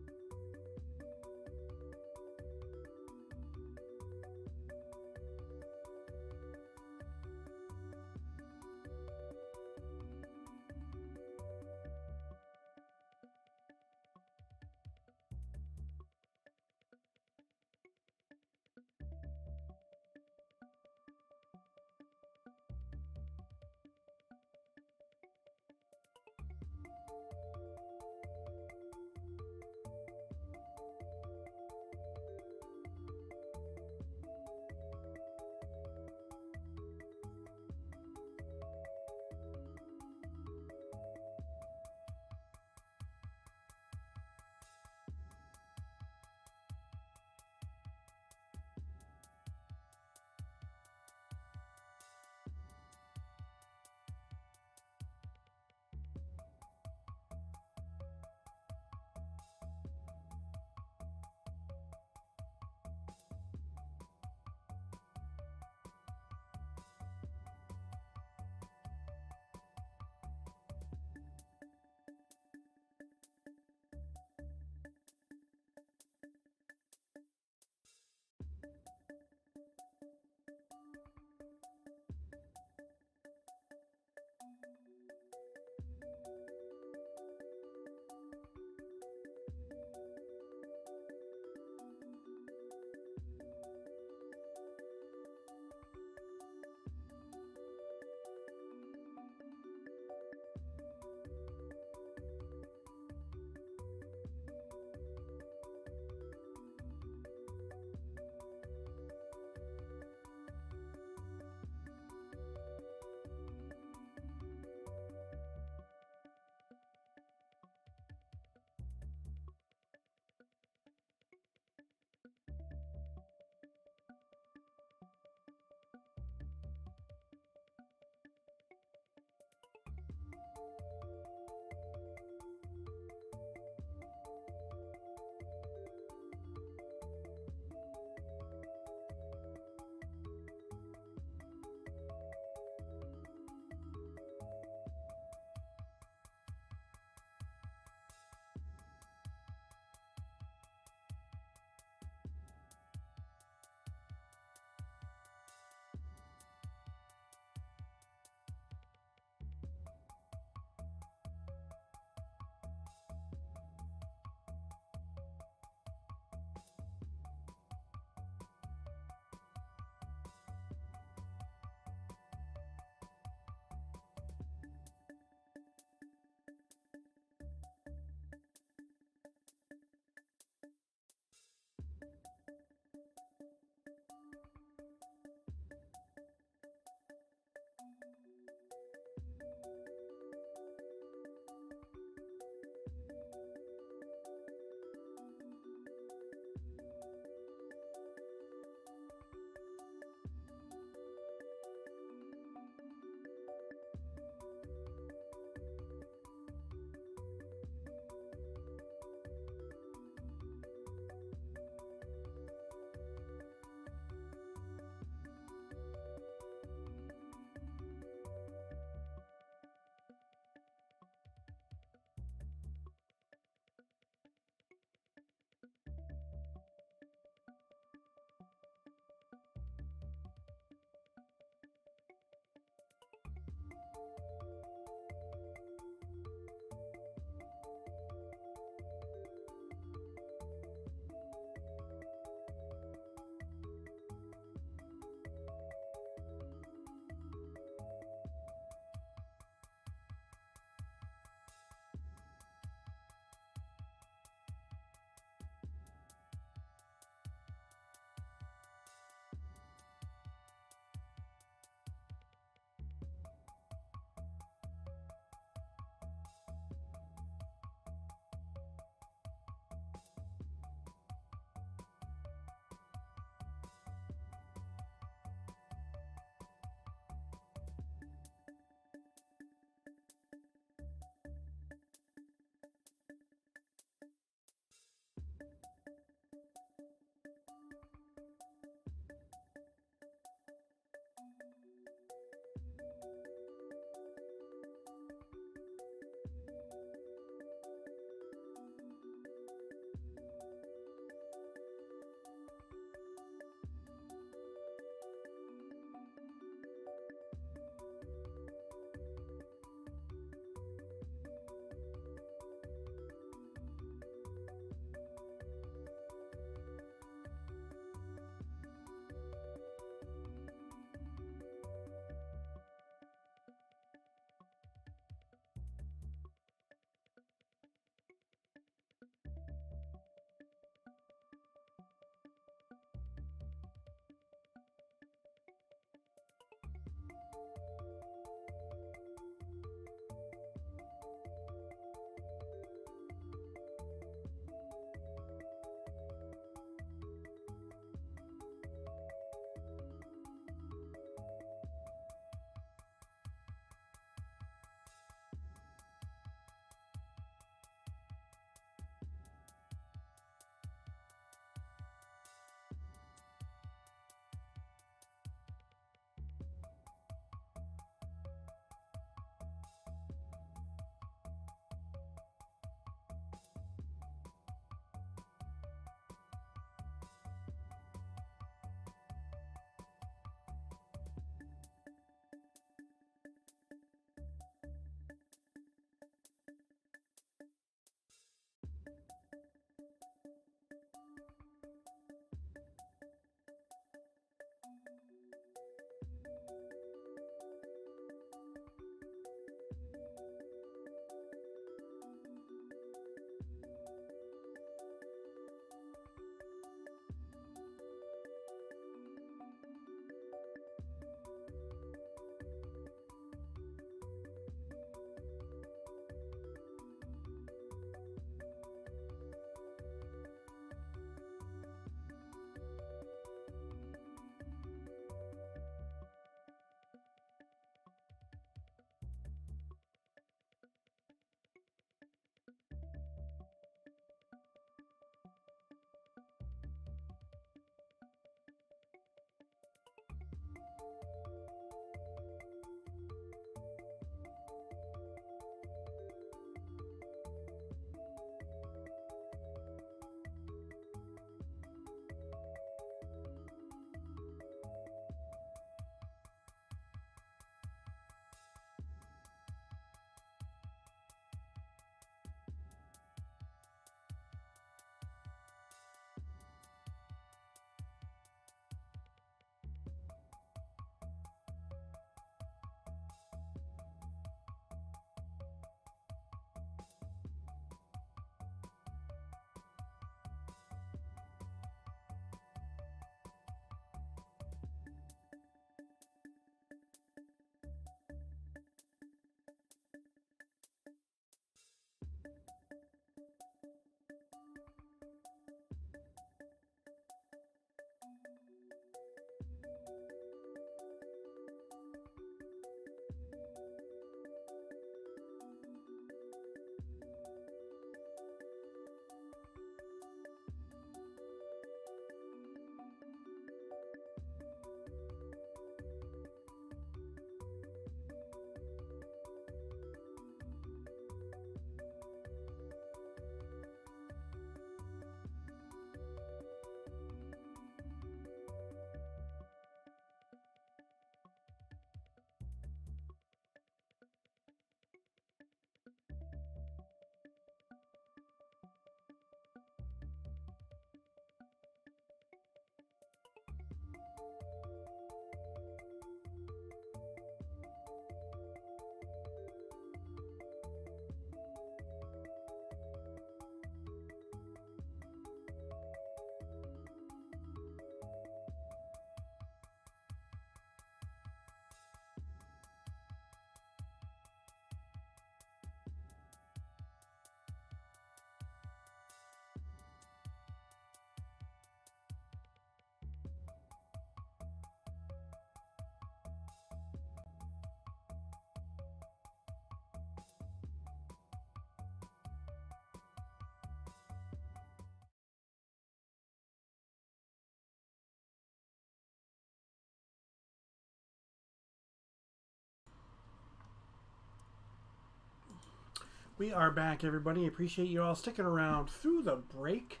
[SPEAKER 1] We are back, everybody. Appreciate you all sticking around through the break.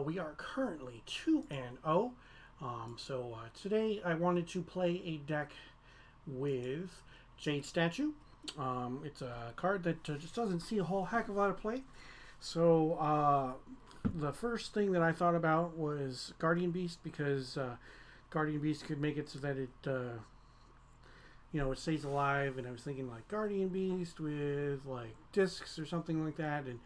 [SPEAKER 1] We are currently 2-0. Today I wanted to play a deck with Jade Statue. It's a card that just doesn't see a whole heck of a lot of play. So the first thing that I thought about was Guardian Beast, because Guardian Beast could make it so that it it stays alive, and I was thinking like Guardian Beast with like discs or something like that, and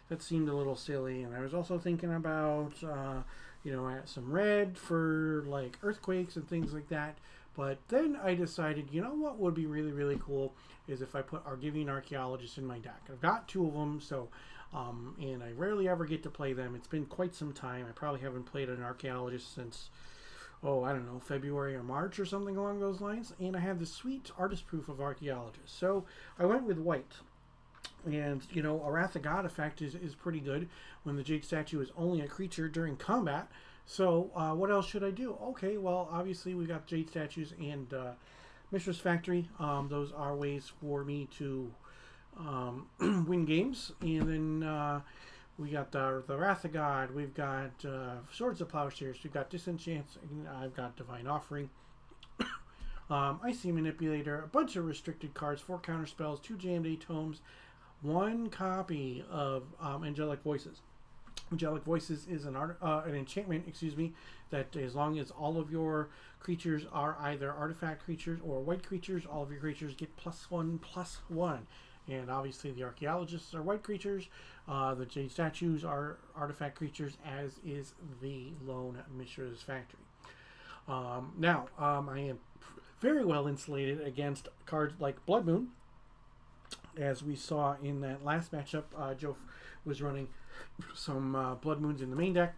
[SPEAKER 1] that seemed a little silly. And I was also thinking about some red for like earthquakes and things like that. But then I decided, what would be really, really cool is if I put Argivian Archaeologist in my deck. I've got 2 of them, so and I rarely ever get to play them. It's been quite some time. I probably haven't played an Archaeologist since February or March or something along those lines. And I have the sweet artist proof of Archaeologist. So I went with white. And, a Wrath of God effect is pretty good when the Jade Statue is only a creature during combat. So what else should I do? Okay, well, obviously we got Jade Statues and Mishra's Factory. Those are ways for me to win games. And then we got the Wrath of God, we've got Swords of Plowshares, we've got Disenchants, and I've got Divine Offering. Icy Manipulator, a bunch of restricted cards, 4 counter spells, 2 Jammed 8 tomes, 1 copy of Angelic Voices. Angelic Voices is an enchantment, that as long as all of your creatures are either artifact creatures or white creatures, all of your creatures get +1/+1. And obviously the Archaeologists are white creatures. The Jade Statues are artifact creatures, as is the lone Mishra's Factory. I am very well insulated against cards like Blood Moon. As we saw in that last matchup, Joe was running some Blood Moons in the main deck.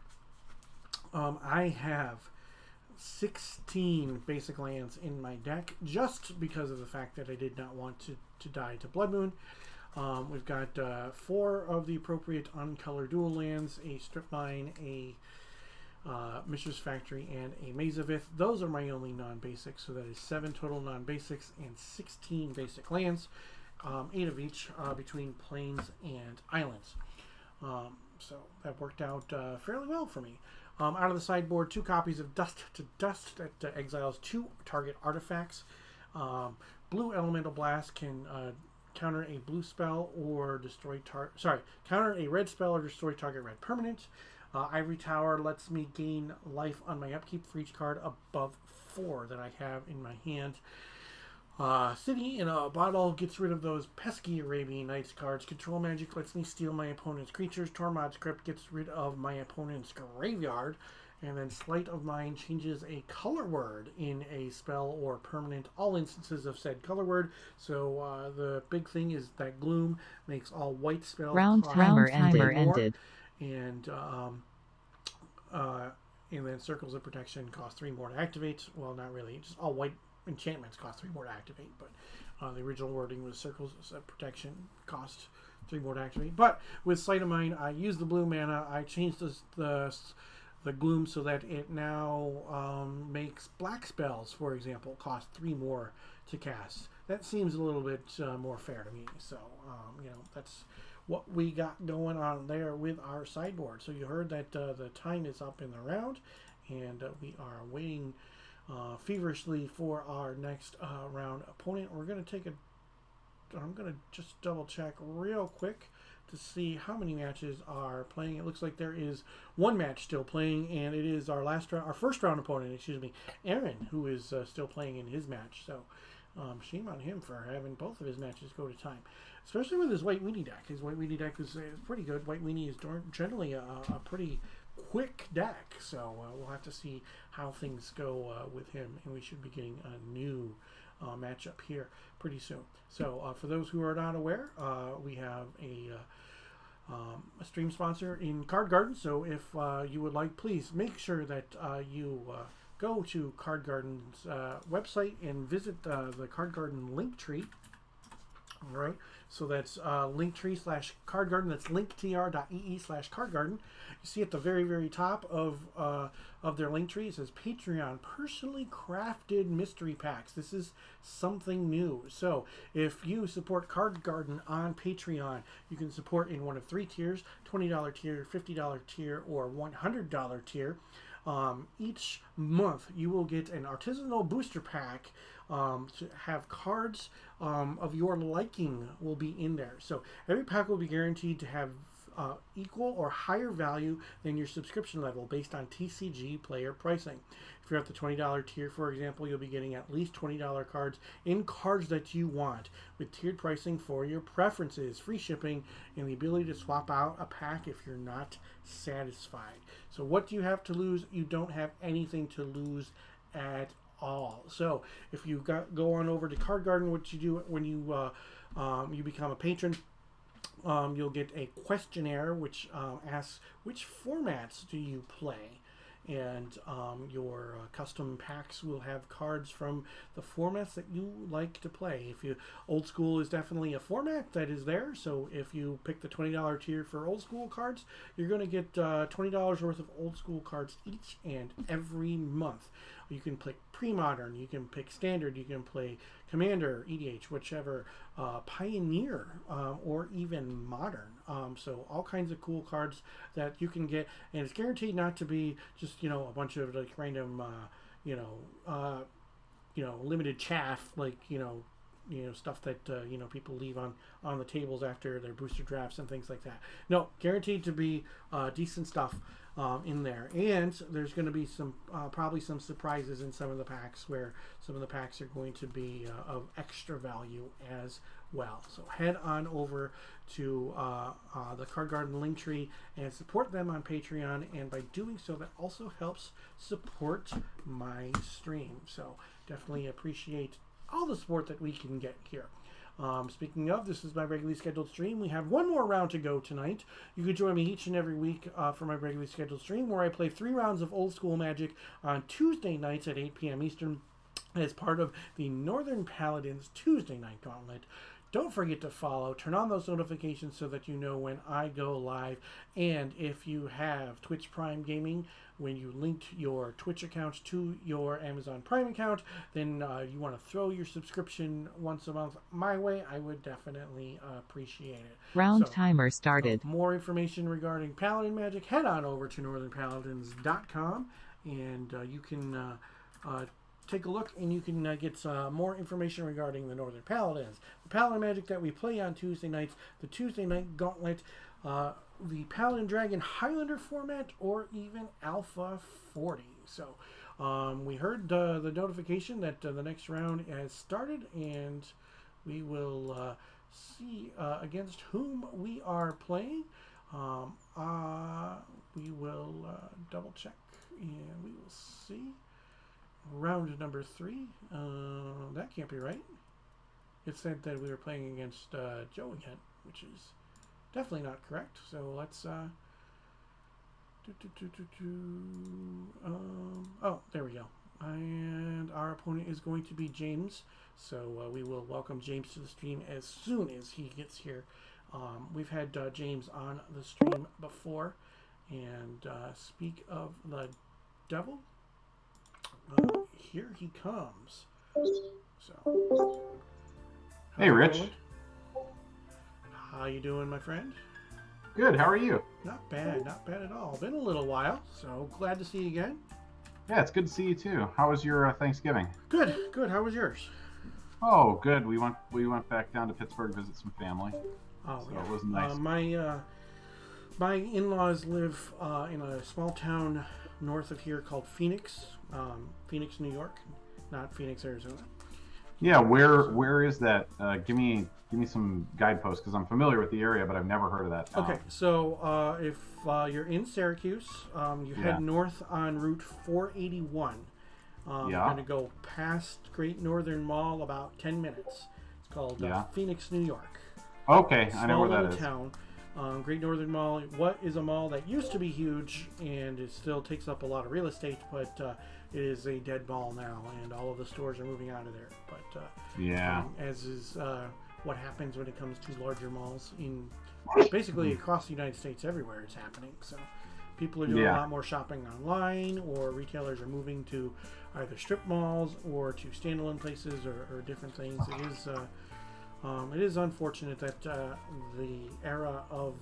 [SPEAKER 1] I have 16 basic lands in my deck, just because of the fact that I did not want to die to Blood Moon. We've got 4 of the appropriate uncolored dual lands, a Strip Mine, a Mishra's Factory, and a Maze of Ith. Those are my only non-basics, so that is 7 total non-basics and 16 basic lands, 8 of each between plains and islands. So that worked out fairly well for me. Out of the sideboard, 2 copies of Dust to Dust that exiles 2 target artifacts. Blue Elemental Blast can counter a blue spell or counter a red spell or destroy target red permanent. Ivory Tower lets me gain life on my upkeep for each card above 4 that I have in my hand. City in a Bottle gets rid of those pesky Arabian Nights cards. Control Magic lets me steal my opponent's creatures. Tormod's Crypt gets rid of my opponent's graveyard. And then Sleight of Mind changes a color word in a spell or permanent, all instances of said color word. So the big thing is that Gloom makes all white spells
[SPEAKER 4] round timer ended.
[SPEAKER 1] And then Circles of Protection cost 3 more to activate. Well, not really. Just all white enchantments cost 3 more to activate, but the original wording was Circles of Protection cost 3 more to activate. But with Sleight of Mind, I used the blue mana. I changed the Gloom so that it now makes black spells, for example, cost 3 more to cast. That seems a little bit more fair to me. So that's what we got going on there with our sideboard. So you heard that the time is up in the round, and we are waiting feverishly for our next round opponent. I'm going to just double check real quick to see how many matches are playing. It looks like there is 1 match still playing, and it is our first round opponent, Aaron, who is still playing in his match. So shame on him for having both of his matches go to time, especially with his White Weenie deck. His White Weenie deck is pretty good. White Weenie is generally a pretty quick deck, so we'll have to see how things go with him, and we should be getting a new matchup here pretty soon. So for those who are not aware, we have a stream sponsor in Card Garden. So if you would like, please make sure that you go to Card Garden's website and visit the Card Garden link tree. All right, so that's linktree/cardgarden. That's linktr.ee/cardgarden. You see at the very, very top of their link tree, it says Patreon personally crafted mystery packs. This is something new. So if you support Card Garden on Patreon, you can support in one of three tiers: $20 tier, $50 tier, or $100 tier. Each month you will get an artisanal booster pack to have cards of your liking will be in there. So every pack will be guaranteed to have equal or higher value than your subscription level based on TCG player pricing. If you're at the $20 tier, for example, you'll be getting at least $20 cards in cards that you want with tiered pricing for your preferences, free shipping, and the ability to swap out a pack if you're not satisfied. So what do you have to lose? You don't have anything to lose at all. So if you go on over to Card Garden, what you do when you become a patron, you'll get a questionnaire which asks which formats do you play, and your custom packs will have cards from the formats that you like to play. Old school is definitely a format that is there, so if you pick the $20 tier for old school cards, you're going to get $20 worth of old school cards each and every month. You can pick pre-modern, you can pick standard, you can play commander, EDH, whichever, pioneer, or even modern. So all kinds of cool cards that you can get, and it's guaranteed not to be just a bunch of like random limited chaff, like stuff that people leave on the tables after their booster drafts and things like that. No, guaranteed to be decent stuff in there, and there's going to be some probably some surprises in some of the packs, where some of the packs are going to be of extra value as well. So head on over to the Card Garden Linktree and support them on Patreon, and by doing so, that also helps support my stream. So definitely appreciate all the support that we can get here. Speaking of, this is my regularly scheduled stream. We have one more round to go tonight. You can join me each and every week for my regularly scheduled stream, where I play 3 rounds of old school Magic on Tuesday nights at 8 p.m. Eastern as part of the Northern Paladin's Tuesday Night Gauntlet. Don't forget to follow, turn on those notifications so that you know when I go live. And if you have Twitch Prime Gaming, when you linked your Twitch account to your Amazon Prime account, then you want to throw your subscription once a month my way, I would definitely appreciate it.
[SPEAKER 4] Round timer started.
[SPEAKER 1] More information regarding Paladin Magic, head on over to northernpaladins.com, and you can take a look, and you can get more information regarding the Northern Paladins, the Paladin Magic that we play on Tuesday nights, the Tuesday Night Gauntlet, the Paladin Dragon Highlander format, or even Alpha 40. So we heard the notification that the next round has started, and we will see against whom we are playing. We will double check, and we will see. Round number 3. That can't be right. It said that we were playing against Joe again, which is definitely not correct. So let's oh, there we go. And our opponent is going to be James. So we will welcome James to the stream as soon as he gets here. We've had James on the stream before. And speak of the devil, here he comes. So,
[SPEAKER 5] hey, Rich.
[SPEAKER 1] How you doing, my friend?
[SPEAKER 5] Good. How are you?
[SPEAKER 1] Not bad at all. Been a little while, so glad to see you again.
[SPEAKER 5] Yeah, it's good to see you too. How was your Thanksgiving?
[SPEAKER 1] Good. How was yours?
[SPEAKER 5] Oh, good. We went back down to Pittsburgh to visit some family.
[SPEAKER 1] Oh,
[SPEAKER 5] so
[SPEAKER 1] yeah.
[SPEAKER 5] It was nice.
[SPEAKER 1] My in-laws live in a small town north of here called Phoenix, New York, not Phoenix, Arizona.
[SPEAKER 5] Yeah, where is that? Give me some guideposts, because I'm familiar with the area, but I've never heard of that town.
[SPEAKER 1] Okay, so if you're in Syracuse, you head north on Route 481. You're going to go past Great Northern Mall about 10 minutes. It's called Phoenix, New York.
[SPEAKER 5] Okay, I know where that is.
[SPEAKER 1] Town. Great Northern Mall. What is a mall that used to be huge, and it still takes up a lot of real estate, but it is a dead mall now, and all of the stores are moving out of there. But as is what happens when it comes to larger malls in basically across the United States. Everywhere it's happening. So people are doing a lot more shopping online, or retailers are moving to either strip malls or to standalone places or different things. It is unfortunate that the era of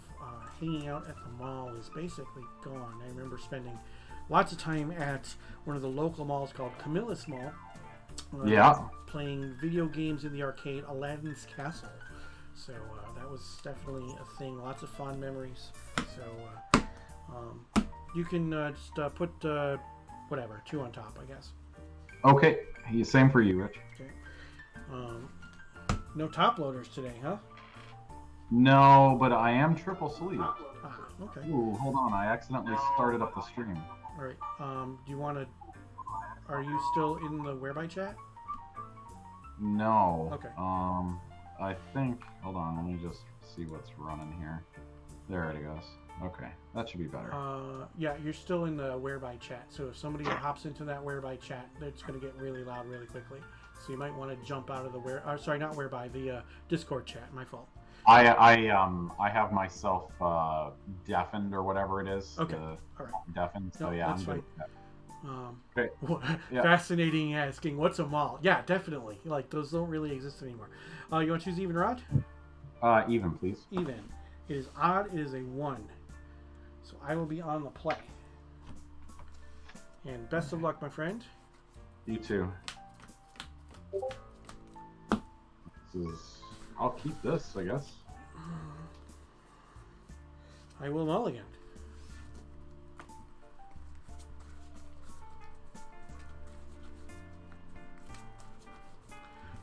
[SPEAKER 1] hanging out at the mall is basically gone. I remember spending lots of time at one of the local malls called Camillus Mall. Playing video games in the arcade, Aladdin's Castle. So that was definitely a thing. Lots of fond memories. So you can just put whatever, 2 on top, I guess.
[SPEAKER 5] Okay. Same for you, Rich.
[SPEAKER 1] Okay. No top loaders today, huh?
[SPEAKER 5] No, but I am triple sleeved.
[SPEAKER 1] Okay.
[SPEAKER 5] Ooh, hold on. I accidentally started up the stream.
[SPEAKER 1] All right. Do you want to? Are you still in the Whereby chat?
[SPEAKER 5] No.
[SPEAKER 1] Okay.
[SPEAKER 5] I think. Hold on. Let me just see what's running here. There it goes. Okay, that should be better.
[SPEAKER 1] Yeah, you're still in the Whereby chat. So if somebody hops into that Whereby chat, it's going to get really loud really quickly. So you might want to jump out of the sorry, not Whereby, the Discord chat. My fault.
[SPEAKER 5] I have myself deafened or whatever it is.
[SPEAKER 1] Okay. All right.
[SPEAKER 5] Deafened. So
[SPEAKER 1] no,
[SPEAKER 5] yeah,
[SPEAKER 1] that's
[SPEAKER 5] I'm
[SPEAKER 1] fine.
[SPEAKER 5] good. Okay. Yeah.
[SPEAKER 1] Fascinating asking, what's a mall? Yeah, definitely. Like, those don't really exist anymore. You want to choose even or odd?
[SPEAKER 5] Even, please.
[SPEAKER 1] Even. It is odd. It is a 1. So I will be on the play. And best of luck, my friend.
[SPEAKER 5] You too. I'll keep this, I guess.
[SPEAKER 1] I will mulligan.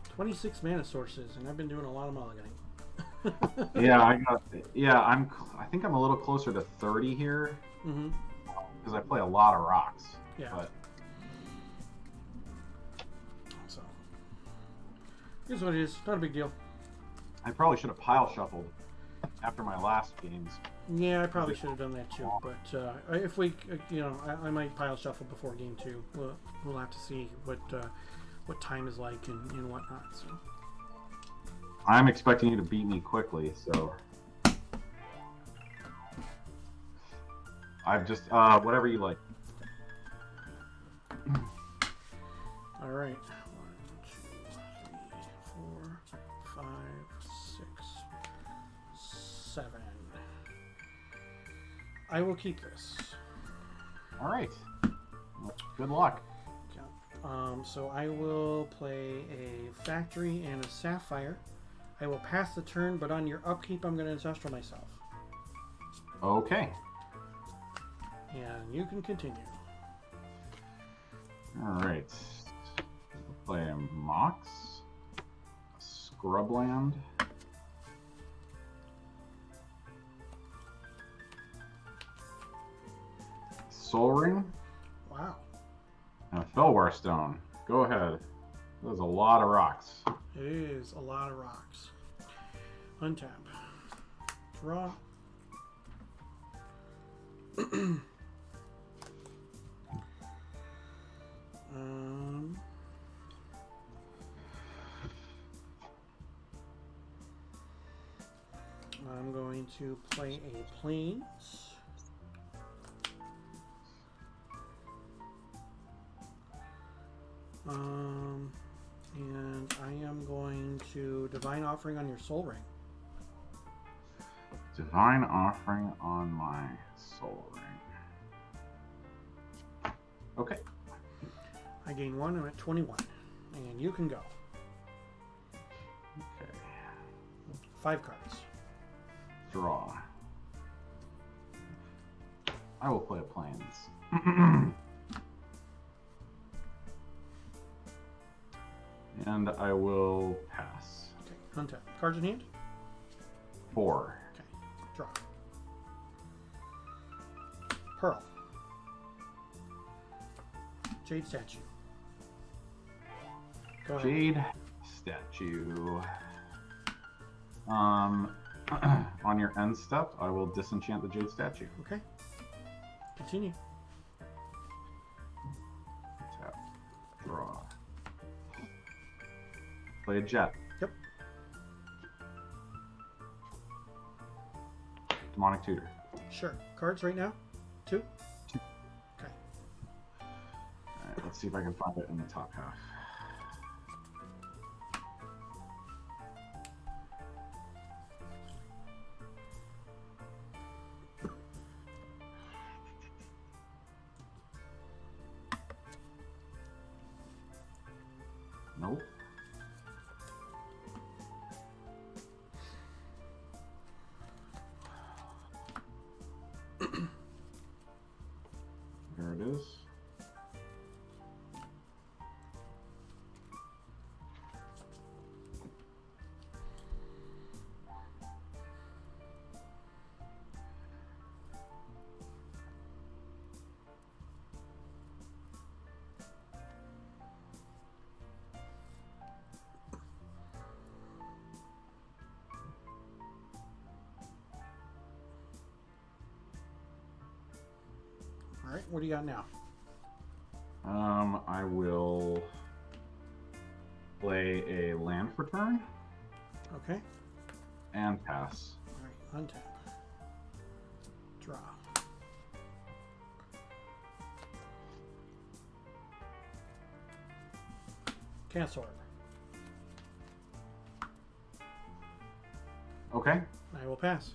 [SPEAKER 1] "26 mana sources," and I've been doing a lot of mulliganing.
[SPEAKER 5] I think I'm a little closer to 30 here.
[SPEAKER 1] Mm-hmm.
[SPEAKER 5] Because I play a lot of rocks.
[SPEAKER 1] Yeah.
[SPEAKER 5] But
[SPEAKER 1] so here's what it is. Not a big deal.
[SPEAKER 5] I probably should have pile shuffled after my last games.
[SPEAKER 1] Yeah, I probably should have done that too. But if we, I might pile shuffle before game 2. We'll have to see what time is like and whatnot. So
[SPEAKER 5] I'm expecting you to beat me quickly, so I've just whatever you like.
[SPEAKER 1] All right. 1, 2, 3, 4, 5, 6, 7. I will keep this.
[SPEAKER 5] All right. Well, good luck.
[SPEAKER 1] So I will play a factory and a sapphire. I will pass the turn, but on your upkeep, I'm going to ancestral myself.
[SPEAKER 5] Okay.
[SPEAKER 1] And you can continue.
[SPEAKER 5] All right. We'll play a Mox, a Scrubland, Soul Ring,
[SPEAKER 1] Wow.
[SPEAKER 5] and a Felwar Stone. Go ahead. There's a lot of rocks.
[SPEAKER 1] It is a lot of rocks. Untap. Draw. I'm going to play a Plains. And I am going to Divine Offering on your Soul Ring.
[SPEAKER 5] Divine Offering on my Soul Ring. Okay.
[SPEAKER 1] I gain 1. I'm at 21. And you can go.
[SPEAKER 5] Okay.
[SPEAKER 1] 5 cards.
[SPEAKER 5] Draw. I will play a Plains. And I will pass.
[SPEAKER 1] Okay. Untap. Cards in hand?
[SPEAKER 5] 4.
[SPEAKER 1] Okay. Draw. Pearl. Jade Statue. Go ahead.
[SPEAKER 5] Jade Statue. On your end step, I will disenchant the Jade Statue.
[SPEAKER 1] Okay. Continue.
[SPEAKER 5] Tap. Draw. Play a Jet.
[SPEAKER 1] Yep.
[SPEAKER 5] Demonic Tutor.
[SPEAKER 1] Sure. Cards right now? 2? Okay.
[SPEAKER 5] Alright, let's see if I can find it in the top half. Nope. There it is.
[SPEAKER 1] All right. What do you got now?
[SPEAKER 5] I will play a land for turn
[SPEAKER 1] Okay.
[SPEAKER 5] and pass.
[SPEAKER 1] All right. Untap. Draw. Cancel.
[SPEAKER 5] Okay.
[SPEAKER 1] I will pass.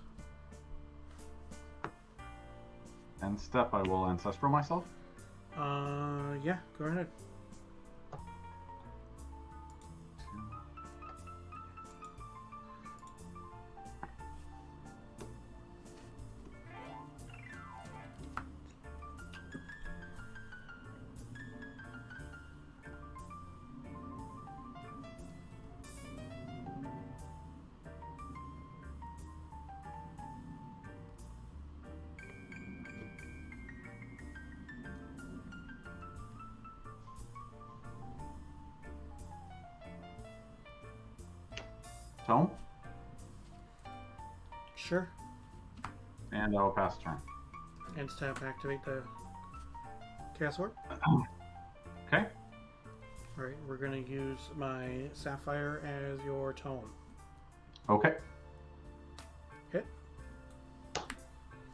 [SPEAKER 5] End step, I will ancestral myself.
[SPEAKER 1] Yeah. Go ahead.
[SPEAKER 5] Tome,
[SPEAKER 1] Sure.
[SPEAKER 5] and I will pass turn.
[SPEAKER 1] End step. Activate the Chaos Orb.
[SPEAKER 5] Okay.
[SPEAKER 1] All right. We're gonna use my Sapphire as your tome.
[SPEAKER 5] Okay.
[SPEAKER 1] Hit.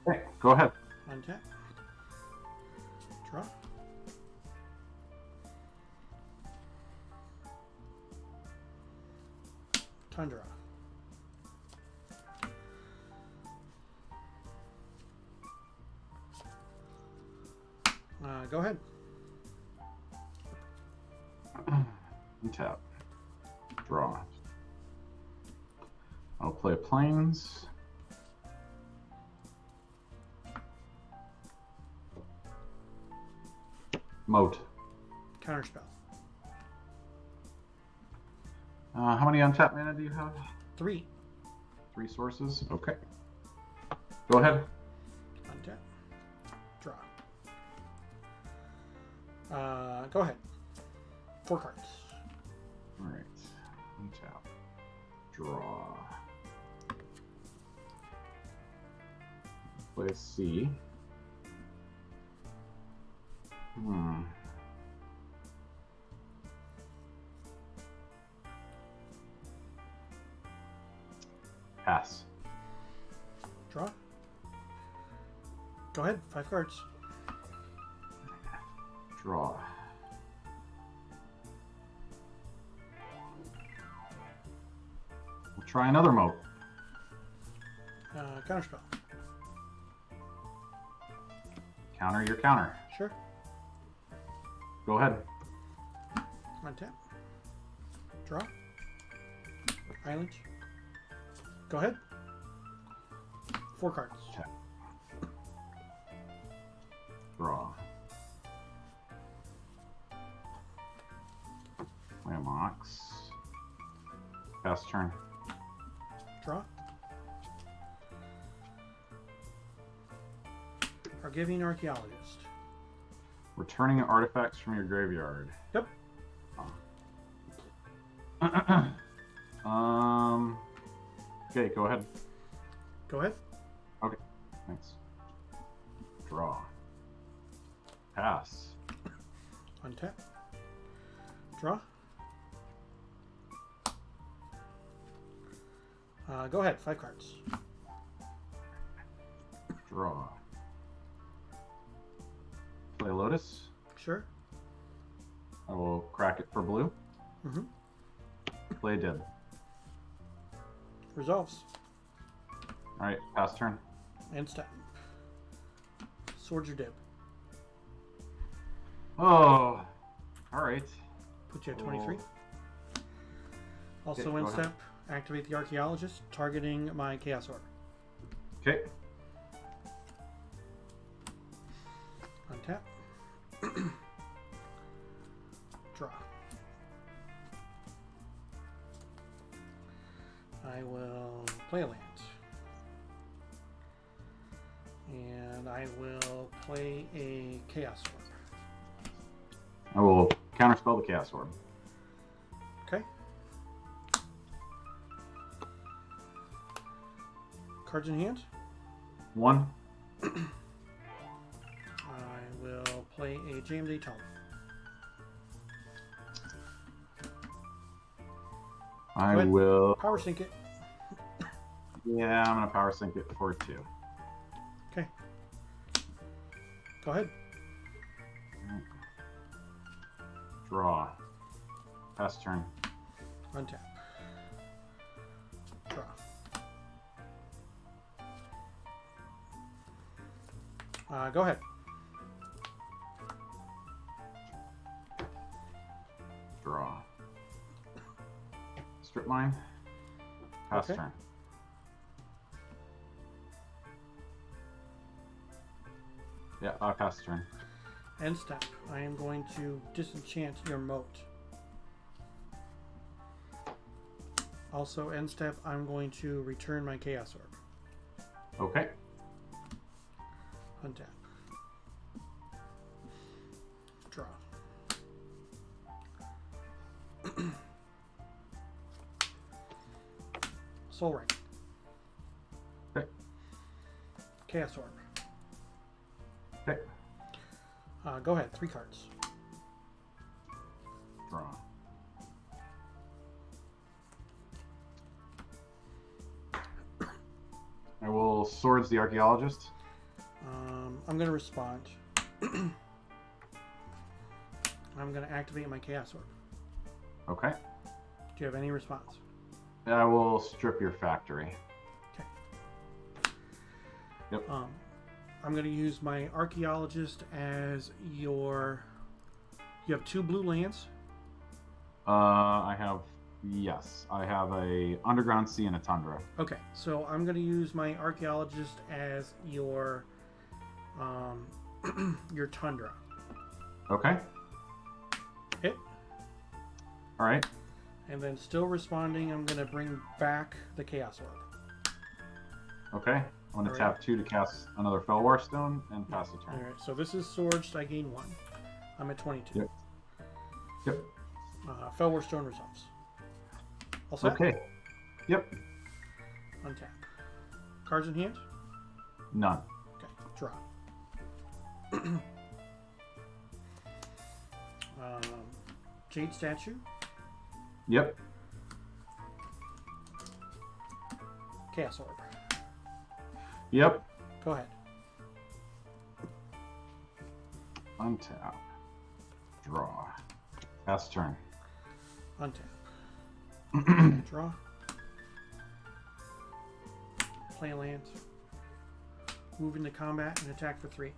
[SPEAKER 5] Okay, go ahead.
[SPEAKER 1] Untap. Draw. Tundra. Go ahead.
[SPEAKER 5] Tap. Draw. I'll play planes. Moat.
[SPEAKER 1] Counterspell.
[SPEAKER 5] How many untapped mana do you have?
[SPEAKER 1] 3.
[SPEAKER 5] 3 sources. Okay. Go ahead.
[SPEAKER 1] Untap. Draw. Go ahead. 4 cards.
[SPEAKER 5] All right. Untap. Draw. Play C. Pass.
[SPEAKER 1] Draw. Go ahead. 5 cards.
[SPEAKER 5] Draw. We'll try another moat.
[SPEAKER 1] Counterspell.
[SPEAKER 5] Counter your counter.
[SPEAKER 1] Sure.
[SPEAKER 5] Go ahead.
[SPEAKER 1] Untap. Draw. Island. Go ahead. 4 cards.
[SPEAKER 5] Tap. Draw. Play a Mox. Pass turn.
[SPEAKER 1] Draw. Argivian Archaeologist.
[SPEAKER 5] Returning artifacts from your graveyard.
[SPEAKER 1] Yep.
[SPEAKER 5] Okay, go ahead.
[SPEAKER 1] Go ahead.
[SPEAKER 5] Okay, thanks. Draw. Pass.
[SPEAKER 1] Untap. Draw. Go ahead. 5 cards.
[SPEAKER 5] Draw. Play Lotus.
[SPEAKER 1] Sure.
[SPEAKER 5] I will crack it for blue.
[SPEAKER 1] Mm-hmm.
[SPEAKER 5] Play Dib.
[SPEAKER 1] Resolves.
[SPEAKER 5] Alright, pass turn.
[SPEAKER 1] And step. Swords your dib.
[SPEAKER 5] Oh, alright.
[SPEAKER 1] Put you at 23. Also,
[SPEAKER 5] Okay,
[SPEAKER 1] in
[SPEAKER 5] go
[SPEAKER 1] step,
[SPEAKER 5] ahead.
[SPEAKER 1] activate the Archaeologist, targeting my Chaos Orb.
[SPEAKER 5] Okay.
[SPEAKER 1] Untap. Draw. I will play a land. And I will play a Chaos Orb.
[SPEAKER 5] I will counterspell the Chaos Orb.
[SPEAKER 1] Okay. Cards in hand.
[SPEAKER 5] 1.
[SPEAKER 1] I will play a JMD Tome.
[SPEAKER 5] I
[SPEAKER 1] ahead.
[SPEAKER 5] will.
[SPEAKER 1] Power Sync it.
[SPEAKER 5] Yeah, I'm gonna power sync it for 2.
[SPEAKER 1] Okay. Go ahead.
[SPEAKER 5] Draw. Pass turn.
[SPEAKER 1] Untap. Draw. Go ahead.
[SPEAKER 5] Draw. Strip mine. Pass
[SPEAKER 1] Okay.
[SPEAKER 5] turn. Yeah, pass turn.
[SPEAKER 1] End step. I am going to disenchant your moat. Also, end step, I'm going to return my Chaos Orb.
[SPEAKER 5] Okay.
[SPEAKER 1] Untap. Draw. Soul Ring.
[SPEAKER 5] Okay.
[SPEAKER 1] Chaos Orb.
[SPEAKER 5] Okay.
[SPEAKER 1] Go ahead, 3 cards.
[SPEAKER 5] Draw. I will Swords the Archaeologist.
[SPEAKER 1] I'm going to respond. I'm going to activate my Chaos Orb.
[SPEAKER 5] Okay.
[SPEAKER 1] Do you have any response?
[SPEAKER 5] I will strip your factory.
[SPEAKER 1] Okay.
[SPEAKER 5] Yep.
[SPEAKER 1] I'm going to use my Archaeologist as your... You have 2 blue lands.
[SPEAKER 5] I have, yes, I have a Underground Sea and a Tundra.
[SPEAKER 1] Okay, so I'm going to use my Archaeologist as your your Tundra.
[SPEAKER 5] Okay.
[SPEAKER 1] Hit.
[SPEAKER 5] All right.
[SPEAKER 1] And then still responding, I'm going to bring back the Chaos Orb.
[SPEAKER 5] Okay. I'm going to
[SPEAKER 1] All
[SPEAKER 5] tap 2 to cast another Fellwar Stone and pass the turn.
[SPEAKER 1] Alright, so this is Swords, so I gain 1. I'm at 22.
[SPEAKER 5] Yep. Yep.
[SPEAKER 1] Fellwar Stone resolves. All set?
[SPEAKER 5] Okay. Yep.
[SPEAKER 1] Untap. Cards in hand?
[SPEAKER 5] None.
[SPEAKER 1] Okay, draw. Jade Statue.
[SPEAKER 5] Yep.
[SPEAKER 1] Chaos Orb.
[SPEAKER 5] Yep.
[SPEAKER 1] Go ahead.
[SPEAKER 5] Untap. Draw. Pass turn.
[SPEAKER 1] Untap. Draw. Play a land. Move into combat and attack for 3.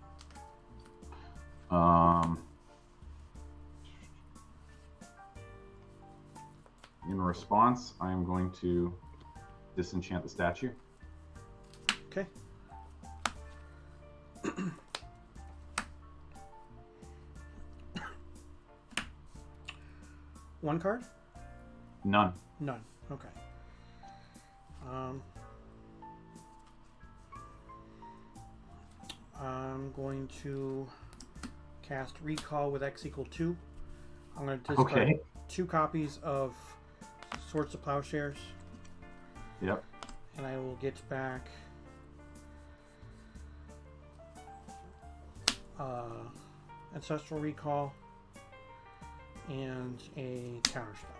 [SPEAKER 5] In response, I am going to disenchant the statue.
[SPEAKER 1] Okay. One card?
[SPEAKER 5] None.
[SPEAKER 1] None. Okay. I'm going to cast Recall with X equal 2. I'm going to discard
[SPEAKER 5] Okay.
[SPEAKER 1] 2 copies of Swords to Plowshares,
[SPEAKER 5] Yep.
[SPEAKER 1] and I will get back Ancestral Recall and a counterspell.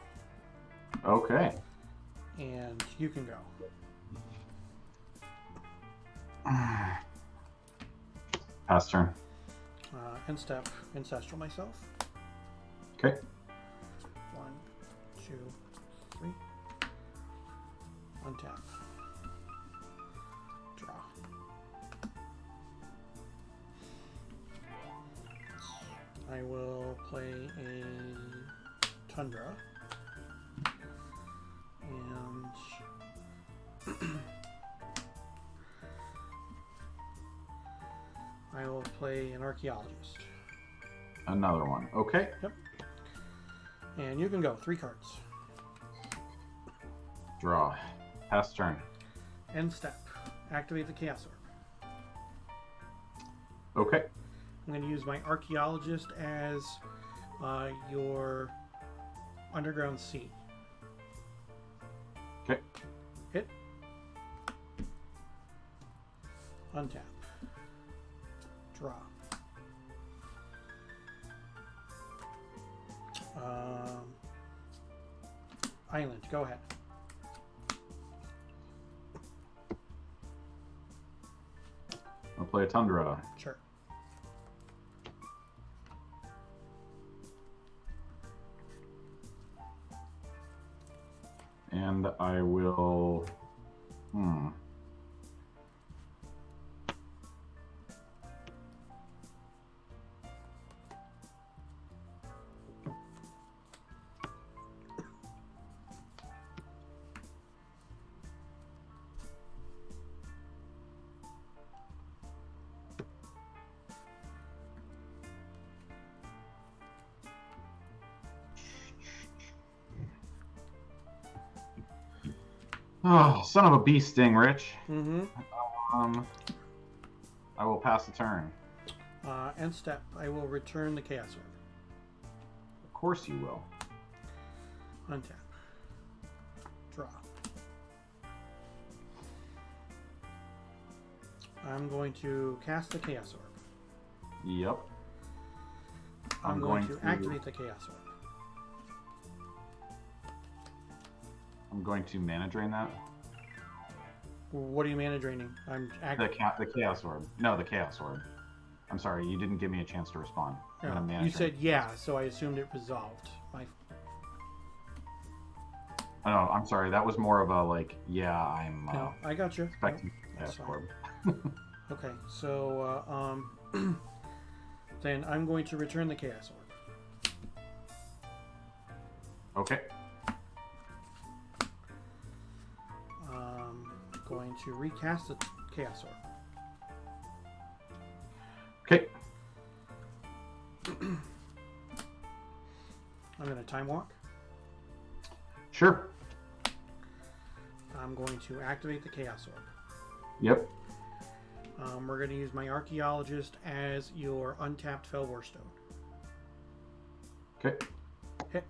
[SPEAKER 5] Okay.
[SPEAKER 1] And you can go.
[SPEAKER 5] Pass turn.
[SPEAKER 1] End step. Ancestral myself.
[SPEAKER 5] Okay.
[SPEAKER 1] 1, 2, 3. Untap. Draw. I will play a Tundra. And I will play an Archaeologist.
[SPEAKER 5] Another one. Okay.
[SPEAKER 1] Yep. And you can go 3 cards.
[SPEAKER 5] Draw. Pass turn.
[SPEAKER 1] End step. Activate the Chaos Orb.
[SPEAKER 5] Okay.
[SPEAKER 1] I'm going to use my Archaeologist as your underground seat.
[SPEAKER 5] Okay.
[SPEAKER 1] Hit. Untap. Draw. Island, go ahead.
[SPEAKER 5] I'll play a Tundra.
[SPEAKER 1] Sure.
[SPEAKER 5] And I will... Oh, son of a bee sting, Rich.
[SPEAKER 1] Mm-hmm.
[SPEAKER 5] I will pass the turn.
[SPEAKER 1] End step. I will return the Chaos Orb.
[SPEAKER 5] Of course you will.
[SPEAKER 1] Untap. Draw. I'm going to cast the Chaos Orb.
[SPEAKER 5] Yep.
[SPEAKER 1] I'm going to activate the Chaos Orb.
[SPEAKER 5] I'm going to mana drain that.
[SPEAKER 1] What are you mana draining? I'm
[SPEAKER 5] The Chaos Orb. No, the Chaos Orb. I'm sorry, you didn't give me a chance to respond. I'm gonna mana
[SPEAKER 1] You
[SPEAKER 5] drain.
[SPEAKER 1] said yeah, so I assumed it resolved.
[SPEAKER 5] Oh, no, I'm sorry. That was more of a like, yeah, I'm
[SPEAKER 1] No, I got you.
[SPEAKER 5] expecting
[SPEAKER 1] that's
[SPEAKER 5] Chaos
[SPEAKER 1] fine.
[SPEAKER 5] Orb.
[SPEAKER 1] Okay, so then I'm going to return the Chaos Orb.
[SPEAKER 5] Okay.
[SPEAKER 1] Going to recast the Chaos Orb.
[SPEAKER 5] Okay.
[SPEAKER 1] I'm going to Time Walk.
[SPEAKER 5] Sure.
[SPEAKER 1] I'm going to activate the Chaos Orb.
[SPEAKER 5] Yep.
[SPEAKER 1] We're going to use my Archaeologist as your untapped Felwar Stone.
[SPEAKER 5] Okay.
[SPEAKER 1] Hit.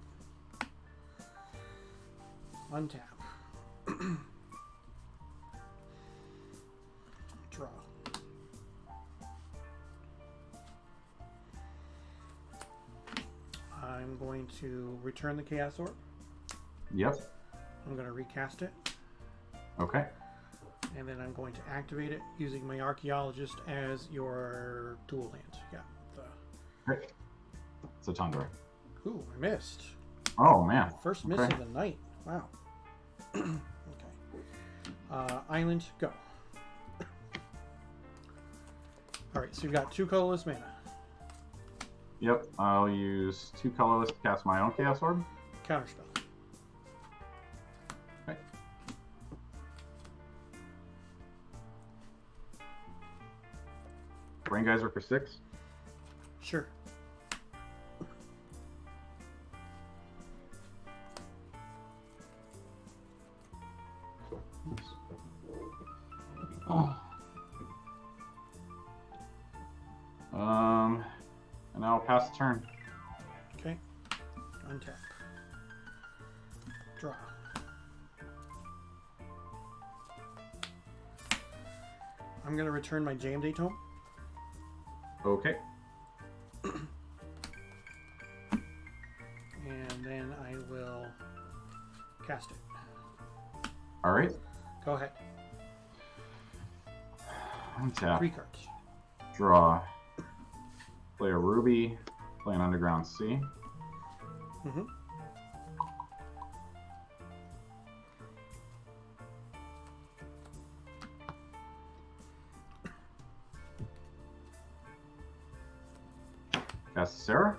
[SPEAKER 1] Untap. Draw. I'm going to return the Chaos Orb.
[SPEAKER 5] Yep.
[SPEAKER 1] I'm going to recast it.
[SPEAKER 5] Okay.
[SPEAKER 1] And then I'm going to activate it using my Archaeologist as your dual land. Yeah.
[SPEAKER 5] Okay. It's a Tundra.
[SPEAKER 1] Ooh, I missed.
[SPEAKER 5] Oh, man.
[SPEAKER 1] First miss
[SPEAKER 5] Okay.
[SPEAKER 1] of the night. Wow. Okay. Island, go. Alright, so you've got 2 colorless mana.
[SPEAKER 5] Yep. I'll use 2 colorless to cast my own Chaos Orb.
[SPEAKER 1] Counterspell.
[SPEAKER 5] Okay. Brain Geyser for 6.
[SPEAKER 1] Sure.
[SPEAKER 5] And I'll pass the turn.
[SPEAKER 1] Okay. Untap. Draw. I'm going to return my Jam Day Tome.
[SPEAKER 5] Okay.
[SPEAKER 1] And then I will cast it.
[SPEAKER 5] All right.
[SPEAKER 1] Go ahead.
[SPEAKER 5] Untap.
[SPEAKER 1] 3 cards.
[SPEAKER 5] Draw. Play a ruby. Play an underground sea.
[SPEAKER 1] Mm-hmm.
[SPEAKER 5] Cast Sarah.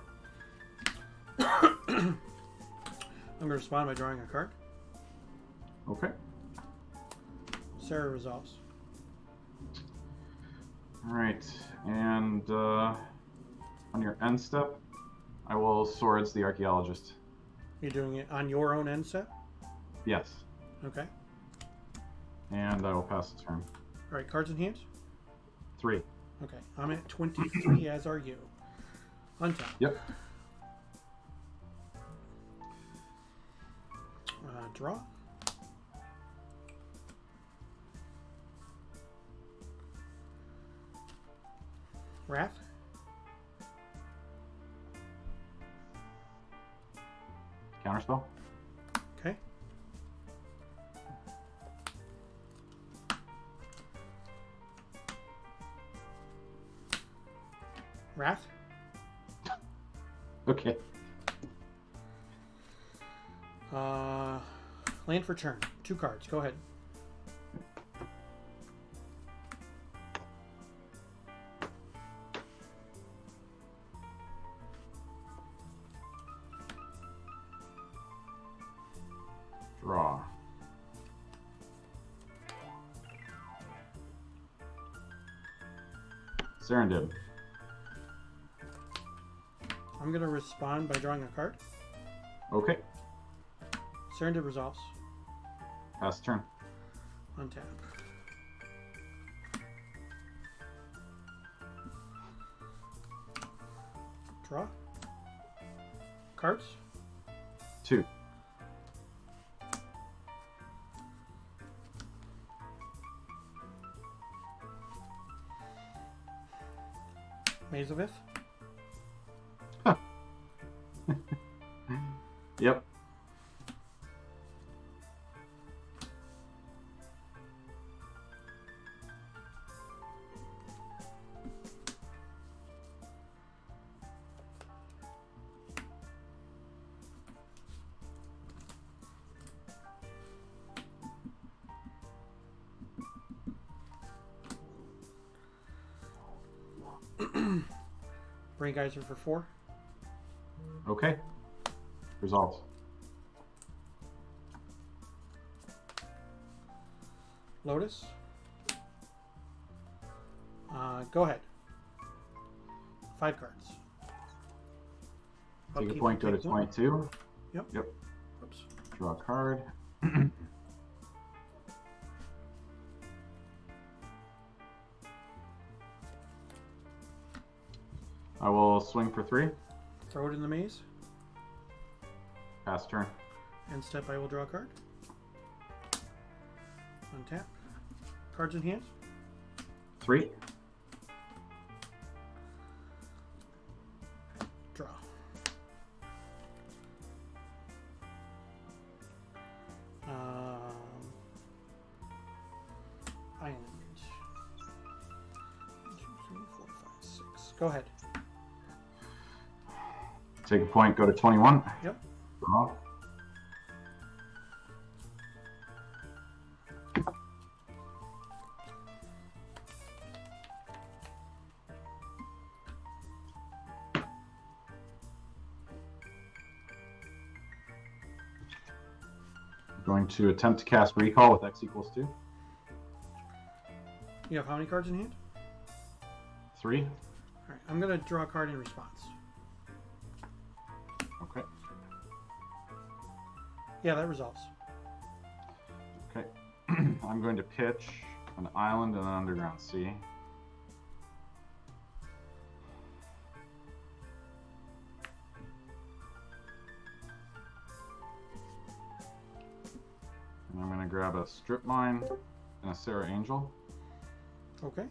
[SPEAKER 1] I'm going to respond by drawing a card.
[SPEAKER 5] Okay.
[SPEAKER 1] Sarah resolves.
[SPEAKER 5] All right, and on your end step, I will Swords the Archaeologist.
[SPEAKER 1] You're doing it on your own end step?
[SPEAKER 5] Yes.
[SPEAKER 1] Okay.
[SPEAKER 5] And I will pass the turn.
[SPEAKER 1] All right, cards in hand?
[SPEAKER 5] 3.
[SPEAKER 1] Okay, I'm at 23, as are you. Untap.
[SPEAKER 5] Yep.
[SPEAKER 1] Draw. Wrath.
[SPEAKER 5] Counterspell.
[SPEAKER 1] Okay. Wrath.
[SPEAKER 5] Okay.
[SPEAKER 1] Land for turn. 2 cards. Go ahead.
[SPEAKER 5] Draw. Serendib.
[SPEAKER 1] I'm going to respond by drawing a card.
[SPEAKER 5] Okay.
[SPEAKER 1] Serendib resolves.
[SPEAKER 5] Pass the turn.
[SPEAKER 1] Untap. Draw. Cards.
[SPEAKER 5] 2.
[SPEAKER 1] Maze of Ith.
[SPEAKER 5] Yep.
[SPEAKER 1] Brain Geyser for 4.
[SPEAKER 5] Okay. Resolves.
[SPEAKER 1] Lotus. Go ahead. 5 cards.
[SPEAKER 5] Take a
[SPEAKER 1] Upkeep
[SPEAKER 5] point, go
[SPEAKER 1] will
[SPEAKER 5] to
[SPEAKER 1] take one.
[SPEAKER 5] 22.
[SPEAKER 1] Yep.
[SPEAKER 5] Yep.
[SPEAKER 1] Oops.
[SPEAKER 5] Draw a card. I will swing for 3.
[SPEAKER 1] Throw it in the maze.
[SPEAKER 5] Pass turn.
[SPEAKER 1] End step, I will draw a card. Untap. Cards in hand.
[SPEAKER 5] 3.
[SPEAKER 1] Draw. Island. 1, 2, 3, 4, 5, 6. Go ahead.
[SPEAKER 5] Take a point, go to 21.
[SPEAKER 1] Yep.
[SPEAKER 5] Draw. Going to attempt to cast Recall with X equals 2.
[SPEAKER 1] You have how many cards in hand?
[SPEAKER 5] 3.
[SPEAKER 1] Alright, I'm going to draw a card in response.
[SPEAKER 5] Okay.
[SPEAKER 1] Yeah, that resolves.
[SPEAKER 5] Okay. I'm going to pitch an island and an underground sea. And I'm going to grab a strip mine and a Sarah Angel.
[SPEAKER 1] Okay.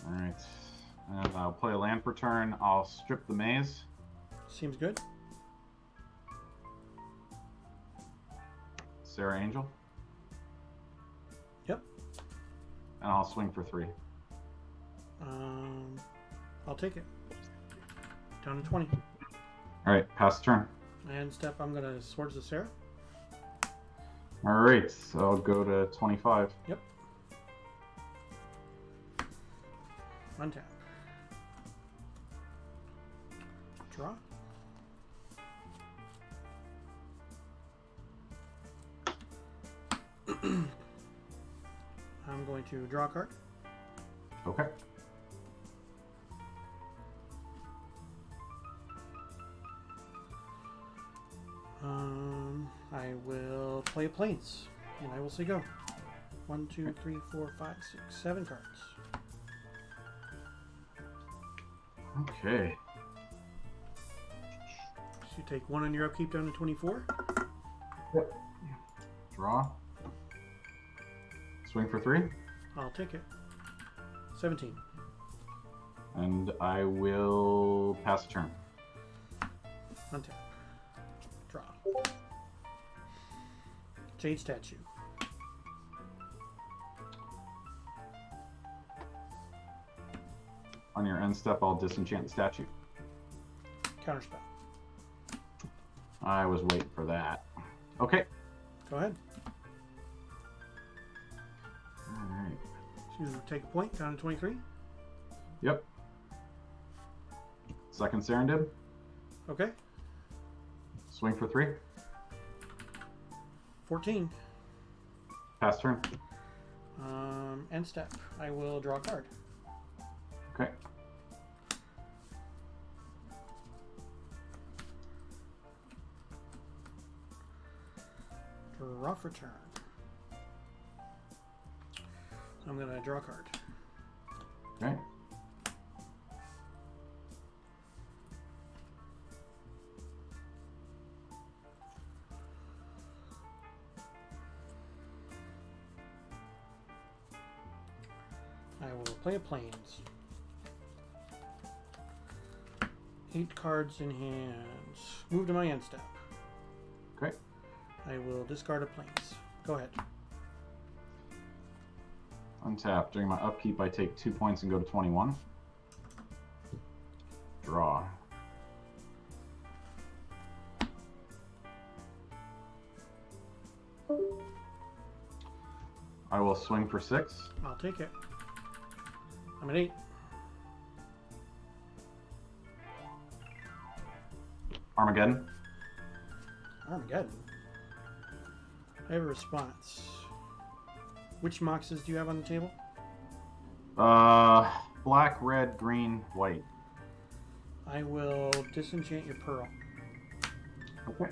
[SPEAKER 5] All right. And I'll play a land per turn. I'll strip the maze.
[SPEAKER 1] Seems good.
[SPEAKER 5] Sarah Angel.
[SPEAKER 1] Yep.
[SPEAKER 5] And I'll swing for 3.
[SPEAKER 1] I'll take it. Down to 20.
[SPEAKER 5] All right, pass the turn.
[SPEAKER 1] And step, I'm going to Swords of Sarah.
[SPEAKER 5] All right, so I'll go to 25.
[SPEAKER 1] Yep. Untap. Draw. I'm going to draw a card.
[SPEAKER 5] Okay.
[SPEAKER 1] I will play Plains, and I will say go. 1, 2, 3, 4, 5, 6, 7 cards.
[SPEAKER 5] Okay.
[SPEAKER 1] So you take 1 on your upkeep down to 24.
[SPEAKER 5] Yep. Draw. Swing for 3.
[SPEAKER 1] I'll take it. 17.
[SPEAKER 5] And I will pass the turn.
[SPEAKER 1] Untap. Draw. Jade Statue.
[SPEAKER 5] On your end step, I'll disenchant the statue.
[SPEAKER 1] Counterspell.
[SPEAKER 5] I was waiting for that. Okay.
[SPEAKER 1] Go ahead.
[SPEAKER 5] Alright.
[SPEAKER 1] So you take a point down to 23.
[SPEAKER 5] Yep. Second Serendib.
[SPEAKER 1] Okay.
[SPEAKER 5] Swing for 3.
[SPEAKER 1] 14.
[SPEAKER 5] Pass turn.
[SPEAKER 1] End step. I will draw a card.
[SPEAKER 5] Okay.
[SPEAKER 1] Draw for turn. So I'm going to draw a card.
[SPEAKER 5] Okay.
[SPEAKER 1] I will play a Plains. 8 cards in hand. Move to my end step.
[SPEAKER 5] Okay.
[SPEAKER 1] I will discard a Plains. Go ahead.
[SPEAKER 5] Untap. During my upkeep, I take 2 points and go to 21. Draw. I will swing for 6.
[SPEAKER 1] I'll take it. I'm at 8.
[SPEAKER 5] Armageddon.
[SPEAKER 1] Armageddon. I have a response. Which moxes do you have on the table?
[SPEAKER 5] Black, red, green, white.
[SPEAKER 1] I will disenchant your pearl.
[SPEAKER 5] Okay.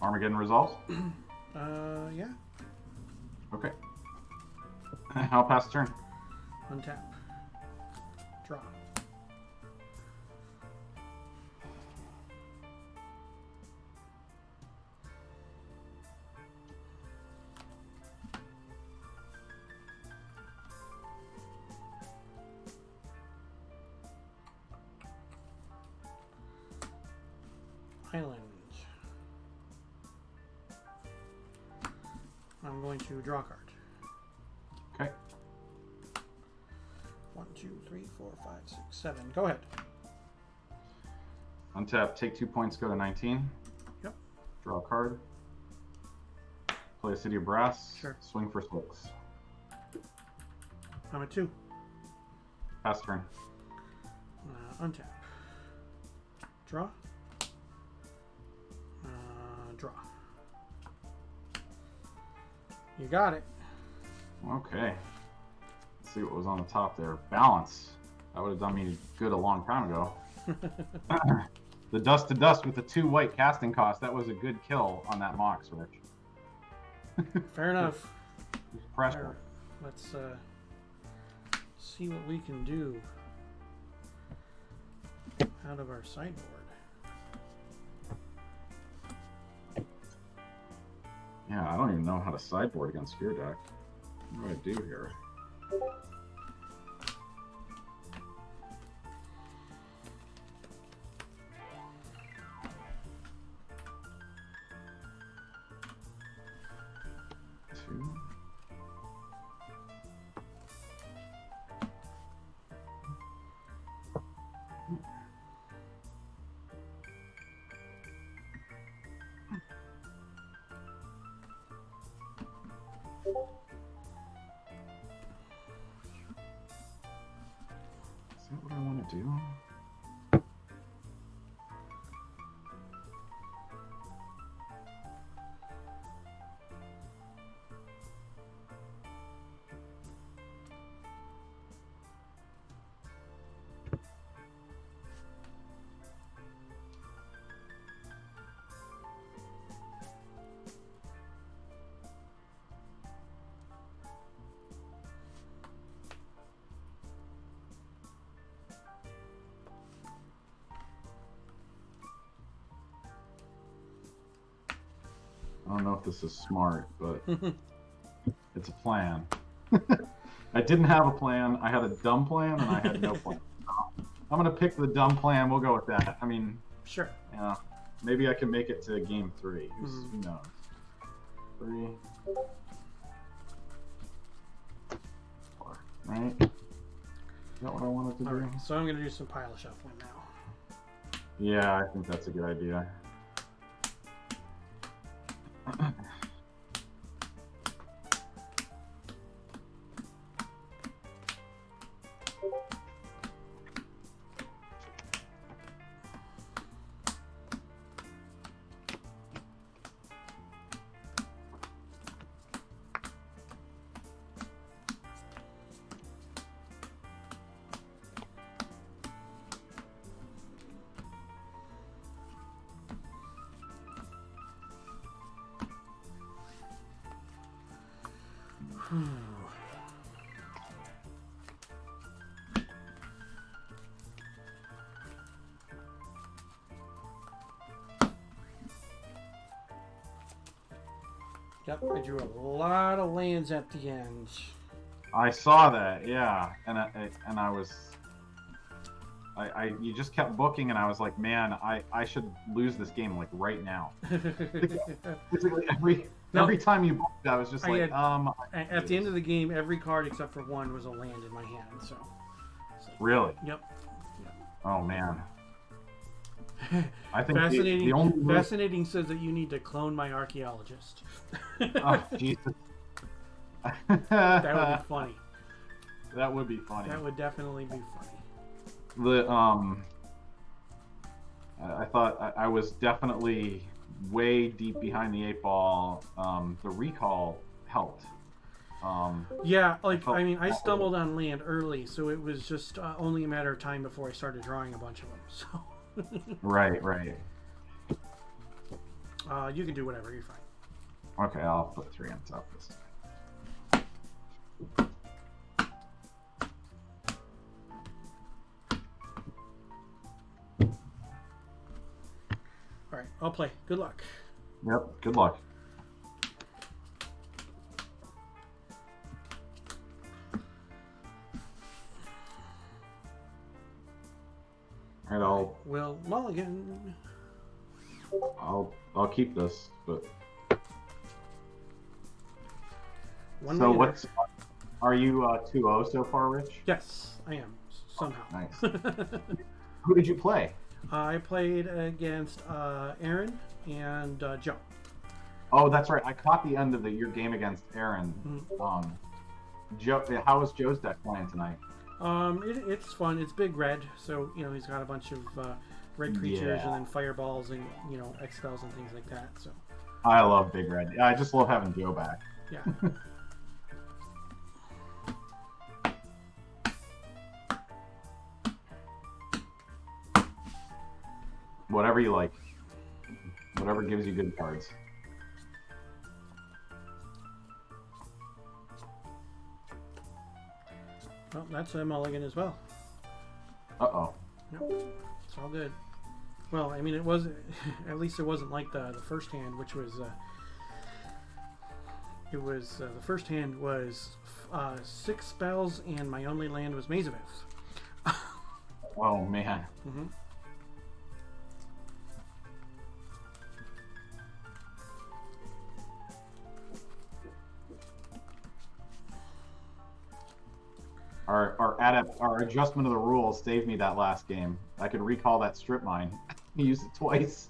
[SPEAKER 5] Armageddon resolves?
[SPEAKER 1] Yeah.
[SPEAKER 5] Okay. I'll pass the turn.
[SPEAKER 1] Untap. Draw. Island. I'm going to draw a card.
[SPEAKER 5] Okay.
[SPEAKER 1] 1, 2, 3, 4, 5, 6, 7. Go ahead.
[SPEAKER 5] Untap, take 2 points, go to 19.
[SPEAKER 1] Yep.
[SPEAKER 5] Draw a card. Play a City of Brass.
[SPEAKER 1] Sure.
[SPEAKER 5] Swing for 6.
[SPEAKER 1] I'm at 2.
[SPEAKER 5] Pass turn.
[SPEAKER 1] Untap. Draw. Draw. You got it.
[SPEAKER 5] Okay. Let's see what was on the top there. Balance. That would have done me good a long time ago. The dust to dust with the 2 white casting cost. That was a good kill on that Mox, Rich.
[SPEAKER 1] Fair enough.
[SPEAKER 5] Pressure.
[SPEAKER 1] Let's see what we can do out of our sideboard.
[SPEAKER 5] I don't even know how to sideboard against your deck. What do I do here? Two. Is that what I want to do? I don't know if this is smart, but it's a plan. I didn't have a plan. I had a dumb plan, and I had no plan. I'm going to pick the dumb plan. We'll go with that. I mean,
[SPEAKER 1] Sure.
[SPEAKER 5] yeah, maybe I can make it to game 3. Who knows? 3, 4, right? Is that what I wanted to do?
[SPEAKER 1] Alright, so I'm going to do some pile shuffling now.
[SPEAKER 5] Yeah, I think that's a good idea.
[SPEAKER 1] Yep, I drew a lot of lands at the end.
[SPEAKER 5] I saw that, yeah, and I was, you just kept booking, and I was like, man, I should lose this game like right now. Basically every time you booked, I was just like,
[SPEAKER 1] At the end of the game, every card except for one was a land in my hand. So.
[SPEAKER 5] Really?
[SPEAKER 1] Yep.
[SPEAKER 5] Oh man. I think
[SPEAKER 1] Fascinating.
[SPEAKER 5] the only
[SPEAKER 1] Fascinating says that you need to clone my archaeologist.
[SPEAKER 5] Oh Jesus.
[SPEAKER 1] That would be funny.
[SPEAKER 5] That would be funny.
[SPEAKER 1] That would definitely be funny.
[SPEAKER 5] The I thought I was definitely way deep behind the 8 ball. The recall helped.
[SPEAKER 1] Yeah, like I mean, I stumbled on land early, so it was just only a matter of time before I started drawing a bunch of them. So.
[SPEAKER 5] Right.
[SPEAKER 1] You can do whatever. You're fine.
[SPEAKER 5] Okay, I'll put 3 on top this time.
[SPEAKER 1] All right, I'll play. Good luck.
[SPEAKER 5] Yep. Good luck. All right,
[SPEAKER 1] Will mulligan.
[SPEAKER 5] I'll keep this, but
[SPEAKER 1] One
[SPEAKER 5] so
[SPEAKER 1] lander.
[SPEAKER 5] what's are you 2-0 so far, Rich?
[SPEAKER 1] Yes, I am somehow.
[SPEAKER 5] Nice. Who did you play?
[SPEAKER 1] I played against Aaron and Joe.
[SPEAKER 5] Oh, that's right. I caught the end of your game against Aaron. Joe, how was Joe's deck playing tonight?
[SPEAKER 1] It's fun. It's big red, so he's got a bunch of red creatures and then fireballs and expels and things like that. So
[SPEAKER 5] I love big red. I just love having Joe back.
[SPEAKER 1] yeah.
[SPEAKER 5] Whatever you like. Whatever gives you good cards.
[SPEAKER 1] Well, that's a mulligan as well.
[SPEAKER 5] Uh-oh.
[SPEAKER 1] Yep. It's all good. Well, I mean, it was at least it wasn't like the first hand, which was It was the first hand was 6 spells, and my only land was Maze of Ith.
[SPEAKER 5] Oh man.
[SPEAKER 1] Mm-hmm.
[SPEAKER 5] Our adjustment of the rules saved me that last game. I could recall that strip mine. He used it twice.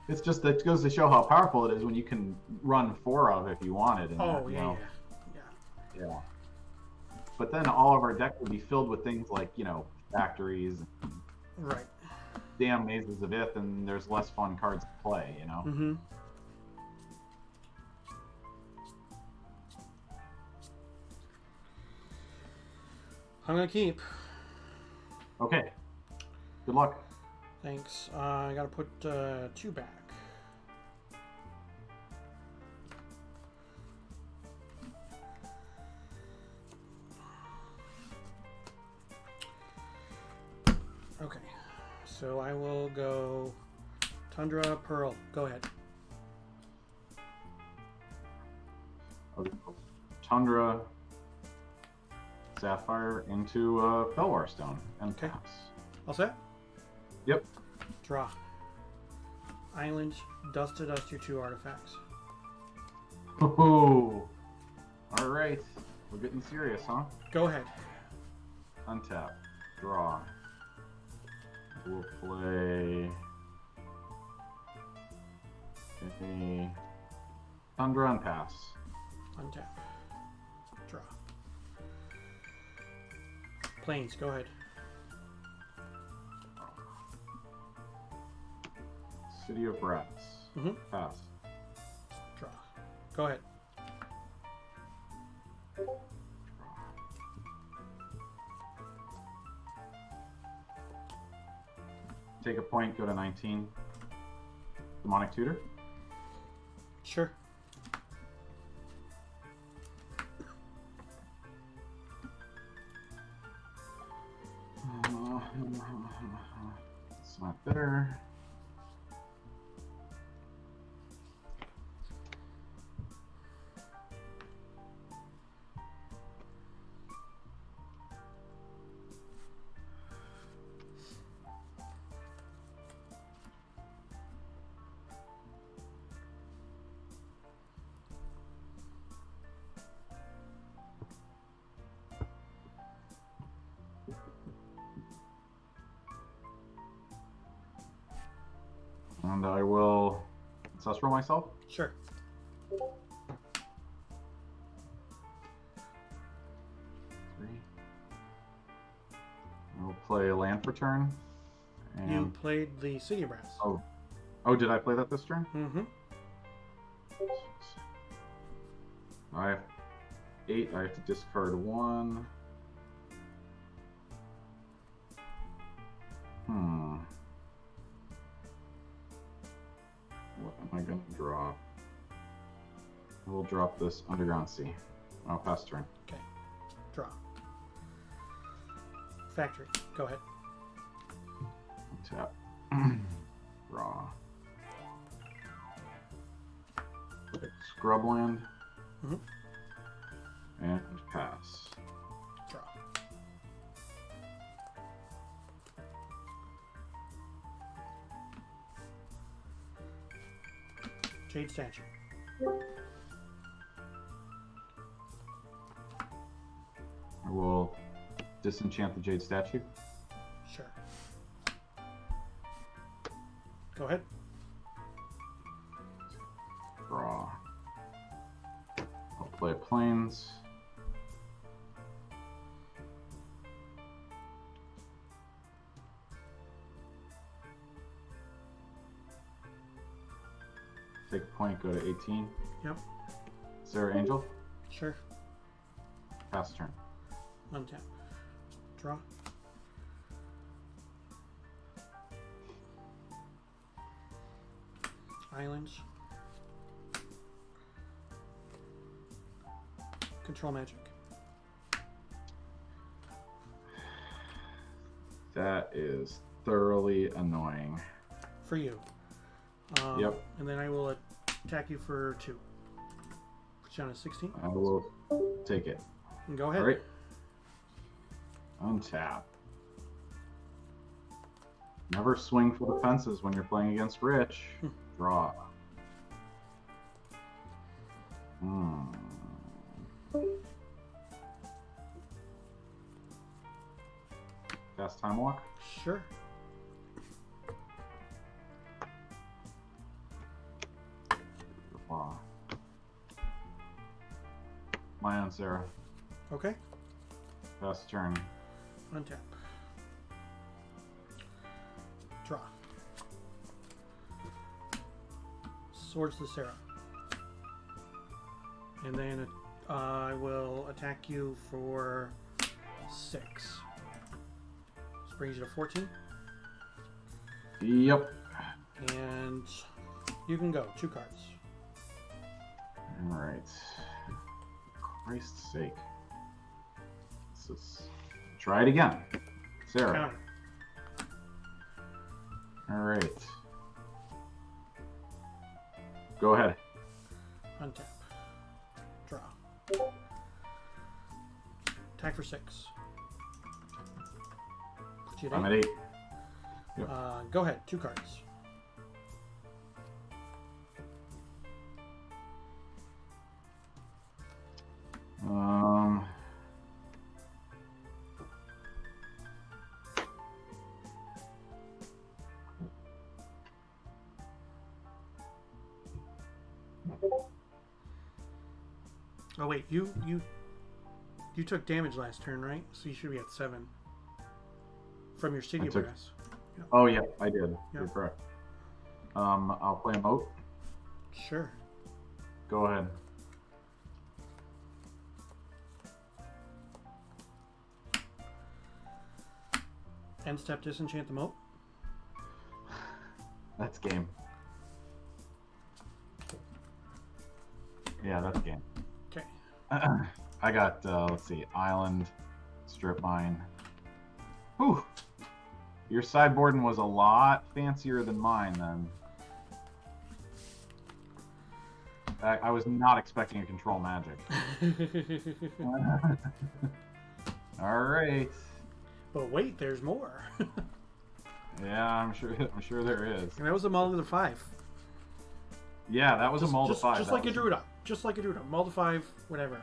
[SPEAKER 5] It's just that goes to show how powerful it is when you can run 4 of if you wanted. And
[SPEAKER 1] Oh,
[SPEAKER 5] that,
[SPEAKER 1] yeah.
[SPEAKER 5] Yeah. But then all of our deck would be filled with things like, factories, and
[SPEAKER 1] Right.
[SPEAKER 5] damn mazes of Ith, and there's less fun cards to play,
[SPEAKER 1] Mm-hmm. I'm gonna keep.
[SPEAKER 5] Okay. Good luck.
[SPEAKER 1] Thanks. I gotta put 2 back. Okay. So I will go Tundra, Pearl. Go ahead.
[SPEAKER 5] Tundra, Sapphire into Felwar Stone and
[SPEAKER 1] Okay.
[SPEAKER 5] pass.
[SPEAKER 1] All set?
[SPEAKER 5] Yep.
[SPEAKER 1] Draw. Island, dust to dust your 2 artifacts.
[SPEAKER 5] Ooh. All right. We're getting serious, huh?
[SPEAKER 1] Go ahead.
[SPEAKER 5] Untap. Draw. We'll play a Tundra and pass.
[SPEAKER 1] Untap. Draw. Plains, go ahead.
[SPEAKER 5] City of Rats.
[SPEAKER 1] Mhm.
[SPEAKER 5] Pass.
[SPEAKER 1] Draw. Go ahead.
[SPEAKER 5] Take a point, go to 19. Demonic Tutor.
[SPEAKER 1] Sure.
[SPEAKER 5] It's not there. And I will suss roll myself.
[SPEAKER 1] Sure.
[SPEAKER 5] I will play a land for turn. And
[SPEAKER 1] You played the City Brass.
[SPEAKER 5] oh, did I play that this turn?
[SPEAKER 1] Mm-hmm.
[SPEAKER 5] I have 8. I have to discard 1. What am I going to drop? We'll drop this Underground Sea. I'll pass turn.
[SPEAKER 1] Okay. Draw. Factory. Go ahead.
[SPEAKER 5] Tap. Draw. Scrubland.
[SPEAKER 1] Mhm.
[SPEAKER 5] And pass.
[SPEAKER 1] Draw. Jade Statue.
[SPEAKER 5] I will disenchant the Jade Statue.
[SPEAKER 1] Sure. Go ahead.
[SPEAKER 5] Draw. I'll play Plains. Take a point, go to 18.
[SPEAKER 1] Yep.
[SPEAKER 5] Sarah Angel,
[SPEAKER 1] Sure.
[SPEAKER 5] pass turn.
[SPEAKER 1] Untap. Draw. Islands. Control magic.
[SPEAKER 5] That is thoroughly annoying.
[SPEAKER 1] For you.
[SPEAKER 5] Yep.
[SPEAKER 1] And then I will attack you for 2. Put you on a 16.
[SPEAKER 5] I will take it.
[SPEAKER 1] And go ahead.
[SPEAKER 5] All right. Untap. Never swing for the fences when you're playing against Rich. Draw. Fast time walk?
[SPEAKER 1] Sure.
[SPEAKER 5] Wow. My own Sarah.
[SPEAKER 1] Okay.
[SPEAKER 5] Fast turn.
[SPEAKER 1] Untap. Draw. Swords to Sarah. And then I will attack you for 6. This brings you to 14.
[SPEAKER 5] Yep.
[SPEAKER 1] And you can go. 2 cards.
[SPEAKER 5] Alright. Christ's sake. This is... Try it again. Sarah.
[SPEAKER 1] Counter.
[SPEAKER 5] Alright. Go ahead.
[SPEAKER 1] Untap. Draw. Attack for 6. Put you at
[SPEAKER 5] I'm
[SPEAKER 1] 8.
[SPEAKER 5] at 8. Yep.
[SPEAKER 1] Go ahead. 2 cards. Oh wait, you took damage last turn, right? So you should be at 7 from your City
[SPEAKER 5] took-
[SPEAKER 1] Brass.
[SPEAKER 5] Oh, yeah, I did.
[SPEAKER 1] Yep.
[SPEAKER 5] You're correct. I'll play a moat.
[SPEAKER 1] Sure.
[SPEAKER 5] Go ahead.
[SPEAKER 1] End step, disenchant the moat.
[SPEAKER 5] That's game. Yeah, that's game.
[SPEAKER 1] Okay.
[SPEAKER 5] I got, let's see, island, strip mine. Whew. Your sideboarding was a lot fancier than mine then. I was not expecting a control magic. All right.
[SPEAKER 1] But wait, there's more.
[SPEAKER 5] Yeah, I'm sure there is.
[SPEAKER 1] And that was a mull to 5.
[SPEAKER 5] Yeah, that was a mull to 5.
[SPEAKER 1] Just
[SPEAKER 5] That
[SPEAKER 1] like a
[SPEAKER 5] was-
[SPEAKER 1] Druid up. Just like a Druid up. Mull to 5, whatever.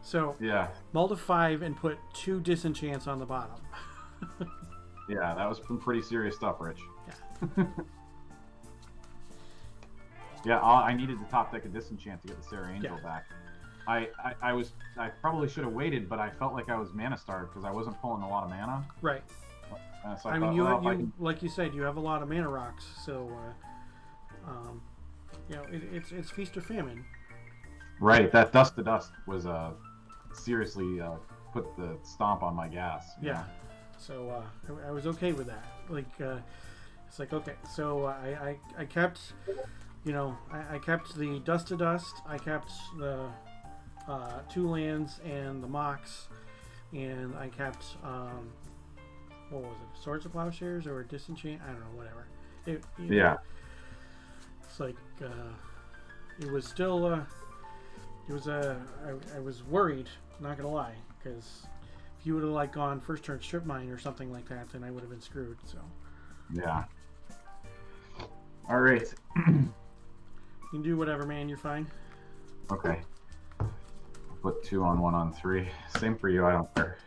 [SPEAKER 1] So,
[SPEAKER 5] Yeah,
[SPEAKER 1] mull to 5 and put 2 disenchants on the bottom.
[SPEAKER 5] yeah, that was some pretty serious stuff, Rich.
[SPEAKER 1] Yeah.
[SPEAKER 5] Yeah, I needed to top deck a disenchant to get the Sarah Angel
[SPEAKER 1] Yeah.
[SPEAKER 5] back. I probably should have waited, but I felt like I was mana starved because I wasn't pulling a lot of mana.
[SPEAKER 1] Right.
[SPEAKER 5] So
[SPEAKER 1] I
[SPEAKER 5] I
[SPEAKER 1] mean,
[SPEAKER 5] thought, well, if I can-
[SPEAKER 1] like you said, you have a lot of mana rocks, so you know it's feast or famine.
[SPEAKER 5] Right, that dust to dust was seriously put the stomp on my gas. you
[SPEAKER 1] Yeah.
[SPEAKER 5] know?
[SPEAKER 1] So I was okay with that. Like it's like okay, so I kept, you know, I kept the dust to dust. I kept the 2 lands and the mocks, and I kept what was it? Swords of Plowshares or Disenchant? I don't know, whatever.
[SPEAKER 5] Yeah.
[SPEAKER 1] It's like it was still it was I was worried, not gonna lie, because if you would have like gone first turn strip mine or something like that, then I would have been screwed. So
[SPEAKER 5] Yeah. All right.
[SPEAKER 1] you can do whatever, man. You're fine.
[SPEAKER 5] Okay. I'll put 2 on 1 on 3. Same for you. I don't care.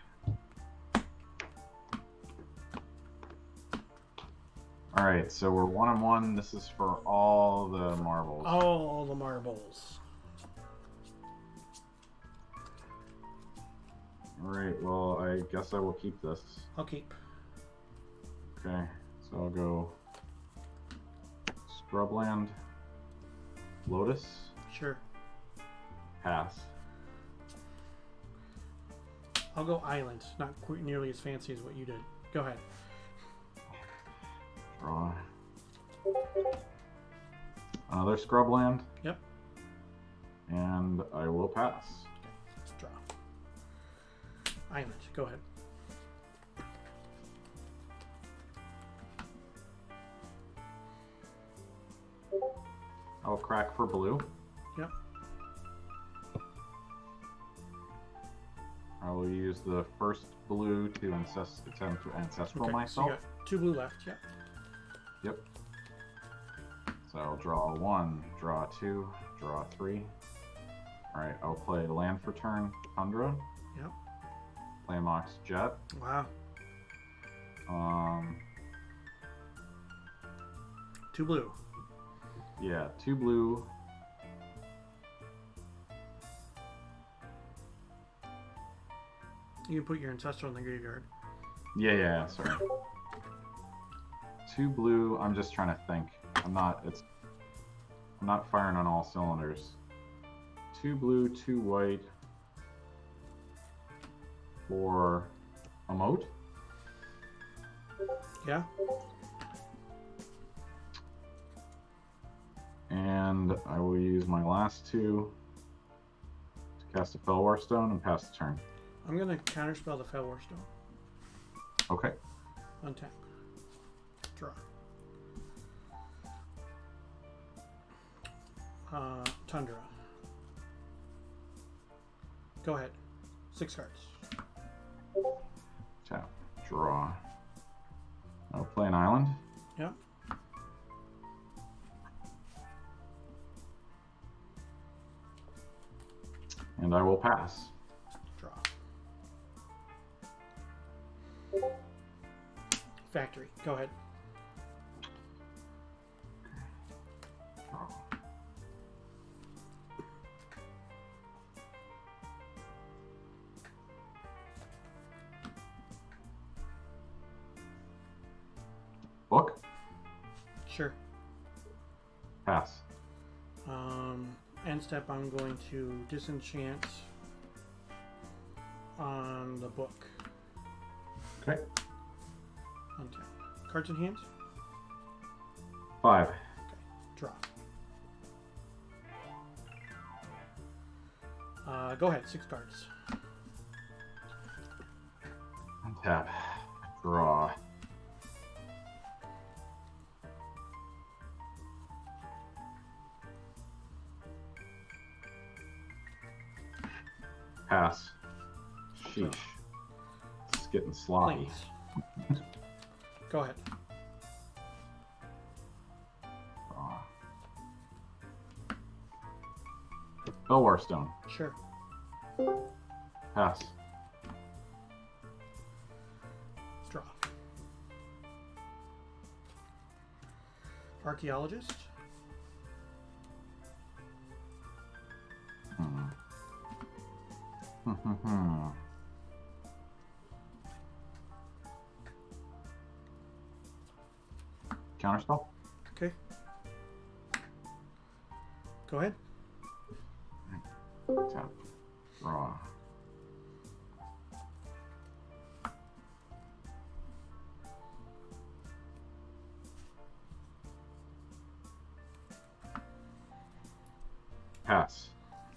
[SPEAKER 5] All right. So we're 1 on 1. This is for all the marbles.
[SPEAKER 1] All the marbles.
[SPEAKER 5] All right. Well, I guess I will keep this.
[SPEAKER 1] I'll keep.
[SPEAKER 5] Okay. So I'll go Scrubland, Lotus,
[SPEAKER 1] Sure.
[SPEAKER 5] pass.
[SPEAKER 1] I'll go island. Not nearly as fancy as what you did. Go ahead.
[SPEAKER 5] Draw. Another Scrubland.
[SPEAKER 1] Yep.
[SPEAKER 5] And I will pass.
[SPEAKER 1] Draw. Island. Go ahead.
[SPEAKER 5] I'll crack for blue.
[SPEAKER 1] Yep.
[SPEAKER 5] will use the first blue to attempt to ancestral
[SPEAKER 1] Okay, so
[SPEAKER 5] myself.
[SPEAKER 1] you got 2 blue left, yeah.
[SPEAKER 5] Yep. So I'll draw 1, draw 2, draw 3. Alright, I'll play land for turn, Tundra.
[SPEAKER 1] Yep.
[SPEAKER 5] Play Mox Jet.
[SPEAKER 1] Wow. 2 blue.
[SPEAKER 5] Yeah, 2 blue.
[SPEAKER 1] You can put your ancestral in the graveyard.
[SPEAKER 5] Yeah, sorry. 2 blue, I'm just trying to think. I'm not firing on all cylinders. 2 blue, 2 white for a moat.
[SPEAKER 1] Yeah.
[SPEAKER 5] And I will use my last 2 to cast a Fellwar Stone and pass the turn.
[SPEAKER 1] I'm gonna counterspell the Fellwar Stone.
[SPEAKER 5] Okay.
[SPEAKER 1] Untap. Draw. Tundra. Go ahead. 6 cards.
[SPEAKER 5] Tap. Draw. I'll play an island.
[SPEAKER 1] Yeah.
[SPEAKER 5] And I will pass.
[SPEAKER 1] Draw. Factory. Go ahead.
[SPEAKER 5] Draw. Book.
[SPEAKER 1] Sure.
[SPEAKER 5] Pass.
[SPEAKER 1] End step, I'm going to disenchant on the book.
[SPEAKER 5] Okay.
[SPEAKER 1] Untap. Cards in hand?
[SPEAKER 5] 5.
[SPEAKER 1] Okay. Draw. Go ahead. 6 cards.
[SPEAKER 5] Untap. Draw. Pass. Sheesh. It's getting sloppy.
[SPEAKER 1] Planes. Go ahead.
[SPEAKER 5] Draw. Fellwar Stone.
[SPEAKER 1] Sure.
[SPEAKER 5] Pass.
[SPEAKER 1] Draw. Archaeologist.
[SPEAKER 5] Counterspell?
[SPEAKER 1] Okay. Go ahead.
[SPEAKER 5] Tap. Draw. Pass.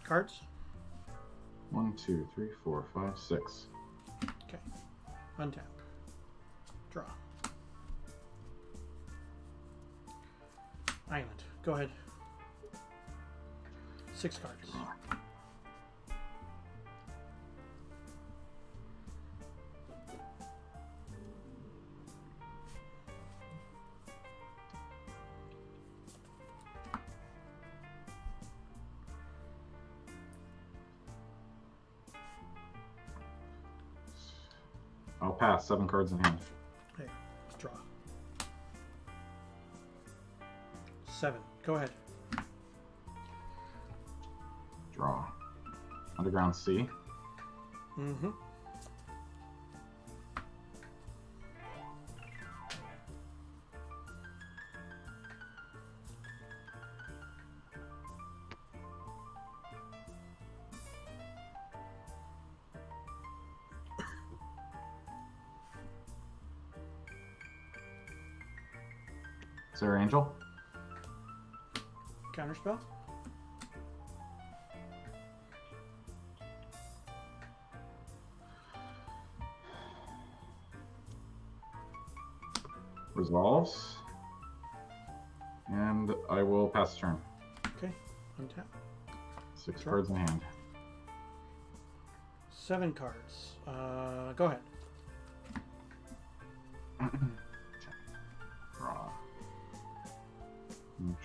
[SPEAKER 1] Cards.
[SPEAKER 5] 1, 2, 3, 4, 5, 6.
[SPEAKER 1] Okay. Untap. Draw. Island. Go ahead. 6 cards.
[SPEAKER 5] I'll pass. 7 cards in hand.
[SPEAKER 1] Okay. Draw. 7. Go ahead.
[SPEAKER 5] Draw. Underground Sea.
[SPEAKER 1] Mm-hmm.
[SPEAKER 5] Sir Angel.
[SPEAKER 1] Counterspell.
[SPEAKER 5] Resolves. And I will pass the turn.
[SPEAKER 1] Okay. Untap.
[SPEAKER 5] 6
[SPEAKER 1] Sure.
[SPEAKER 5] cards in hand.
[SPEAKER 1] 7 cards. Go ahead.
[SPEAKER 5] Draw.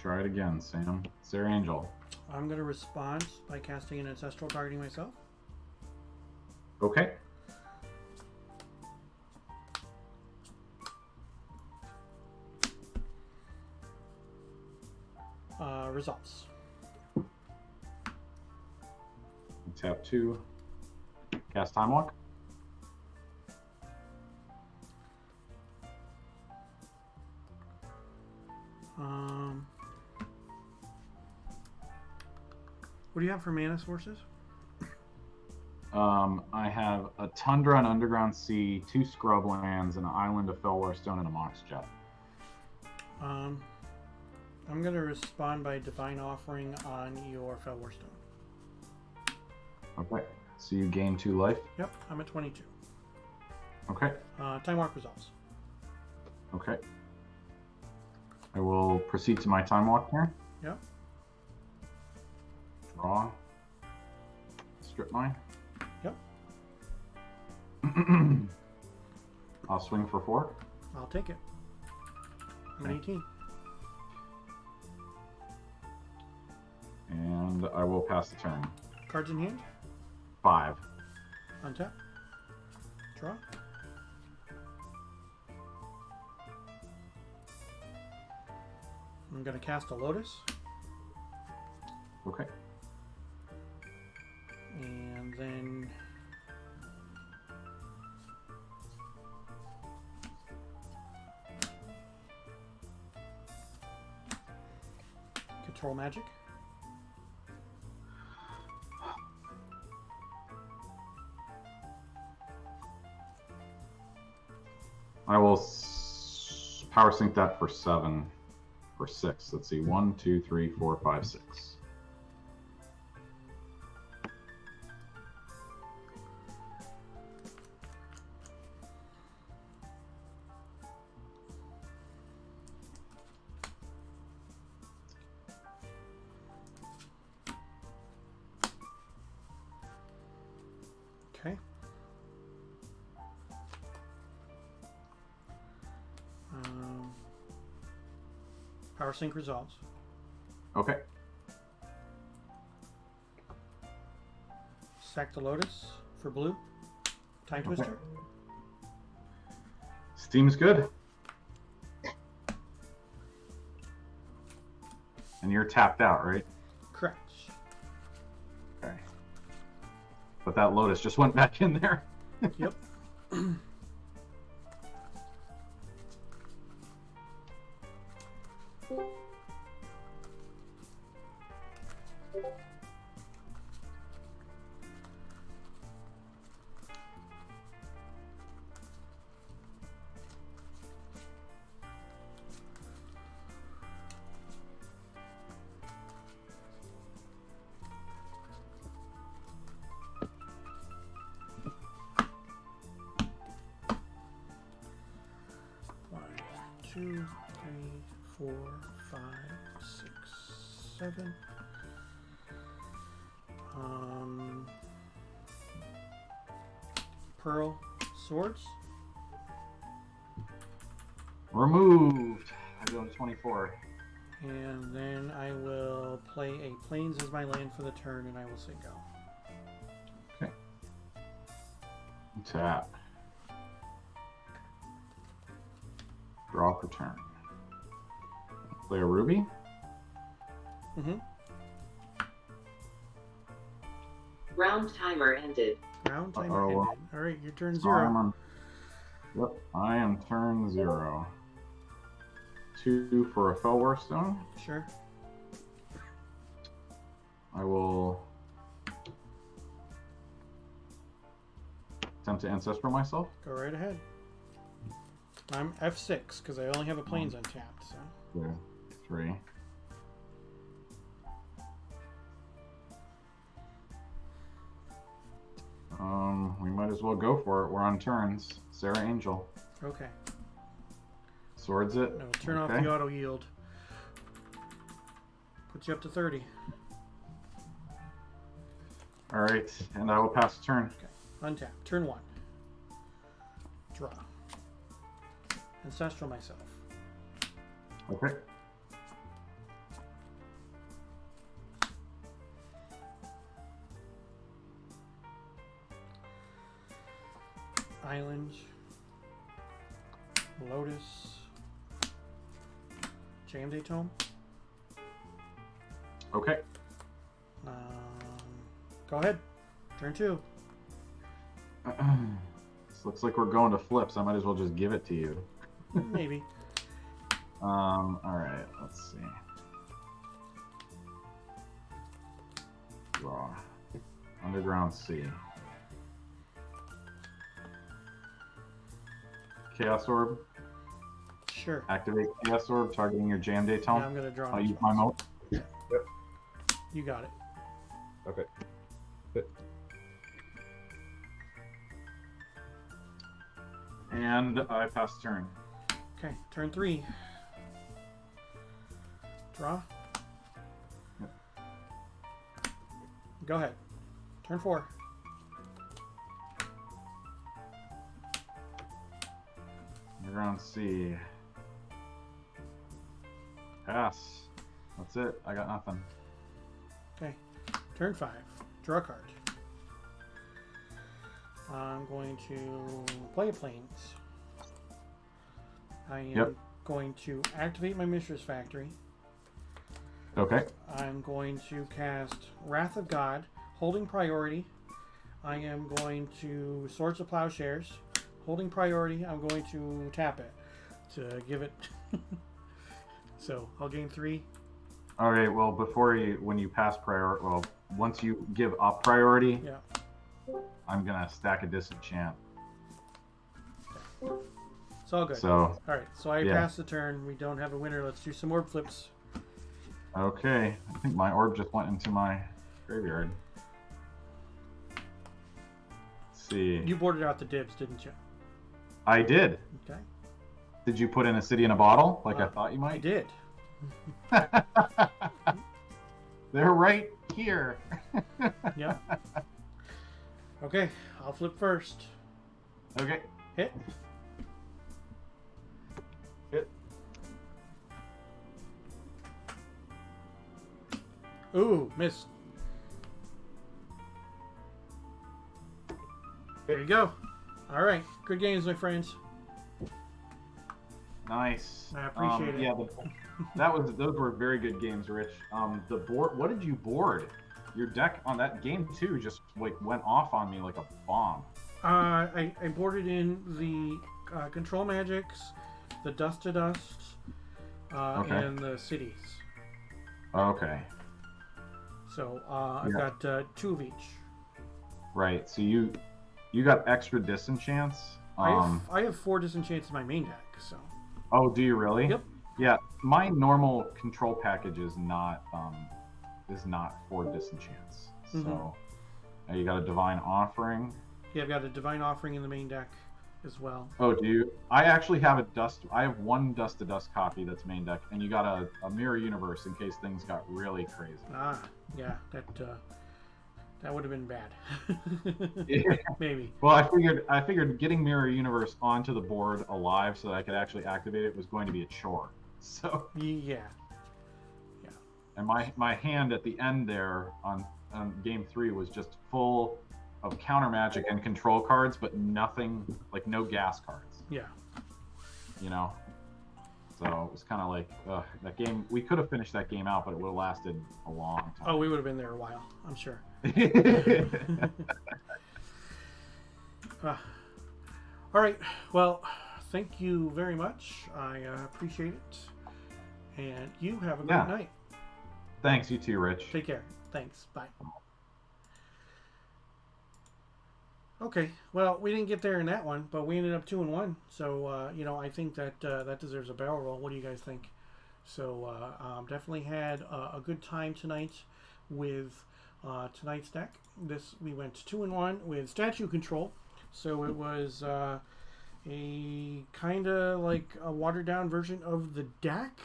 [SPEAKER 5] Try it again, Sam. Sarah Angel.
[SPEAKER 1] I'm going to respond by casting an Ancestral targeting myself.
[SPEAKER 5] Okay.
[SPEAKER 1] Results.
[SPEAKER 5] Tap 2. Cast Time Walk.
[SPEAKER 1] What do you have for mana sources?
[SPEAKER 5] I have a Tundra, an Underground Sea, 2 Scrublands, an Island of Felwar Stone, and a Mox Jet.
[SPEAKER 1] I'm going to respond by Divine Offering on your Felwar Stone.
[SPEAKER 5] Okay. So you gain 2 life.
[SPEAKER 1] Yep, I'm at 22.
[SPEAKER 5] Okay.
[SPEAKER 1] Time Walk resolves.
[SPEAKER 5] Okay. I will proceed to my Time Walk turn.
[SPEAKER 1] Yep.
[SPEAKER 5] Draw. Strip mine.
[SPEAKER 1] Yep.
[SPEAKER 5] I'll swing for 4.
[SPEAKER 1] I'll take it. I'm at 18.
[SPEAKER 5] And I will pass the turn.
[SPEAKER 1] Cards in hand.
[SPEAKER 5] 5.
[SPEAKER 1] Untap. Draw. I'm going to cast a Lotus.
[SPEAKER 5] Okay.
[SPEAKER 1] And then Control Magic.
[SPEAKER 5] I will power sync that for 7. For 6. Let's see. 1, 2, 3, 4, 5, 6.
[SPEAKER 1] Okay. Power Sync resolves.
[SPEAKER 5] Okay.
[SPEAKER 1] Sack the Lotus for blue. Time
[SPEAKER 5] Okay.
[SPEAKER 1] Twister.
[SPEAKER 5] Steam's good. And you're tapped out, right?
[SPEAKER 1] Correct.
[SPEAKER 5] Okay. But that Lotus just went back in there.
[SPEAKER 1] Yep. Two, 3, 4, 5, 6, 7. Pearl Swords.
[SPEAKER 5] Removed. I go to 24.
[SPEAKER 1] And then I will play a Plains as my land for the turn, and I will say go.
[SPEAKER 5] Okay. Tap. Draw for turn. Play a Ruby.
[SPEAKER 1] Mm-hmm.
[SPEAKER 4] Round timer ended.
[SPEAKER 1] Round timer
[SPEAKER 5] Uh-oh.
[SPEAKER 1] ended. All right, your turn
[SPEAKER 5] I'm
[SPEAKER 1] 0.
[SPEAKER 5] on- Yep, I am turn 0. 2 for a Felwar Stone.
[SPEAKER 1] Sure.
[SPEAKER 5] I will attempt to Ancestral myself.
[SPEAKER 1] Go right ahead. I'm F6 because I only have a Plains untapped. So
[SPEAKER 5] 2, 3. We might as well go for it. We're on turns. Sarah Angel.
[SPEAKER 1] okay.
[SPEAKER 5] Swords it.
[SPEAKER 1] No, turn off
[SPEAKER 5] Okay.
[SPEAKER 1] the auto yield. Puts you up to 30.
[SPEAKER 5] Alright, and I will pass the turn.
[SPEAKER 1] Untap. Turn 1. Draw. Ancestral myself.
[SPEAKER 5] Okay.
[SPEAKER 1] Island. Lotus. Jade Tome.
[SPEAKER 5] Okay.
[SPEAKER 1] Go ahead. Turn 2.
[SPEAKER 5] This looks like we're going to flips. I might as well just give it to you.
[SPEAKER 1] Maybe.
[SPEAKER 5] All right. Let's see. Draw. Underground Sea. Chaos Orb.
[SPEAKER 1] Sure.
[SPEAKER 5] Activate Chaos Orb, targeting your Jam Day
[SPEAKER 1] Yeah,
[SPEAKER 5] Tome.
[SPEAKER 1] I'm going to draw.
[SPEAKER 5] I'll use my mode.
[SPEAKER 1] You got it.
[SPEAKER 5] Okay. And I pass turn.
[SPEAKER 1] Okay, turn 3. Draw.
[SPEAKER 5] Yep.
[SPEAKER 1] Go ahead. Turn 4.
[SPEAKER 5] Underground Sea. Pass. That's it. I got nothing.
[SPEAKER 1] Okay. Turn 5. Draw a card. I'm going to play a Plains. I am going to activate my Mistress Factory.
[SPEAKER 5] Okay.
[SPEAKER 1] I'm going to cast Wrath of God, holding priority. I am going to Swords of Plowshares, holding priority. I'm going to tap it to give it. So I'll gain 3.
[SPEAKER 5] All right. Well, when you pass priority, once you give up priority,
[SPEAKER 1] Yeah.
[SPEAKER 5] I'm gonna stack a disenchant.
[SPEAKER 1] It's all good.
[SPEAKER 5] So,
[SPEAKER 1] All right. So I
[SPEAKER 5] yeah.
[SPEAKER 1] pass the turn. We don't have a winner. Let's do some orb flips.
[SPEAKER 5] okay. I think my orb just went into my graveyard. Let's see.
[SPEAKER 1] You boarded out the dibs, didn't you?
[SPEAKER 5] I did.
[SPEAKER 1] Okay.
[SPEAKER 5] Did you put in a city in a bottle, like I thought you
[SPEAKER 1] I
[SPEAKER 5] might?
[SPEAKER 1] did.
[SPEAKER 5] They're right here.
[SPEAKER 1] Yeah. Okay. I'll flip first.
[SPEAKER 5] Okay.
[SPEAKER 1] Hit.
[SPEAKER 5] Hit.
[SPEAKER 1] Ooh, miss. There you go. All right. Good games, my friends.
[SPEAKER 5] Nice.
[SPEAKER 1] I appreciate it.
[SPEAKER 5] Yeah, those were very good games, Rich. The board. What did you board? Your deck on that game 2 just went off on me like a bomb.
[SPEAKER 1] I boarded in the control magics, the dust to dust,
[SPEAKER 5] Okay.
[SPEAKER 1] and the cities.
[SPEAKER 5] Okay.
[SPEAKER 1] So I've got 2 of each.
[SPEAKER 5] Right. So you got extra disenchants.
[SPEAKER 1] I have 4 disenchants in my main deck. So.
[SPEAKER 5] Oh, do you really?
[SPEAKER 1] Yep.
[SPEAKER 5] Yeah. My normal control package is not 4 disenchants. So you got a divine offering.
[SPEAKER 1] Yeah, I've got a divine offering in the main deck as well.
[SPEAKER 5] Oh, do you? I actually have I have 1 dust to dust copy that's main deck, and you got a mirror universe in case things got really crazy.
[SPEAKER 1] Yeah, that would have been bad. Maybe.
[SPEAKER 5] Well, I figured getting mirror universe onto the board alive so that I could actually activate it was going to be a chore. So.
[SPEAKER 1] Yeah.
[SPEAKER 5] And my hand at the end there on game 3 was just full of counter magic and control cards, but nothing, like no gas cards.
[SPEAKER 1] Yeah.
[SPEAKER 5] You know? So it was kind of like, that game, we could have finished that game out, but it would have lasted a long time.
[SPEAKER 1] Oh, we would have been there a while, I'm sure. All right. Well, thank you very much. I appreciate it. And you have a great night.
[SPEAKER 5] Thanks, you too, Rich.
[SPEAKER 1] Take care. Thanks. Bye. Okay. Well, we didn't get there in that one, but we ended up 2-1. So, I think that that deserves a barrel roll. What do you guys think? So, definitely had a good time tonight with tonight's deck. We went 2-1 with statue control. So it was a kind of like a watered down version of the deck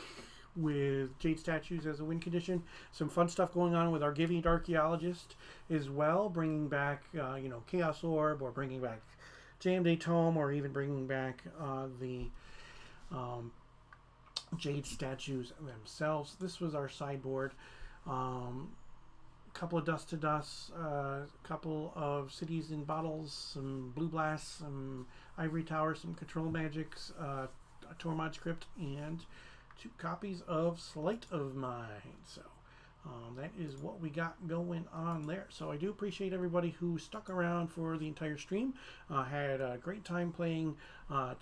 [SPEAKER 1] with Jade Statues as a win condition. Some fun stuff going on with Argivian Archaeologist as well, bringing back, Chaos Orb, or bringing back Jam Day Tome, or even bringing back the Jade Statues themselves. This was our sideboard. Couple of Dust to Dust, a couple of Cities in Bottles, some Blue Blasts, some Ivory Tower, some Control Magics, a Tormod Script, and 2 copies of Sleight of Mind. So that is what we got going on there. So I do appreciate everybody who stuck around for the entire stream. Had a great time playing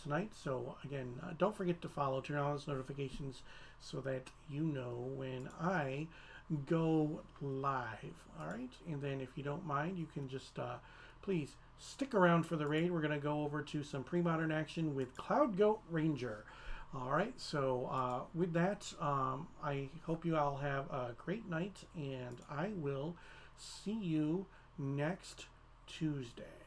[SPEAKER 1] tonight. So again, don't forget to follow, turn on those notifications so that you know when I go live. All right, and then if you don't mind, you can just please stick around for the raid. We're going to go over to some pre-modern action with Cloud Goat Ranger. All right, so with that, I hope you all have a great night, and I will see you next Tuesday.